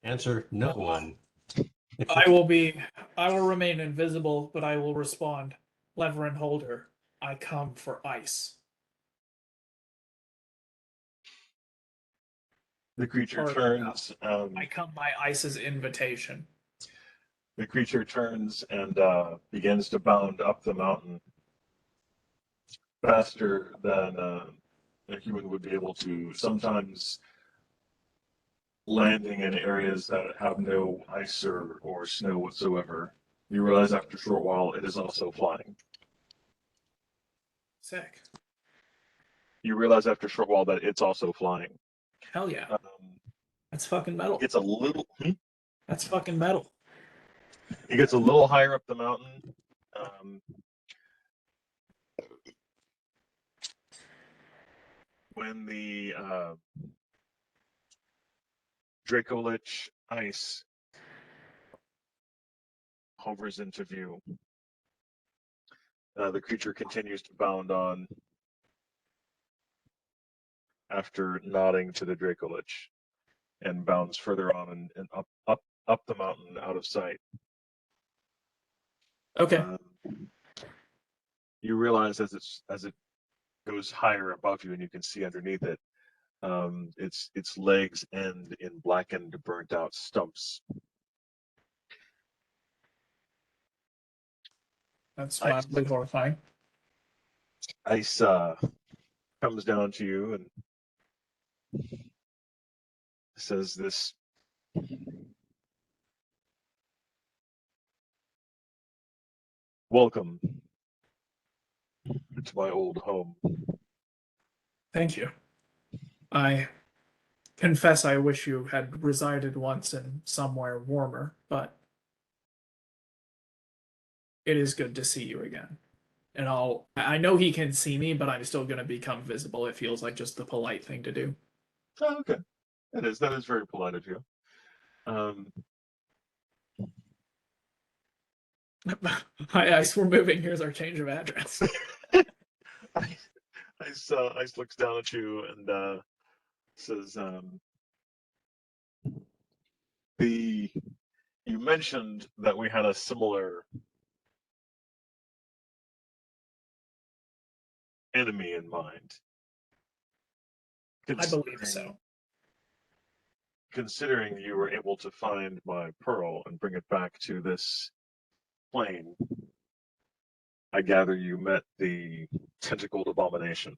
Answer: no one. I will remain invisible, but I will respond. Leverin Holder, I come for ice. The creature Or, turns. I come by ice's invitation. The creature turns and begins to bound up the mountain faster than a human would be able to. Sometimes landing in areas that have no ice or snow whatsoever. You realize after a short while it is also flying. Sick. You realize after a short while that it's also flying. Hell yeah. That's fucking metal. It's a little. That's fucking metal. It gets a little higher up the mountain. When the Dracolich ice hovers into view, the creature continues to bound on after nodding to the Dracolich and bounds further on and up the mountain out of sight. Okay. You realize as it goes higher above you and you can see underneath it, its legs end in blackened, burnt out stumps. That's mildly horrifying. Ice comes down to you and says this. Welcome to my old home. Thank you. I confess I wish you had resided once in somewhere warmer, but it is good to see you again. And I know he can see me, but I'm still going to become visible. It feels like just the polite thing to do. Oh, okay. That is very polite of you. Ice, we're moving. Here's our change of address. Ice looks down at you and says, you mentioned that we had a similar enemy in mind. I believe so. Considering you were able to find my pearl and bring it back to this plane, I gather you met the tentacled abomination.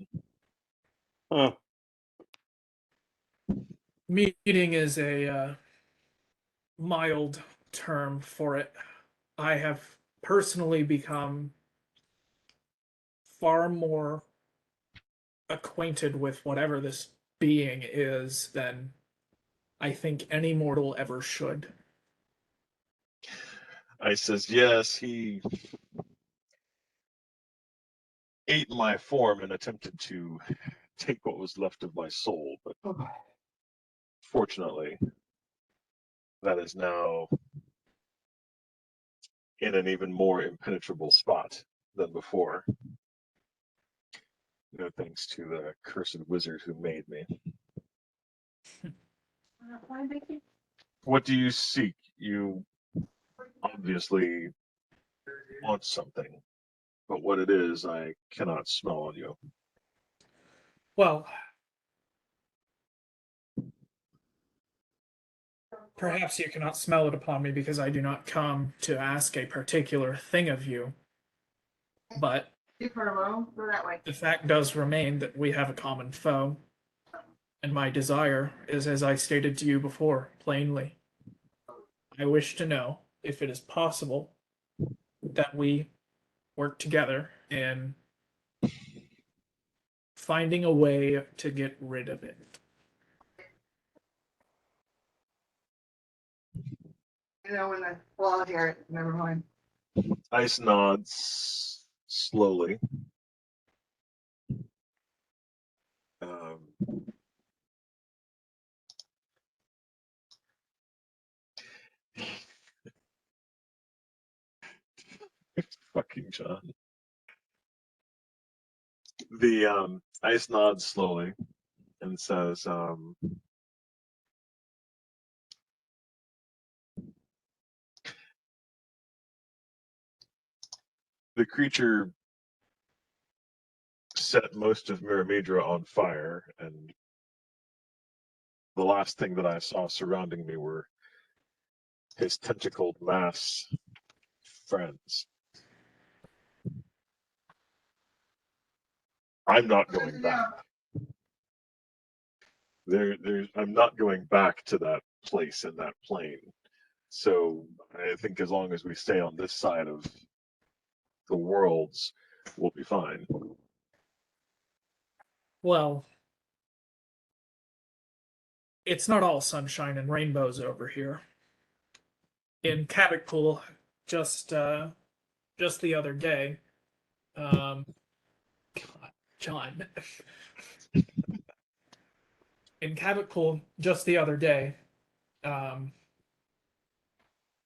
Meeting is a mild term for it. I have personally become far more acquainted with whatever this being is than I think any mortal ever should. I says, yes, he ate my form and attempted to take what was left of my soul, but fortunately, that is now in an even more impenetrable spot than before. No thanks to the cursed wizard who made me. What do you seek? You obviously want something, but what it is, I cannot smell on you. Well, perhaps you cannot smell it upon me because I do not come to ask a particular thing of you. But the fact does remain that we have a common foe. And my desire is, as I stated to you before, plainly. I wish to know if it is possible that we work together in finding a way to get rid of it. Never mind. Ice nods slowly. Um, fucking John. The Ice nods slowly and says, the creature set most of Miramidra on fire, and the last thing that I saw surrounding me were his tentacled mass friends. I'm not going back. I'm not going back to that place in that plane. So I think as long as we stay on this side of the worlds, we'll be fine. Well, it's not all sunshine and rainbows over here. In Cabotpool, just the other day, God, John. In Cabotpool, just the other day,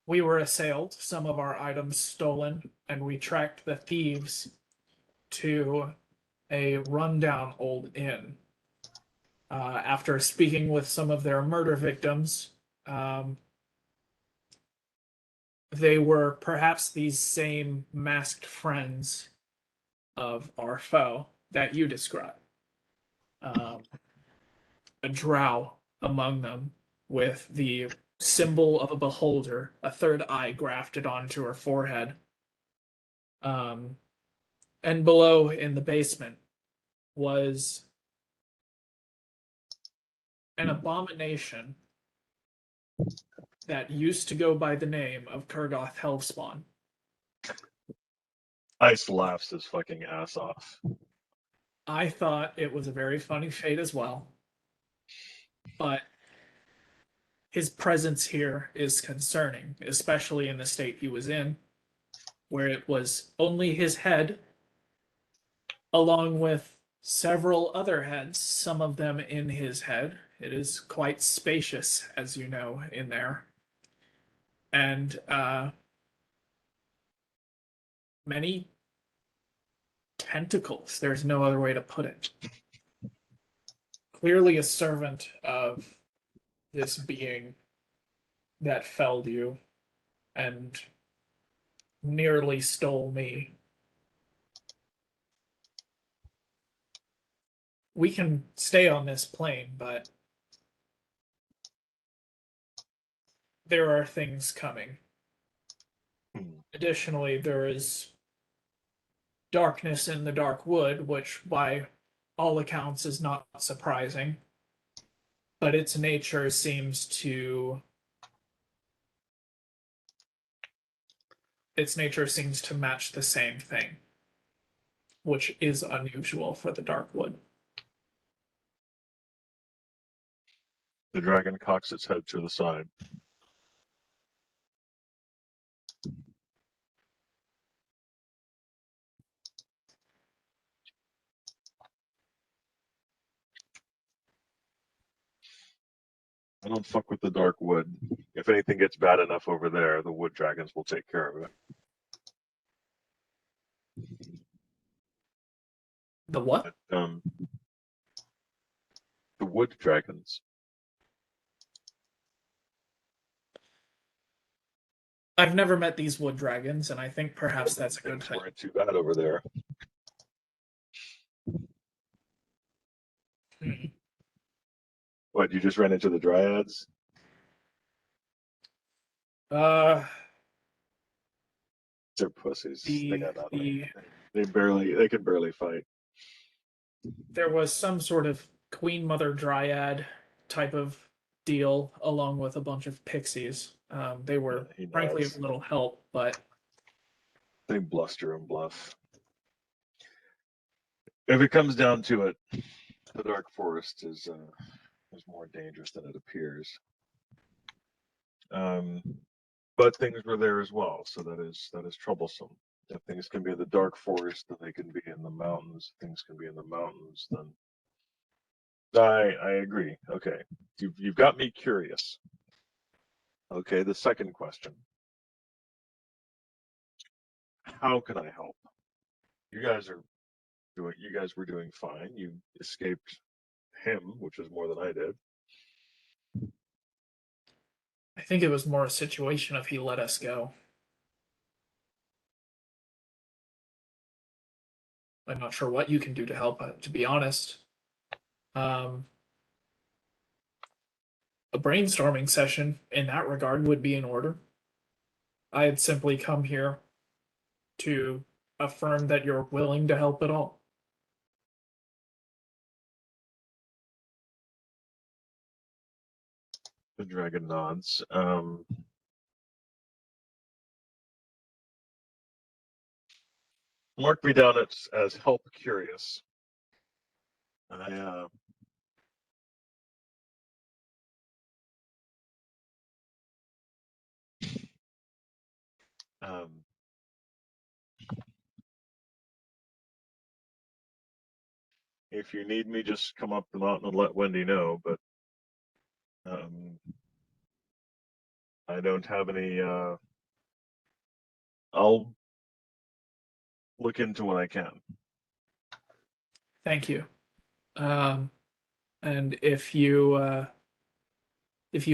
we were assailed, some of our items stolen, and we tracked the thieves to a rundown old inn. After speaking with some of their murder victims, they were perhaps these same masked friends of our foe that you describe. A drow among them with the symbol of a beholder, a third eye grafted onto her forehead. And below in the basement was an abomination that used to go by the name of Kurgoth Hellspawn. Ice laughs his fucking ass off. I thought it was a very funny fate as well, but his presence here is concerning, especially in the state he was in, where it was only his head, along with several other heads, some of them in his head. It is quite spacious, as you know, in there. And many tentacles. There's no other way to put it. Clearly a servant of this being that felled you and nearly stole me. We can stay on this plane, but there are things coming. Additionally, there is darkness in the dark wood, which by all accounts is not surprising, but its nature seems to match the same thing, which is unusual for the dark wood. The dragon cocks its head to the side. I don't fuck with the dark wood. If anything gets bad enough over there, the wood dragons will take care of it. The what? The wood dragons. I've never met these wood dragons, and I think perhaps that's a good Things thing. weren't too bad over there. Hmm. What, you just ran into the dryads? Uh, They're pussies. They the got nothing. the They can barely fight. there was some sort of Queen Mother Dryad type of deal, along with a bunch of pixies. They were He frankly knows. of little help, but They bluster and bluff. If it comes down to it, the dark forest is more dangerous than it appears. But things were there as well, so that is troublesome. If things can be in the dark forest, then they can be in the mountains. If things can be in the mountains, then I agree. Okay, you've got me curious. Okay, the second question: how can I help? You guys were doing fine. You escaped him, which was more than I did. I think it was more a situation of he let us go. I'm not sure what you can do to help, to be honest. Um, a brainstorming session in that regard would be in order. I had simply come here to affirm that you're willing to help at all. The dragon nods. Mark me down as help curious. I if you need me, just come up the mountain and let Wendy know. But I don't have any. I'll look into what I can. Thank you. And if you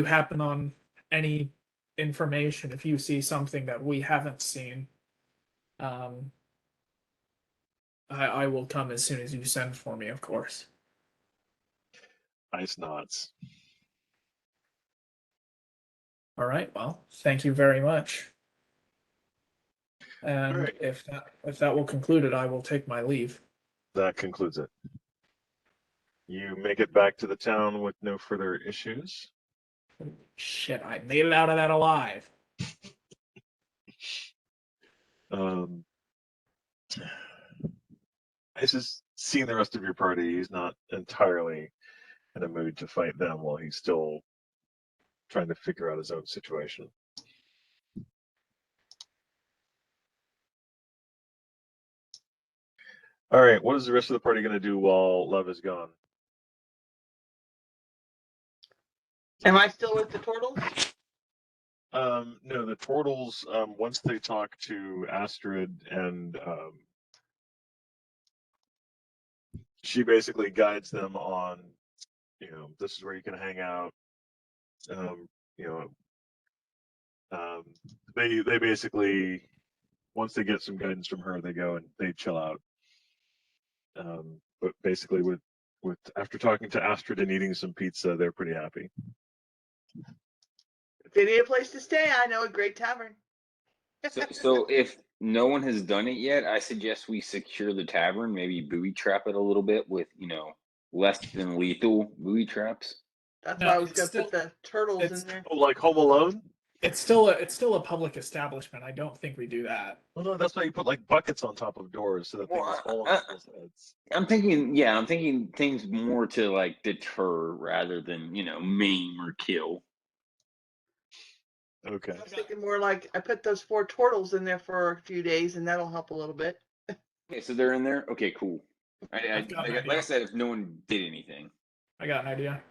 happen on any information, if you see something that we haven't seen, um, I will come as soon as you send for me, of course. Ice nods. All right. Well, thank you very much. And All right. if that will conclude it, I will take my leave. That concludes it. You make it back to the town with no further issues. Shit, I made it out of that alive. Ice is seeing the rest of your party. He's not entirely in a mood to fight them while he's still trying to figure out his own situation. All right, what is the rest of the party going to do while Love is gone? Am I still with the turtles? No, the turtles, once they talk to Astrid and she basically guides them on, this is where you can hang out. You know, they basically, once they get some guidance from her, they go and they chill out. But basically, with after talking to Astrid and eating some pizza, they're pretty happy. If they need a place to stay, I know a great tavern. So if no one has done it yet, I suggest we secure the tavern, maybe booby trap it a little bit with, less than lethal booby traps. That's No, why I was it's gonna still- put the turtles it's- in there. Oh, like Home Alone? It's still a public establishment. I don't think we do that. Well, no, that's why you put like buckets on top of doors so that Well, things fall on people's heads. I'm thinking things more to like deter rather than, maim or kill. Okay. I was thinking more like I put those 4 turtles in there for a few days, and that'll help a little bit. Okay, so they're in there. Okay, cool. I've got an Like I idea. said, if no one did anything. I got an idea.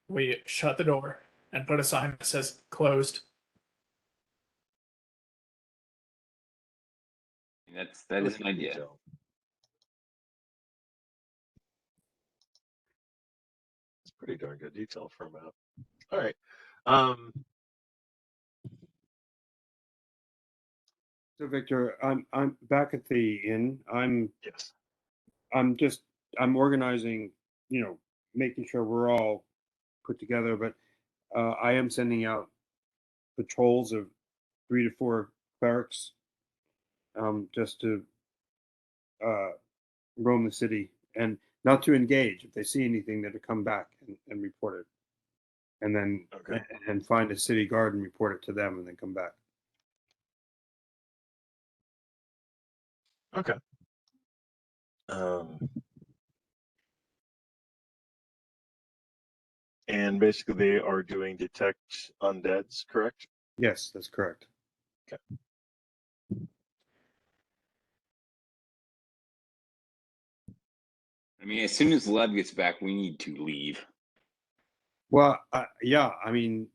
We shut the door. and put a sign that says closed. That is an idea. Detail. It's pretty darn good detail for a map. All right. So Victor, I'm back at the inn. Yes. I'm organizing, making sure we're all put together, but I am sending out patrols of 3 to 4 clerics, just to roam the city and not to engage. If they see anything, they're to come back and report it, and then Okay. and find a city guard and report it to them, and then come back. Okay. And basically, they are doing detect undeads, correct? Yes, that's correct. Okay. I mean, as soon as Lev gets back, we need to leave. Well, yeah, I mean,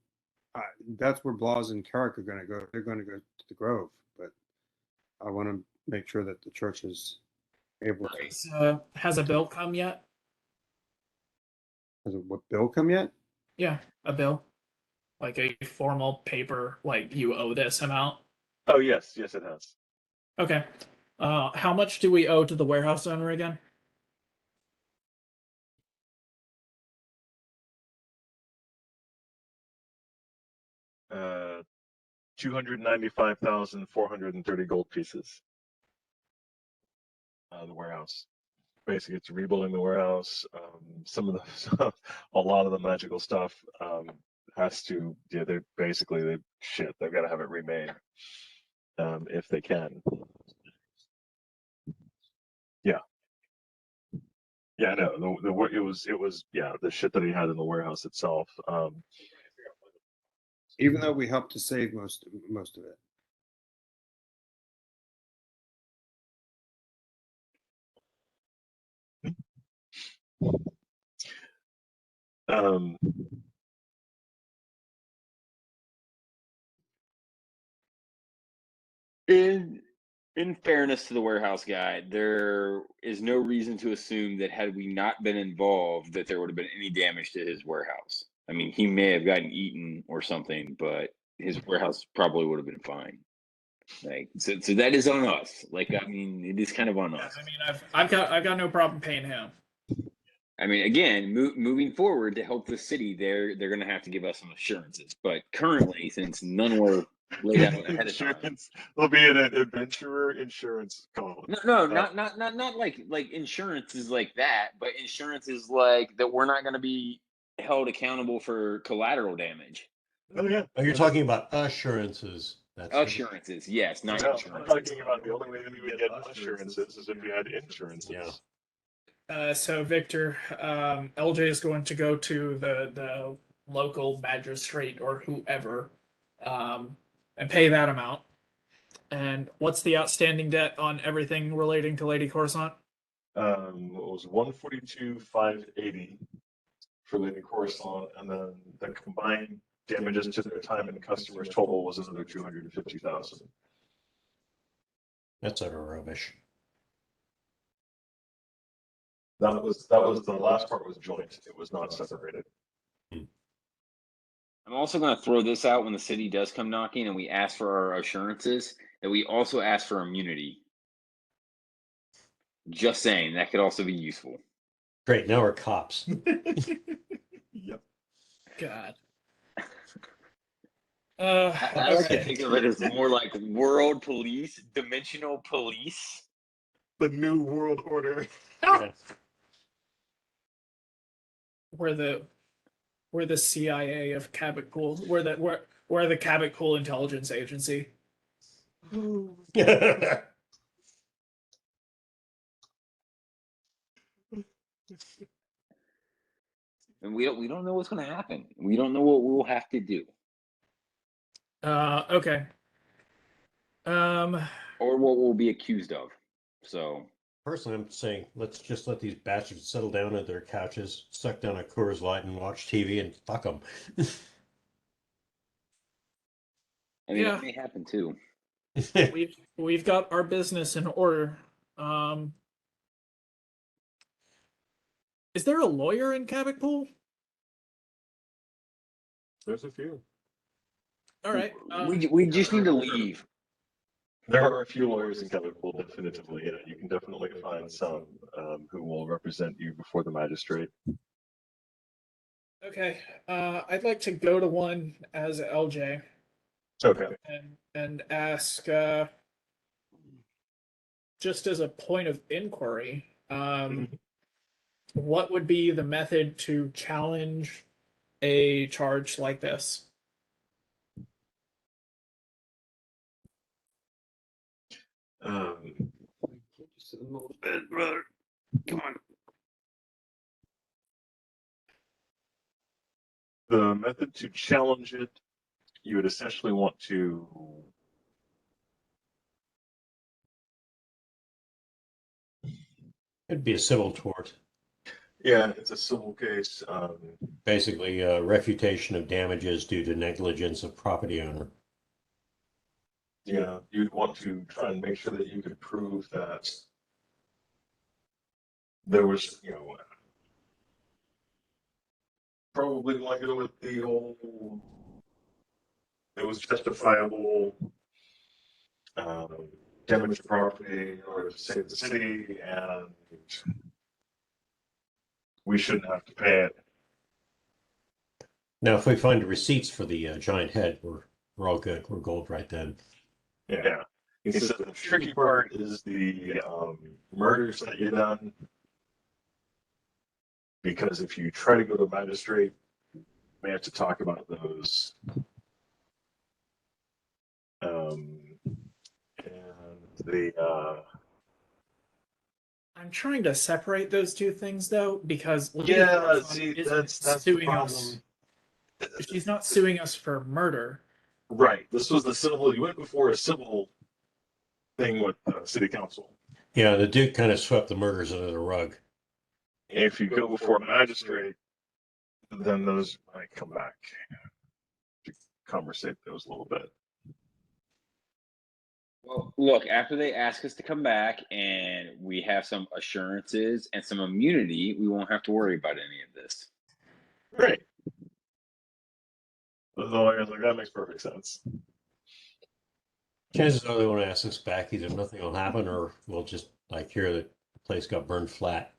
that's where Blas and Carrick are going to go. They're going to go to the Grove, but I want to make sure that the church is able to. Has a bill come yet? Has what bill come yet? Yeah, a bill. Like a formal paper, like you owe this amount. Oh, yes. Yes, it has. Okay. How much do we owe to the warehouse owner again? Uh, 295,430 gold pieces. The warehouse. Basically, it's rebuilding the warehouse. Some of the, a lot of the magical stuff has to. Yeah, they've got to have it remade if they can. Yeah. Yeah, I know. It was the shit that he had in the warehouse itself. Even though we helped to save most of it. Um, In fairness to the warehouse guy, there is no reason to assume that had we not been involved, that there would have been any damage to his warehouse. I mean, he may have gotten eaten or something, but his warehouse probably would have been fine. Like, so that is on us. Like, I mean, it is kind of on us. I mean, I've got no problem paying him. I mean, again, moving forward to help the city, they're going to have to give us some assurances. But currently, since none were laid out ahead of time, there'll be an adventurer insurance call. No, not like insurance is like that, but insurance is like that we're not going to be held accountable for collateral damage. Oh yeah. Oh, you're talking about assurances. That's Assurances, yes, not No, insurance. I'm talking about the only way that you would get assurances is if you had insurances. Yeah. So Victor, LJ is going to go to the local magistrate or whoever, and pay that amount. And what's the outstanding debt on everything relating to Lady Corisant? It was 142,580 for Lady Corisant, and then the combined damages to their time and customers total was another 250,000. That's utter rubbish. That was the last part was joint. It was not separated. I'm also going to throw this out when the city does come knocking and we ask for our assurances that we also ask for immunity. Just saying, that could also be useful. Great. Now we're cops. Yep. God. I like to think of it as more like world police, dimensional police. The new world order. We're the CIA of Cabot Pool. We're the Cabot Pool intelligence agency. And we don't know what's going to happen. We don't know what we'll have to do. Okay. Or what we'll be accused of. So Personally, I'm saying let's just let these bastards settle down at their couches, suck down a Coors Light, and watch TV, and fuck them. I mean, Yeah. that may happen too. We've got our business in order. Is there a lawyer in Cabot Pool? There's a few. All right. We just need to leave. There are a few lawyers in Liverpool, definitively. Yeah, you can definitely find some who will represent you before the magistrate. Okay. I'd like to go to one as LJ Okay. and ask, just as a point of inquiry, what would be the method to challenge a charge like this? Just in the middle of bed, brother. Come on. The method to challenge it, you would essentially want to It'd be a civil tort. Yeah, it's a civil case. Basically, refutation of damages due to negligence of property owner. Yeah, you'd want to try and make sure that you could prove that there was, probably like it with the whole, it was justifiable damage to property in order to save the city, and we shouldn't have to pay it. Now, if we find the receipts for the giant head, we're all good. We're gold right then. Yeah. He said the tricky part is the murders that you done. Because if you try to go to a magistrate, we have to talk about those. And the I'm trying to separate those two things though, because Lady yeah, Corisant see, isn't that's the suing problem. us. She's not suing us for murder. Right. This was the civil. You went before a civil thing with city council. Yeah, the Duke kind of swept the murders under the rug. If you go before a magistrate, then those might come back to conversate those a little bit. Well, look, after they ask us to come back and we have some assurances and some immunity, we won't have to worry about any of this. Great. The lawyer's like, that makes perfect sense. Chances are they won't ask us back. Either nothing will happen, or we'll just hear that the place got burned flat.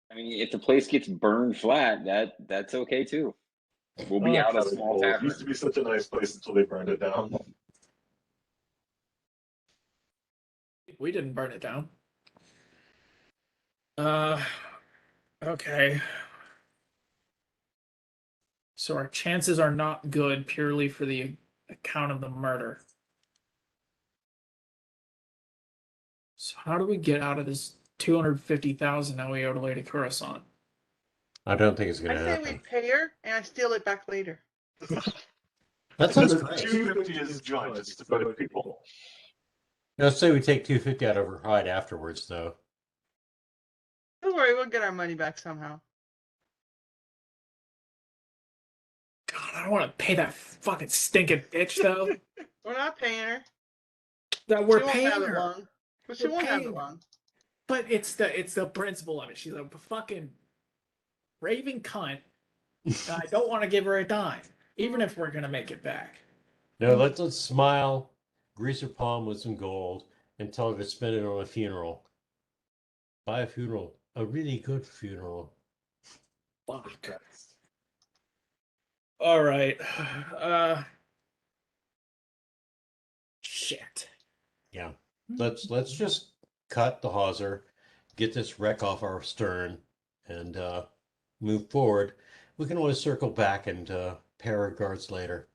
I mean, if the place gets burned flat, that's okay too. We'll be out a small It tavern. used to be such a nice place until they burned it down. We didn't burn it down. Okay. So our chances are not good purely for the account of the murder. So how do we get out of this 250,000 that we owe to Lady Corisant? I don't think it's going I to say happen. we pay her and I steal it back later. That sounds The great. 250 is joint. It's to both people. Let's say we take 250 out of her hide afterwards, though. Don't worry, we'll get our money back somehow. God, I don't want to pay that fucking stinking bitch though. We're not paying her. That we're She won't paying have it her. long. But she We're won't have paying it her. long. But it's the principle of it. She's a fucking raving cunt. And I don't want to give her a dime, even if we're gonna make it back. No, let's smile, grease her palm with some gold, and tell her to spend it on a funeral. Buy a funeral, a really good funeral. Fuck. All right. Shit. Yeah. Let's just cut the hawser, get this wreck off our stern, and move forward. We can always circle back and pay our regards later.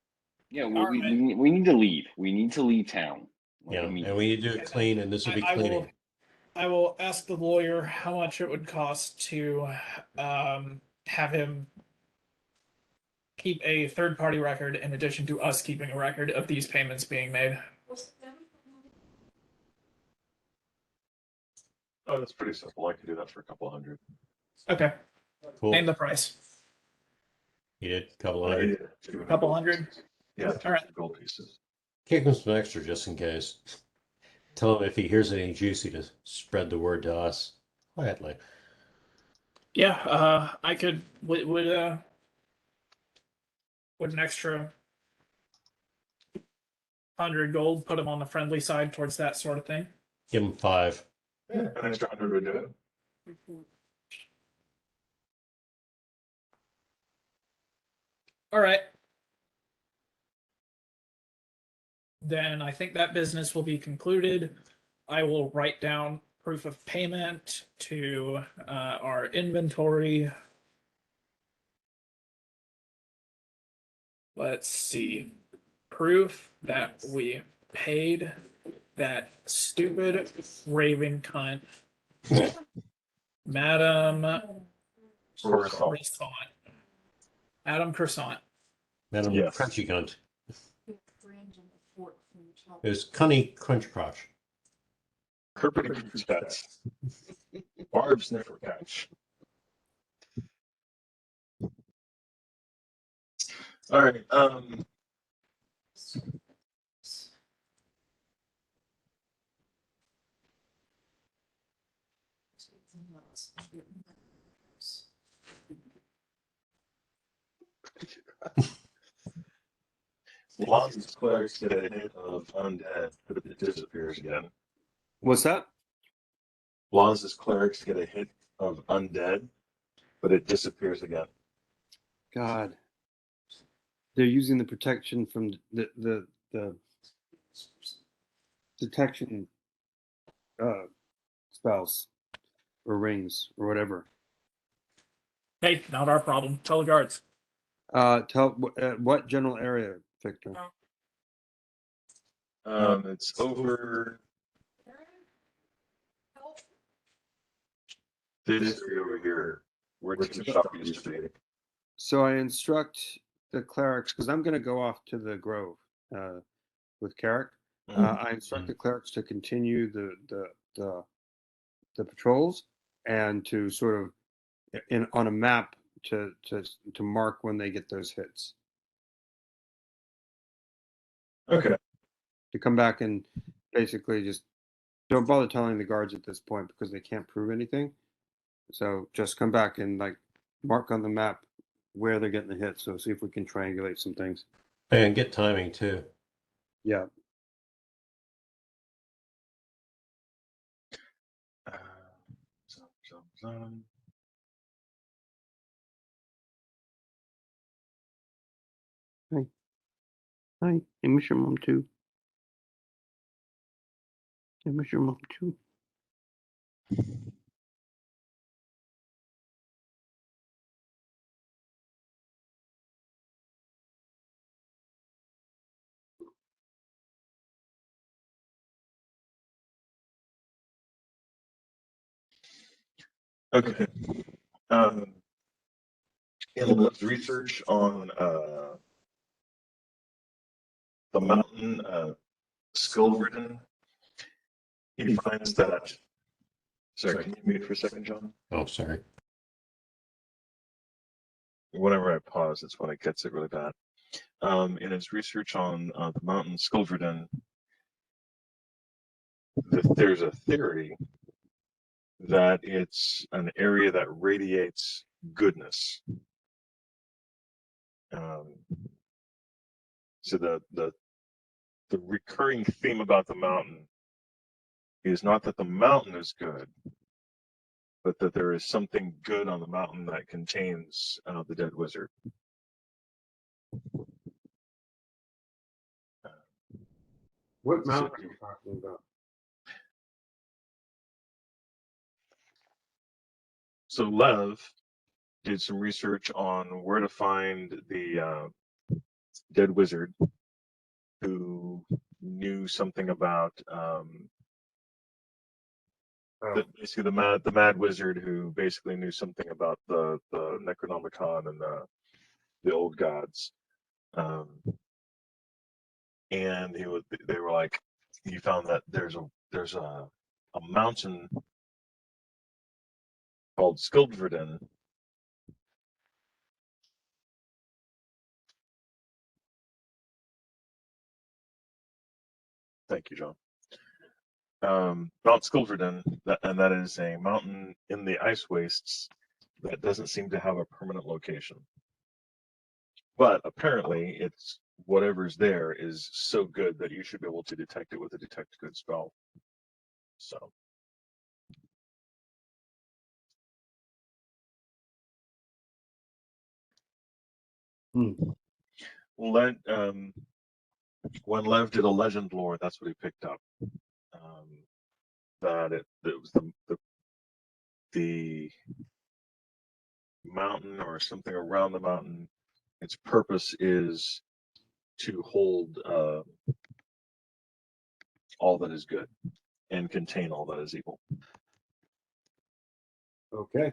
Yeah, All right. we need to leave. We need to leave town. Yeah, and immediately. we need to do it clean, and this will be cleaning. I will ask the lawyer how much it would cost to have him keep a third-party record in addition to us keeping a record of these payments being made. Oh, that's pretty simple. I could do that for a couple hundred. Okay. Cool. Name the price. You did a couple I hundred. did 200 Couple gold hundred? pieces. Yeah, All 200 right. gold pieces. Kick him some extra just in case. Tell him if he hears anything juicy to spread the word to us quietly. Yeah, I could would an extra 100 gold put him on the friendly side towards that sort of thing. Give him 5. Yeah, an extra 100 would do it. All right. Then I think that business will be concluded. I will write down proof of payment to our inventory. Let's see. Proof that we paid that stupid raving cunt, Madam Croissant. Madam Croissant. Madam Yes. Crunchy Cunt. It was Cunny Crunch Crotch. Kerpity Cats. Barb Sniffer Catch. All right. Lon's clerics get a hit of undead, but it disappears again. What's that? Lon's clerics get a hit of undead, but it disappears again. God. They're using the protection from the detection spells or rings or whatever. Hey, not our problem. Tell the guards. Tell what general area, Victor? It's over this area over here, where Team Shop used to be. So I instruct the clerics because I'm going to go off to the grove with Carrick. I instruct the clerics to continue the patrols and to sort of on a map to mark when they get those hits. Okay. To come back and basically just don't bother telling the guards at this point because they can't prove anything. So just come back and like mark on the map where they're getting the hits. So see if we can triangulate some things. And get timing too. Yeah. Hi, I miss your mom too. I miss your mom too. Okay. In Liv's research on the mountain Skilverden, he finds that. Sorry, can you mute for a second, John? Oh, sorry. Whenever I pause, it's when it gets it really bad. In his research on the mountain Skilverden, there's a theory that it's an area that radiates goodness. So the recurring theme about the mountain is not that the mountain is good, but that there is something good on the mountain that contains the dead wizard. What mountain are you talking about? So Lev did some research on where to find the dead wizard who knew something about basically the mad wizard who basically knew something about the Necronomicon and the old gods. And they were like, he found that there's a mountain called Skildverden Thank you, John. Mount Skuldredon, and that is a mountain in the ice wastes that doesn't seem to have a permanent location. But apparently, it's whatever's there is so good that you should be able to detect it with a detect good spell. So. When Lev did a legend lore, that's what he picked up. That it was the mountain or something around the mountain. Its purpose is to hold all that is good and contain all that is evil. Okay.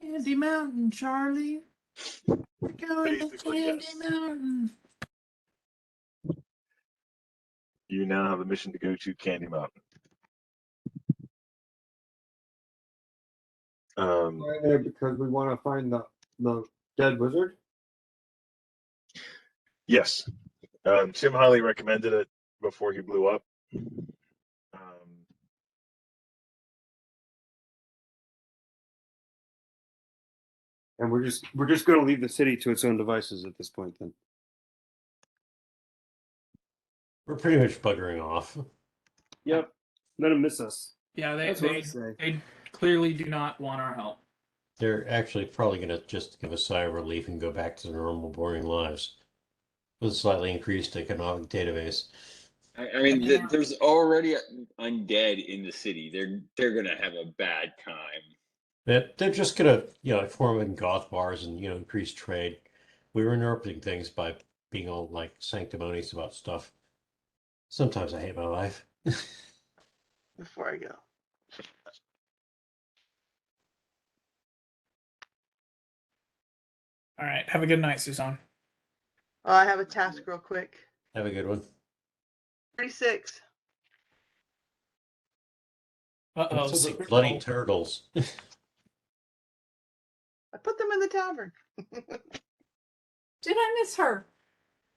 Candy Mountain, Charlie. We're going to Basically, Candy yes. Mountain. You now have a mission to go to Candy Mountain. Why there? Because we want to find the dead wizard. Yes, Tim highly recommended it before he blew up. And we're just going to leave the city to its own devices at this point. Then We're pretty much buggering off. Yep. Let them miss us. Yeah, That's what I say. they clearly do not want our help. They're actually probably going to just give a sigh of relief and go back to their normal boring lives with a slightly increased economic database. I mean, there's already undead in the city. They're gonna have a bad time. They're just going to, form in goth bars and, increase trade. We were interrupting things by being all, sanctimonious about stuff. Sometimes I hate my life. Before I go. All right. Have a good night, Suzanne. Oh, I have a task real quick. Have a good one. 36. Uh-oh. Sounds like secret bloody cult. turtles. I put them in the tavern. Did I miss her?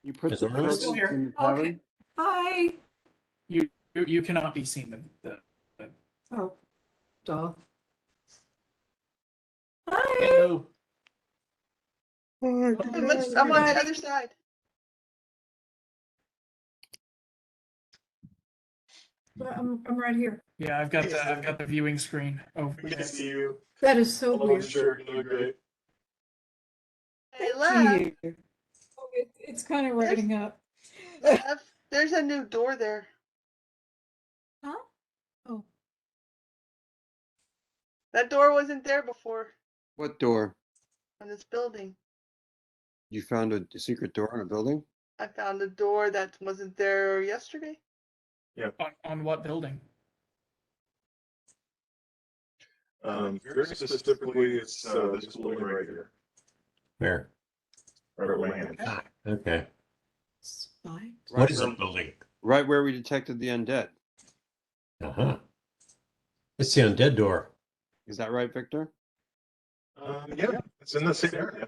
You put Is the it really? presents in the tavern. Okay. Hi. You cannot be seen. Oh, duh. Hi. Hello. I'm on the other side. I'm right here. Yeah, I've got the viewing screen over Good to there. see you. That is so weird. Sure, you look great. Hey, Thank Lev. you. Oh, it's kind of writing up. Lev, there's a new door there. Huh? Oh. That door wasn't there before What door? in this building. You found a secret door in a building? I found a door that wasn't there yesterday. On what building? Very specifically, it's this building right here, Where? right at my hand. Okay. Spiked. What is that building? Right where we detected the undead. Uh-huh. It's the undead door. Is that right, Victor? Yeah, it's in the same area.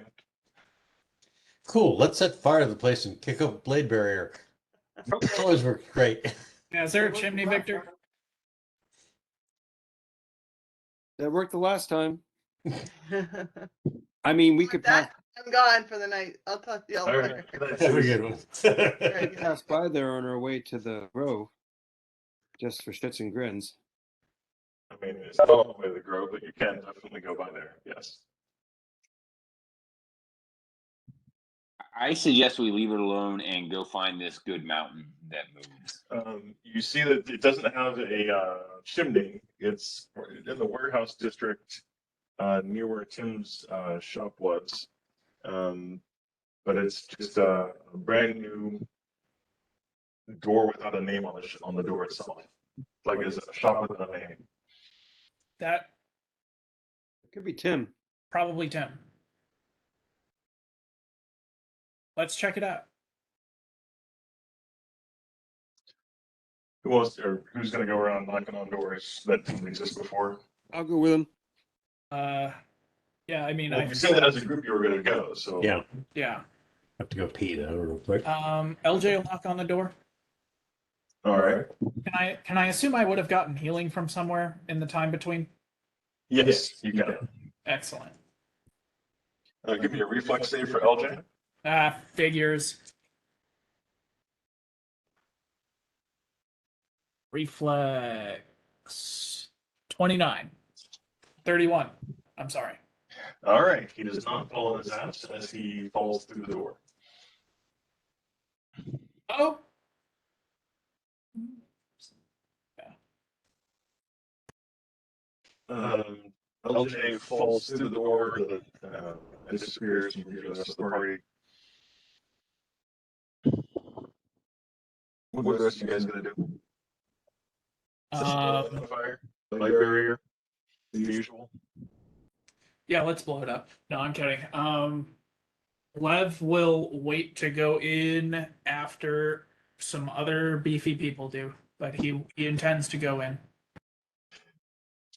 Cool. Let's set fire to the place and kick up a blade barrier. It's always worked great. Yeah, is there a chimney, Victor? That worked the last time. I mean, we could pass, I'm gone for the night. I'll talk to y'all All later. right. Have a good one. Right. pass by there on our way to the grove, just for shits and grins. I mean, it's not all the way to the Grove, but you can definitely go by there. Yes. I suggest we leave it alone and go find this good mountain that moves. You see that it doesn't have a chimney. It's in the warehouse district near where Tim's shop was. But it's just a brand new door without a name on the door itself. Like it's a shop without a name. That It could be Tim. probably Tim. Let's check it out. Who's going to go around knocking on doors that didn't exist before? I'll go with him. Yeah, I mean, Well, you said that as a group you were going to go, so Yeah. yeah. Have to go pee though, real quick. LJ will knock on the door. All right. Can I assume I would have gotten healing from somewhere in the time between? Yes, you can. Excellent. Give me a reflex save for LJ. Ah, figures. Reflex 29. 31. I'm sorry. All right. He does not fall on his ass as he falls through the door. Oh. LJ falls through the door and disappears from the rest of the party. What are the rest of you guys gonna do? Fire, light barrier, the usual. Yeah, let's blow it up. No, I'm kidding. Lev will wait to go in after some other beefy people do, but he intends to go in.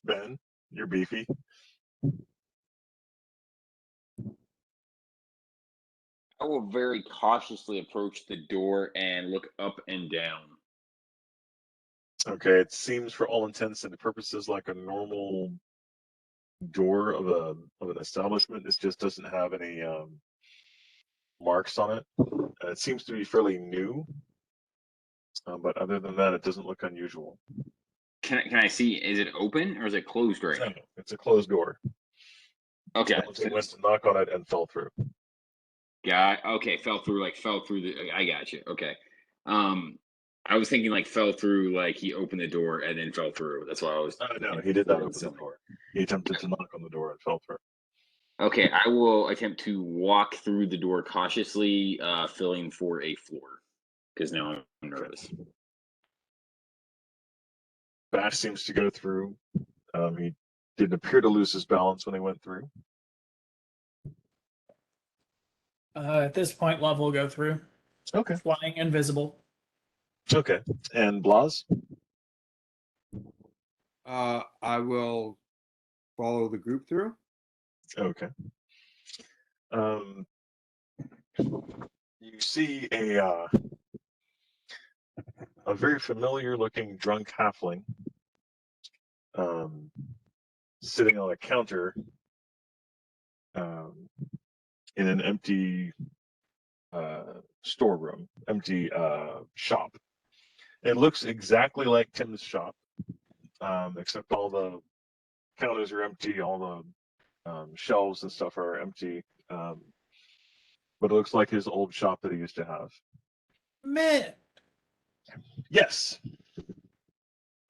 Ben, you're beefy. I will very cautiously approach the door and look up and down. Okay, it seems for all intents and purposes like a normal door of an establishment. It just doesn't have any marks on it. It seems to be fairly new, but other than that, it doesn't look unusual. Can I see? Is it open or is it closed right now? No, it's a closed door. Okay. He went to knock on it and fell through. Okay, fell through the. I got you. Okay. I was thinking like fell through like he opened the door and then fell through. That's why I was. No, he did not open the door. He attempted to knock on the door and fell through. Okay, I will attempt to walk through the door cautiously, filling for a floor because now I'm nervous. Bash seems to go through. He didn't appear to lose his balance when he went through. At this point, Love will go through. Okay. Flying invisible. Okay. And Blas? I will follow the group through. Okay. You see a very familiar looking drunk halfling sitting on a counter in an empty storeroom, empty shop. It looks exactly like Tim's shop, except all the counters are empty, all the shelves and stuff are empty. But it looks like his old shop that he used to have. Man, Yes,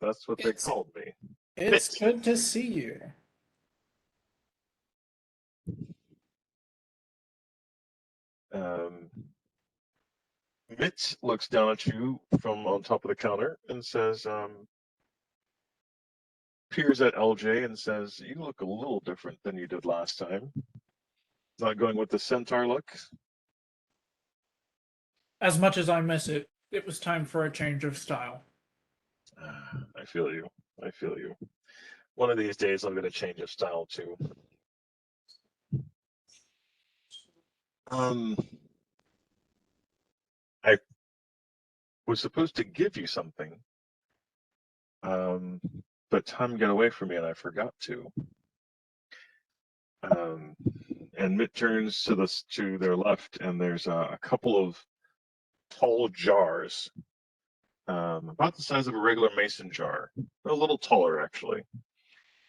that's what they called me. it's good to see you. Mitt looks down at you from on top of the counter and says, peers at LJ and says, "You look a little different than you did last time. Not going with the centaur look." As much as I miss it, it was time for a change of style. I feel you. I feel you. One of these days, I'm going to change of style too. I was supposed to give you something, but time got away from me and I forgot to. And Mitt turns to their left, and there's a couple of tall jars, about the size of a regular mason jar, a little taller actually.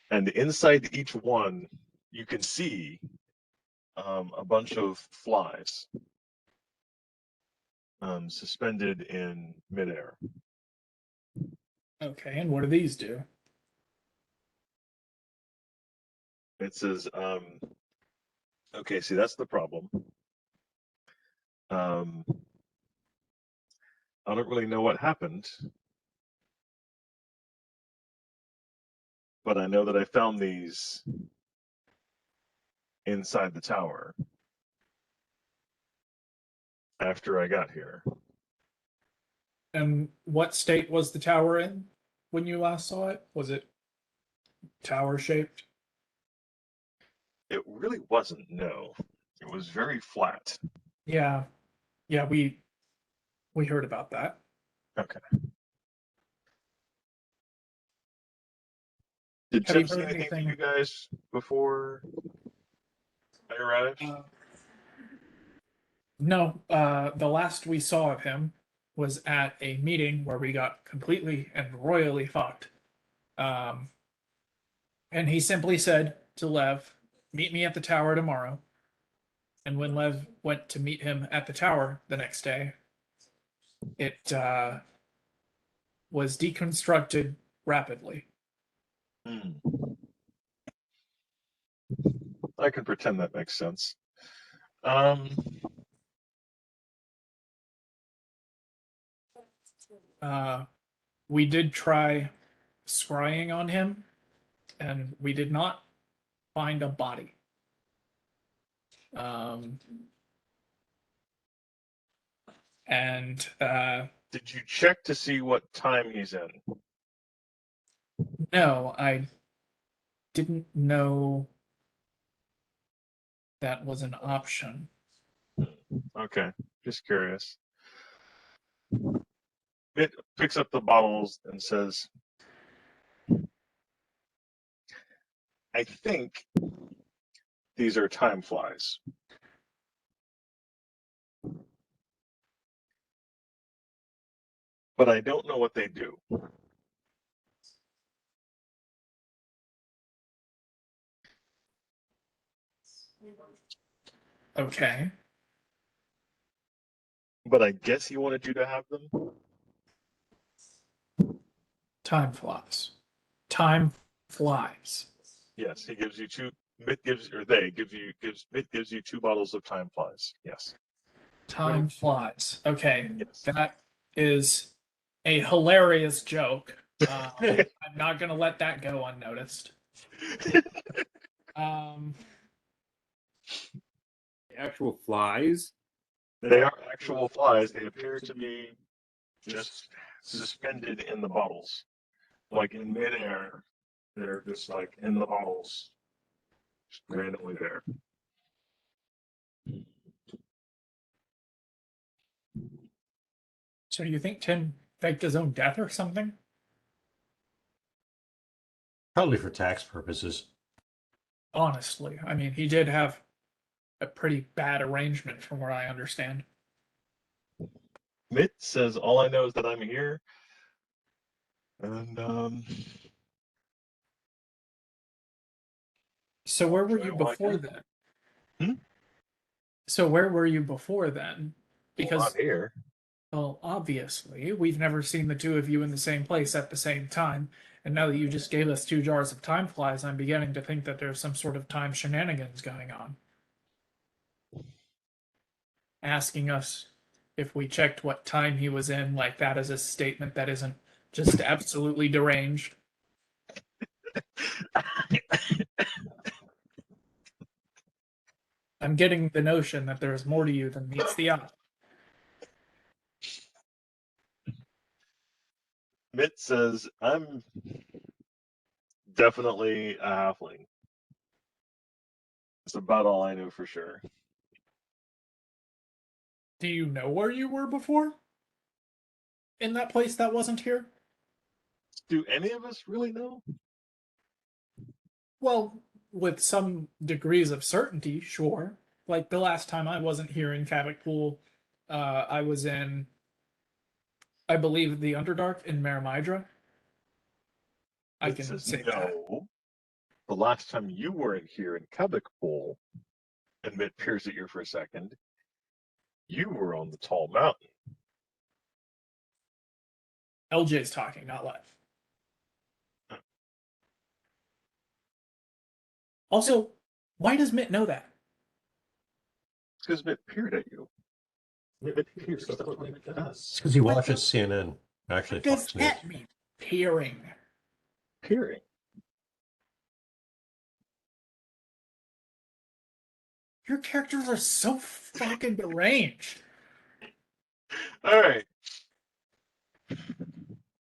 And inside each one, you can see a bunch of flies suspended in midair. Okay, and what do these do? It says, okay, see, that's the problem. I don't really know what happened, but I know that I found these inside the tower after I got here. And what state was the tower in when you last saw it? Was it tower shaped? It really wasn't, no. It was very flat. Yeah, yeah, we heard about that. Okay. Did Have you Tim say heard anything to anything? you guys before I arrived? No, the last we saw of him was at a meeting where we got completely and royally fucked. Um, and he simply said to Lev, "Meet me at the tower tomorrow." And when Lev went to meet him at the tower the next day, it was deconstructed rapidly. Hmm. I can pretend that makes sense. We did try scrying on him, and we did not find a body. Um, and Did you check to see what time he's in? no, I didn't know that was an option. Okay, just curious. It picks up the bottles and says, I think these are time flies. But I don't know what they do. Okay. But I guess he wanted you to have them. Time flies. Time flies. Yes, he gives you two. Mitt gives, or they Mitt gives you 2 bottles of time flies. Yes. Time flies. Okay. Yes. That is a hilarious joke. I'm not going to let that go unnoticed. Um, Actual flies. They are actual flies. They appear to be just suspended in the bottles, like in midair. They're just like in the bottles, just randomly there. so you think Tim faked his own death or something? Probably for tax purposes. Honestly, I mean, he did have a pretty bad arrangement from what I understand. Mitt says, "All I know is that I'm here," and So where were try you what I before can. then? Hmm? So where were you before then? Well, Because, I'm here. well, obviously, we've never seen the two of you in the same place at the same time. And now that you just gave us 2 jars of time flies, I'm beginning to think that there's some sort of time shenanigans going on. Asking us if we checked what time he was in, like that is a statement that isn't just absolutely deranged. I'm getting the notion that there is more to you than meets the eye. Mitt says, "I'm definitely a halfling. It's about all I know for sure." Do you know where you were before? In that place that wasn't here? Do any of us really know? Well, with some degrees of certainty, sure. Like the last time I wasn't here in Cabot Pool, I was in, I believe, the Underdark in Maramidra. I Mitt can says, say that. "No. The last time you weren't here in Quebec Pool," and Mitt peers at you for a second, "you were on the tall mountain." LJ's talking, not live. Also, why does Mitt know that? It's because Mitt peered at you. Mitt peers. That's what Mitt does. It's because he watches CNN. Actually, What does Fox News. that mean? Peering. Peering. Your characters are so fucking deranged. All right.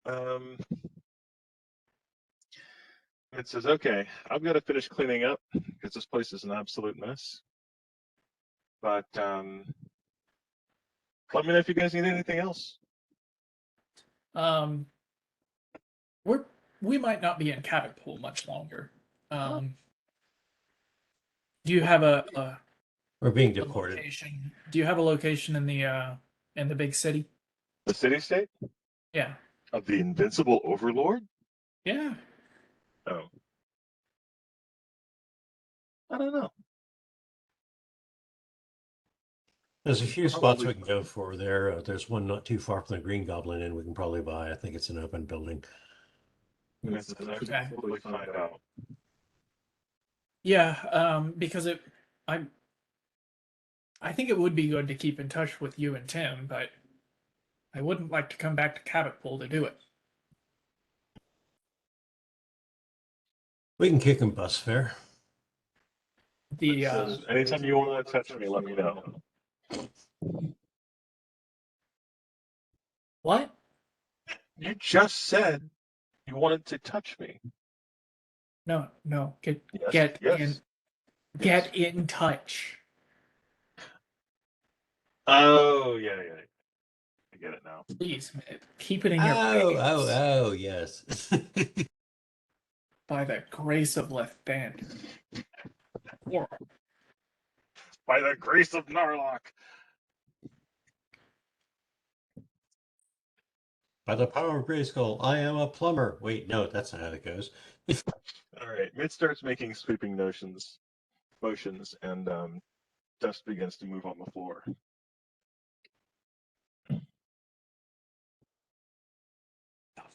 Um, it says, "Okay, I've got to finish cleaning up because this place is an absolute mess. But Let me know if you guys need anything else. We might not be in Cabot Pool much longer. Do you have a We're being a deported. location? Do you have a location in the big city? The city-state Yeah. of the invincible overlord? Yeah. Oh. I don't know. There's a few spots we can go for there. There's one not too far from the Green Goblin Inn we can probably buy. I think it's an open building. Yes, I should probably find out. Yeah, because I think it would be good to keep in touch with you and Tim, but I wouldn't like to come back to Cabot Pool to do it. We can kick him bus fare. The Anytime you want to touch me, let me know. what? You just said you wanted to touch me. No, Yes, get in touch. Oh, yeah. I get it now. Please, man, keep it in your Oh, yes. by the grace of left band. Or By the grace of Narlock. By the power of Grayskull, I am a plumber. Wait, no, that's not how it goes. All right, Mid starts making sweeping motions, and dust begins to move on the floor.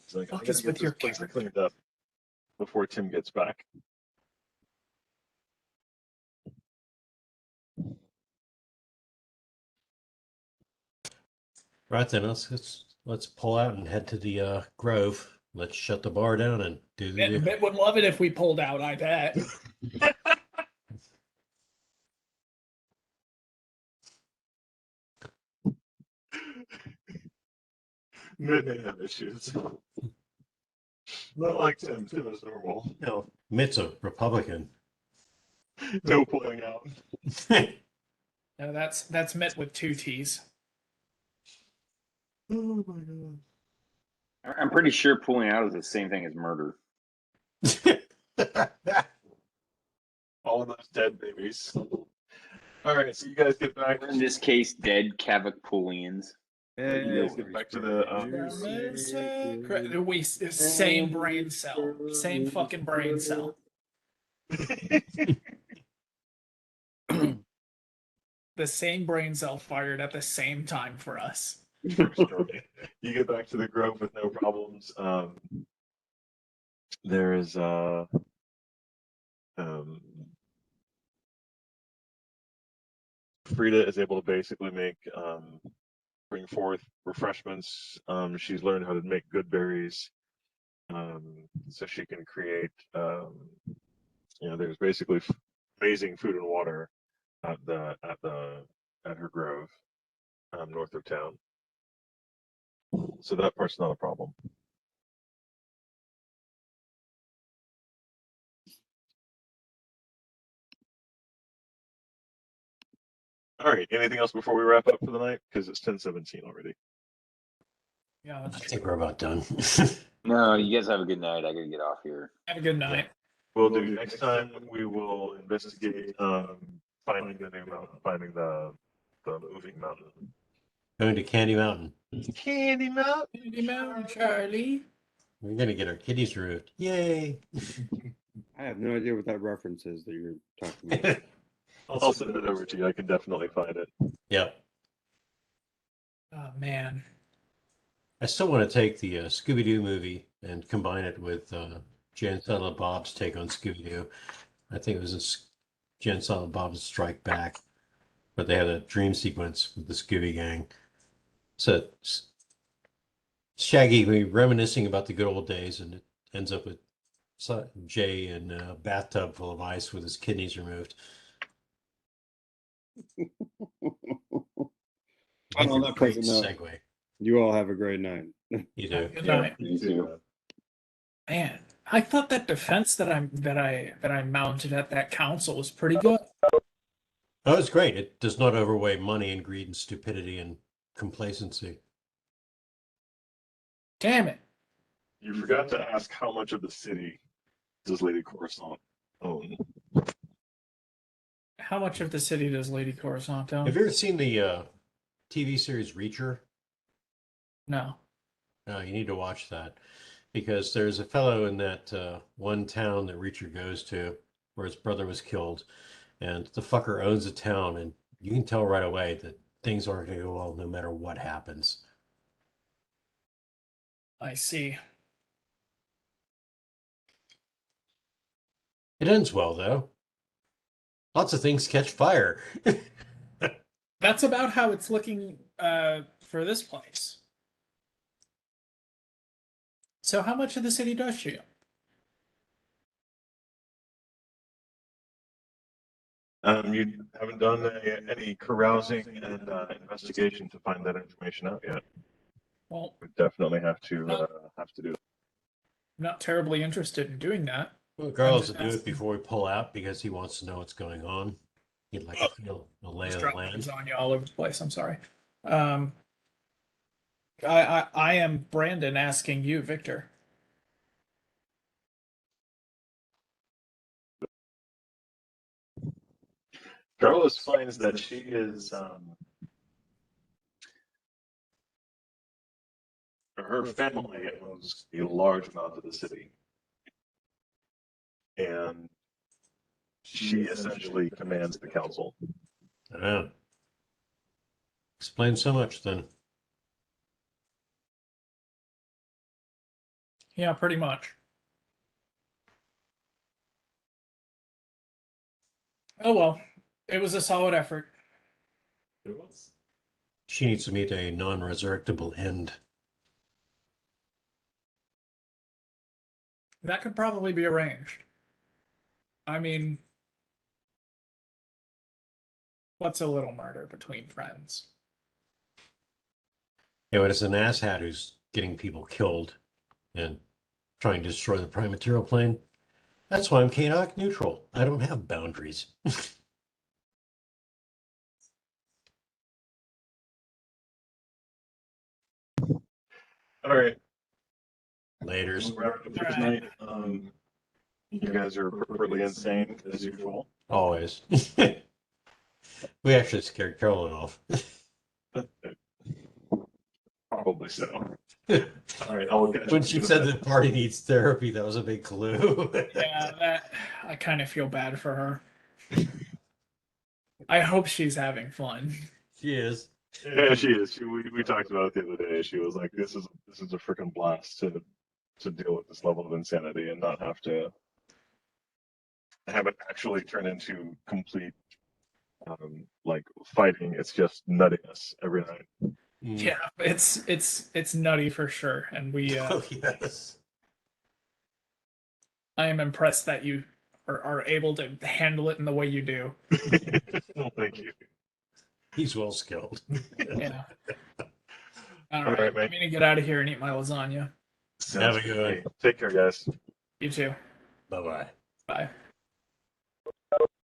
It's like, I fuck gotta is get with this your place character? cleaned up before Tim gets back. Right then, let's pull out and head to the Grove. Let's shut the bar down and do the deal. Mitt would love it if we pulled out, I bet. Mid may have issues. Not like Tim. Tim is normal. No, Mitt's a Republican. No pulling out. No, that's Mitt with 2 T's. Oh my god. I'm pretty sure pulling out is the same thing as murder. All of those dead babies. All right, so you guys get back. In this case, dead Cavapoulians. You guys get back to the. Same brain cell. Same fucking brain cell. The same brain cell fired at the same time for us. You get back to the Grove with no problems. There is Frida is able to basically bring forth refreshments. She's learned how to make good berries, so she can create. There's basically amazing food and water at her grove, north of town. So that part's not a problem. All right. Anything else before we wrap up for the night? Because it's 10:17 already. Yeah, I think we're about done. No, you guys have a good night. I gotta get off here. have a good night. We'll do. Next time we will investigate finding the new mountain, finding the moving mountain. Going to Candy Mountain. Candy Mountain. Candy Mountain, Charlie. We're gonna get our kitties removed. Yay! I have no idea what that reference is that you're talking about. I'll send it over to you. I can definitely find it. Yep. Oh man. I still want to take the Scooby-Doo movie and combine it with Jan Silent Bob's take on Scooby-Doo. I think it was Jan Silent Bob's Strike Back, but they had a dream sequence with the Scooby Gang. So Shaggy reminiscing about the good old days, and it ends up with Jay in a bathtub full of ice with his kidneys removed. On that Great pleasant note, segue. you all have a great night. You do. Good night. You too. Man, I thought that defense that I mounted at that council was pretty good. Oh, it's great. It does not overweigh money and greed and stupidity and complacency. Damn it. You forgot to ask how much of the city does Lady Corisant own? How much of the city does Lady Corisant own? Have you ever seen the TV series Reacher? No. No, you need to watch that because there's a fellow in that one town that Reacher goes to where his brother was killed, and the fucker owns a town, and you can tell right away that things aren't going to go well no matter what happens. I see. It ends well, though. Lots of things catch fire. That's about how it's looking for this place. So how much of the city does she own? You haven't done any carousing and investigation to find that information out yet. Well, We definitely have to do it. I'm not terribly interested in doing that. Well, Carlos just will do it asking. before we pull out because he wants to know what's going on. He'd like to feel the lay Just of the dropping land. lasagna all over the place. I'm sorry. I am Brandon asking you, Victor. Carlos finds that she is her family owns a large amount of the city, and she essentially commands the council. Yeah. Explains so much then. Yeah, pretty much. Oh well, it was a solid effort. It was. She needs to meet a non-resurrectable end. That could probably be arranged. I mean, what's a little murder between friends? Yeah, but it's an asshat who's getting people killed and trying to destroy the prime material plane. That's why I'm chaotic neutral. I don't have boundaries. All right, Laters. we'll wrap it up for tonight. You guys are perfectly insane as usual. Always. We actually scared Carolyn off. Probably so. All right, I'll catch When you she in a said bit. the party needs therapy, that was a big clue. Yeah, that I kind of feel bad for her. I hope she's having fun. She is. Yeah, she is. We talked about it the other day. She was like, "This is a freaking blast to deal with this level of insanity and not have to have it actually turn into complete like fighting. It's just nuttiness every night." Mm. Yeah, it's nutty for sure, and we. Oh, yes. I am impressed that you are able to handle it in the way you do. Well, thank you. He's well skilled. Yeah. All All right, right, mate. I'm gonna get out of here and eat my lasagna. Have a good one. Hey, take care, guys. You too. Bye-bye. Bye.